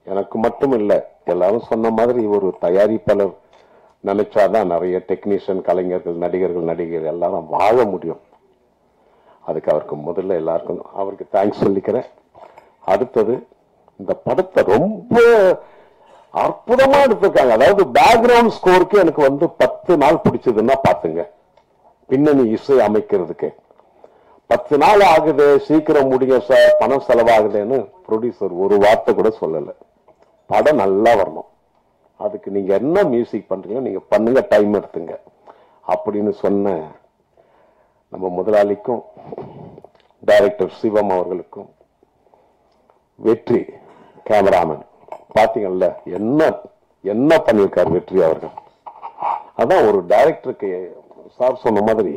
எனக்கு மட்டும் இல்லை, எல்லாரும் சொன்ன மாதிரி ஒரு தயாரிப்பாளர் நினைச்சாதான் நிறைய டெக்னீஷியன், கலைஞர்கள், நடிகர்கள் எல்லாரும் வாழ முடியும். அதுக்கு அவருக்கு முதல்ல எல்லாருக்கும் அவருக்கு தேங்க்ஸ் சொல்லிக்கிறேன். அடுத்தது இந்த படத்தை ரொம்ப அற்புதமா எடுத்திருக்காங்க. அதாவது பேக்ரவுண்ட் ஸ்கோருக்கு எனக்கு 10 நாள் பிடிச்சதுன்னா பாத்துங்க. பின்னணி இசை அமைக்கிறதுக்கு 10 நாள் ஆகுது, சீக்கிரம் முடியும் சார், பணம் செலவாகுதுன்னு ப்ரொடியூசர் ஒரு வார்த்தை கூட சொல்லல. படம் நல்லா வரணும், அதுக்கு நீங்க என்ன மியூசிக் பண்றீங்க நீங்க பண்ணுங்க, டைம் எடுத்துங்க அப்படின்னு சொன்ன நம்ம முதலாளிக்கும் டைரக்டர் சிவம் அவர்களுக்கும், வெற்றி கேமராமேன் பாத்தீங்கல்ல, என்ன என்ன பண்ணியிருக்காரு வெற்றி அவர்கள். அதான் ஒரு டைரக்டருக்கு சார் சொன்ன மாதிரி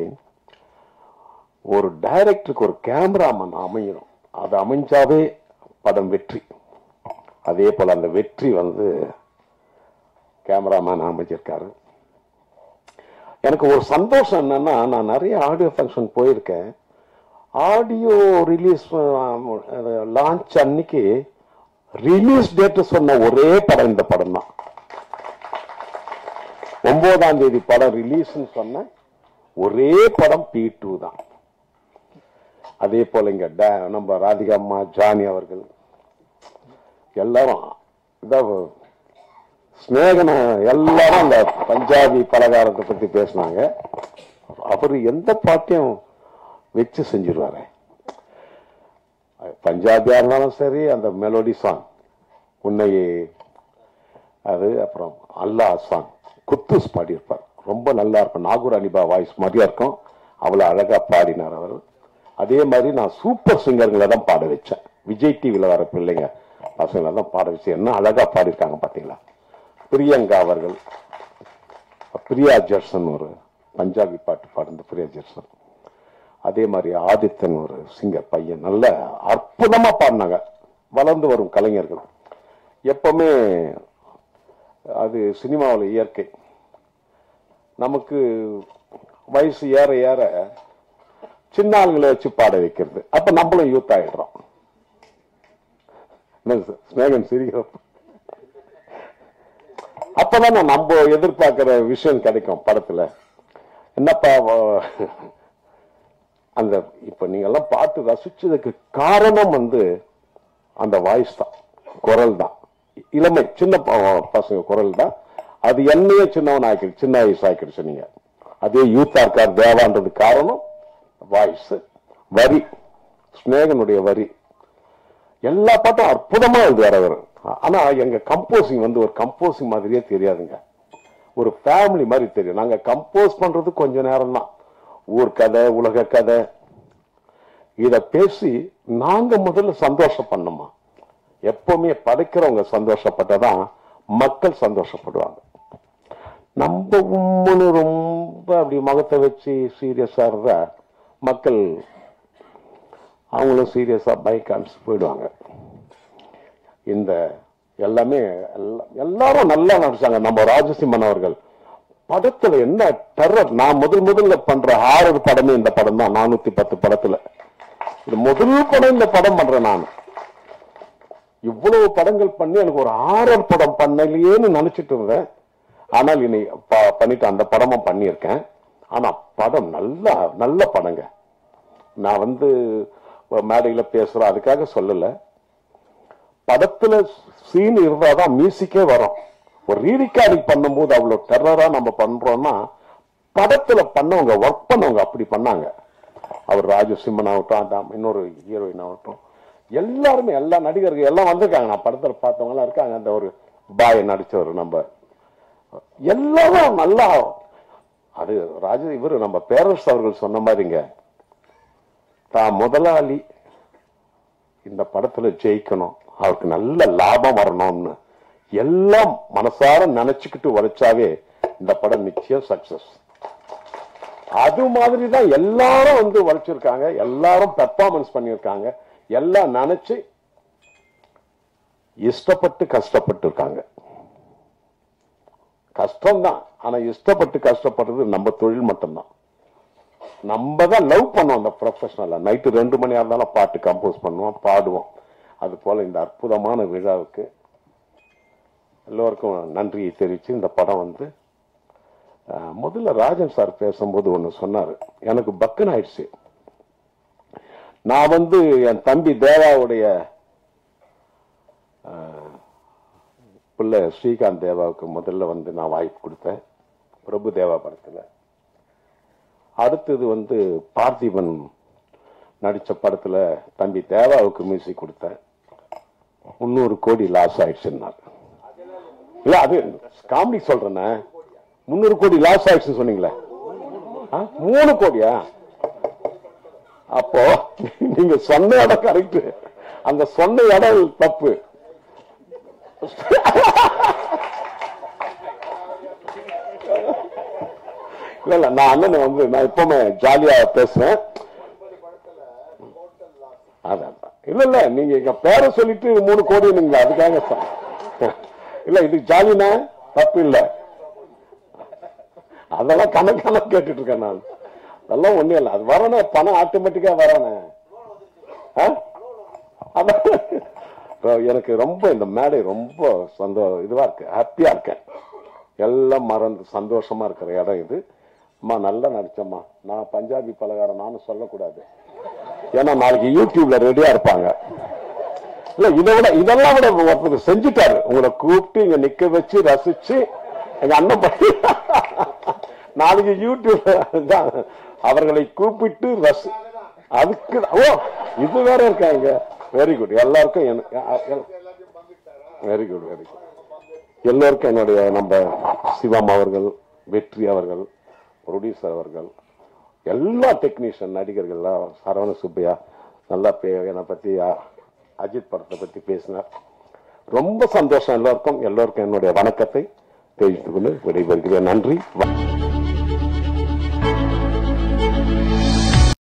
ஒரு டைரக்டருக்கு ஒரு கேமராமேன் அமையணும். அது அமைஞ்சாவே படம் வெற்றி. அதே போல அந்த வெற்றி வந்து கேமராமேன் அமைச்சிருக்காரு. எனக்கு ஒரு சந்தோஷம் என்னன்னா, நான் நிறைய ஆடியோ ஃபங்க்ஷன் போயிருக்கேன். ஆடியோ ரிலீஸ் லான்ச் அன்னைக்கு ரிலீஸ் டேட் சொன்ன ஒரே படம் இந்த படம் தான். 9ஆம் தேதி படம் ரிலீஸ் சொன்ன ஒரே படம் P2 தான். அதே போல இங்க நம்ம ராதிகா அம்மா, ஜானி அவர்கள் எல்லாரும் ஸ்நேகன எல்லாரும் அந்த பஞ்சாபி பலகாரத்தை பத்தி பேசினாங்க. அவரு எந்த பாட்டையும் வச்சு செஞ்சிருவாரு. பஞ்சாபியா இருந்தாலும் சரி, அந்த மெலோடி சாங் உன்னை அது, அப்புறம் அல்லா சாங் குத்துஸ் பாடியிருப்பார். ரொம்ப நல்லா இருக்கும். நாகூர் அனிபா வாய்ஸ் மாதிரியா இருக்கும். அவ்வளவு அழகா பாடினார் அவர். அதே மாதிரி நான் சூப்பர் சிங்கர்களை தான் பாட வச்சேன். விஜய் டிவியில் வர பிள்ளைங்க பசங்களை தான் பாட வச்சு என்ன அழகா பாடியிருக்காங்க பாத்தீங்களா. பிரியங்கா அவர்கள், பிரியா ஜெர்சன் ஒரு பஞ்சாபி பாட்டு பாடுந்த பிரியா ஜெர்சன். அதே மாதிரி ஆதித்தன் ஒரு சிங்கர் பையன் நல்ல அற்புதமா பாடினாங்க. வளர்ந்து வரும் கலைஞர்கள் எப்பவுமே அது சினிமாவில் இயற்கை. நமக்கு வயசு ஏற ஏற சின்ன ஆளுங்களை வச்சு பாட வைக்கிறது. அப்ப நம்மளும் யூத் ஆயிடுறோம். ஸ்நேகன் சிரிக்கிறோம். அப்பதான் நம்ம எதிர்பார்க்கிற விஷயம் கிடைக்கும் படத்துல. என்னப்பா அந்த இப்ப நீங்க எல்லாம் பாட்டு ரசிச்சதுக்கு காரணம் வந்து அந்த வாய்ஸ் தான், குரல் தான். இளமை சின்ன பசங்க குரல் தான். அது என்னையே சின்னவன் ஆக்கிடுச்சு, சின்ன வயசு ஆக்கிடுச்சு. நீங்க அதே யூத்தா இருக்கார் தேவான்றது காரணம் வாய்ஸ், வரி, ஸ்நேகனுடைய வரி. எல்லா பாட்டும் அற்புதமா எழுதுவார். ஆனா எங்க கம்போசிங் வந்து ஒரு கம்போசிங் மாதிரியே தெரியாதுங்க. ஒரு ஃபேமிலி மாதிரி தெரியும். நாங்க கம்போஸ் பண்றது கொஞ்ச நேரம் தான். ஊர் கதை, உலக கதை, இத பேசி நாங்க முதல்ல சந்தோஷம் பண்ணோமா. எப்பவுமே படைக்கிறவங்க சந்தோஷப்பட்டதான் மக்கள் சந்தோஷப்படுவாங்க. நம்ம உம்முன்னு ரொம்ப அப்படி முகத்தை வச்சு சீரியஸா இருந்தா மக்கள் அவங்களும் சீரியஸா பைக்கான்ஸ் போயிடுவாங்க. இந்த எல்லாமே எல்லாரும் நல்லா நடிச்சாங்க. நம்ம ராஜசிம்மன் அவர்கள் படத்துல என்ன டெரர். நான் முதல்ல பண்ற ஹாரர் படமே இந்த படம் தான். 410 படத்துல இது முதல் படம் இந்த படம் பண்றேன் நான். இவ்வளவு படங்கள் பண்ணி எனக்கு ஒரு ஹாரர் படம் பண்ணலையேன்னு நினைச்சிட்டு இருந்தேன். ஆனால் இனி பண்ணிட்டு அந்த படமும் பண்ணியிருக்கேன். ஆனா படம் நல்ல படங்க. நான் வந்து மேடையில பேசுறேன் அதுக்காக சொல்லல. படத்துல சீன் இருந்தாதான் மியூசிக்கே வரும். ஒரு ரீரிகார்டிங் பண்ணும்போது அவ்வளவு டெரரா நம்ம பண்றோம்னா படத்துல பண்ணவங்க, ஒர்க் பண்ணவங்க அப்படி பண்ணாங்க. அவர் ராஜசிம்மன் ஆகட்டும், இன்னொரு ஹீரோயின் ஆகட்டும், எல்லாருமே எல்லா நடிகர்கள் எல்லாம் வந்திருக்காங்க. நான் படத்துல பார்த்தவங்க எல்லாம் இருக்காங்க. அந்த ஒரு பாய் நடிச்சவர் நம்ம எல்லாரும் நல்லா. அது இவரு நம்ம பேரரசு அவர்கள் சொன்ன மாதிரிங்க, தான் முதலாளி இந்த படத்துல ஜெயிக்கணும், அவருக்கு நல்ல லாபம் வரணும்னு எல்லாம் மனசார நினைச்சுக்கிட்டு உழைச்சாவே இந்த படம் நிச்சயம் சக்சஸ். அது மாதிரிதான் எல்லாரும் வந்து உழைச்சிருக்காங்க. எல்லாரும் பெர்ஃபார்மன்ஸ் பண்ணியிருக்காங்க. எல்லாம் நினைச்சு இஷ்டப்பட்டு கஷ்டப்பட்டு இருக்காங்க. கஷ்டம்தான், ஆனா இஷ்டப்பட்டு கஷ்டப்படுறது நம்ம தொழில் மட்டும்தான். நம்ம தான் லவ் பண்ணுவோம் அந்த ப்ரொஃபஷனலா. நைட்டு 2 மணியா இருந்தாலும் பாட்டு கம்போஸ் பண்ணுவோம், பாடுவோம். அது போல இந்த அற்புதமான விழாவுக்கு எல்லோருக்கும் நன்றியை தெரிவிச்சு இந்த படம் வந்து முதல்ல ராஜன் சார் பேசும்போது ஒண்ணு சொன்னாரு, எனக்கு பக்குன்னு ஆயிடுச்சு. நான் வந்து என் தம்பி தேவாவுடைய பிள்ளை ஸ்ரீகாந்த் தேவாவுக்கு முதல்ல வந்து நான் வாய்ப்பு கொடுத்தேன் பிரபு தேவா படத்துல. அடுத்தது வந்து பார்த்திபன் நடிச்ச படத்துல தம்பி தேவாவுக்கு மியூசிக் கொடுத்தேன். 300 கோடி லாஸ் ஆயிடுச்சுன்னாரு. இல்ல அது காமெடி சொல்றேன்னா, 300 கோடி லாஸ் ஆயிடுச்சுன்னு சொன்னீங்களே, 3 கோடியா? அப்போ நீங்க சொன்ன இடம் கரெக்ட், அந்த சொன்ன இடம் தப்பு. இல்ல நான் அண்ணனை வந்து நான் எப்பவுமே ஜாலியா பேசுவேன். அதான் இல்ல நீங்க எங்க பேரை சொல்லிட்டு 3 கோடி நீங்க அதுக்காக இல்ல இது ஜாலினா தப்பு இல்ல. அதெல்லாம் கணக்கான கேட்டுட்டு இருக்கேன் நான். அதெல்லாம் ஒண்ணும் இல்லை. அது வரணும், பணம் ஆட்டோமேட்டிக்கா வரணும். எனக்கு ரொம்ப இந்த மேடை ரொம்ப இதுவா இருக்கு, ஹாப்பியா இருக்கேன். எல்லாம் மறந்து சந்தோஷமா இருக்கிற இடம் இது. அம்மா நல்லா நடிச்சம்மா. நான் பஞ்சாபி பலகாரம் நானும் சொல்லக்கூடாது, ஏன்னா நாளைக்கு யூடியூப்ல ரெடியா இருப்பாங்க. இல்ல இதெல்லாம் விட ஒருத்தர் செஞ்சுட்டாரு. உங்களை கூப்பிட்டு இங்க நிக்க வச்சு ரசிச்சு எங்க அண்ணன் பத்தி நாளைக்கு யூடியூப்ல அவர்களை கூப்பிட்டு அதுக்கு இது வேற இருக்காங்க. Very good. எல்லாருக்கும் வெரி குட் வெரி குட். எல்லோருக்கும் என்னுடைய நம்ம சிவம் அவர்கள், வெற்றி அவர்கள், ப்ரொடியூசர் அவர்கள், எல்லா டெக்னீஷியன் நடிகர்கள், சரவண சுப்பையா நல்லா என்னை பத்தி அஜித் படத்தை பத்தி பேசினார். ரொம்ப சந்தோஷம். எல்லோருக்கும் என்னுடைய வணக்கத்தை தெரிவித்துக் கொண்டு விடைபெறுகிறேன். நன்றி.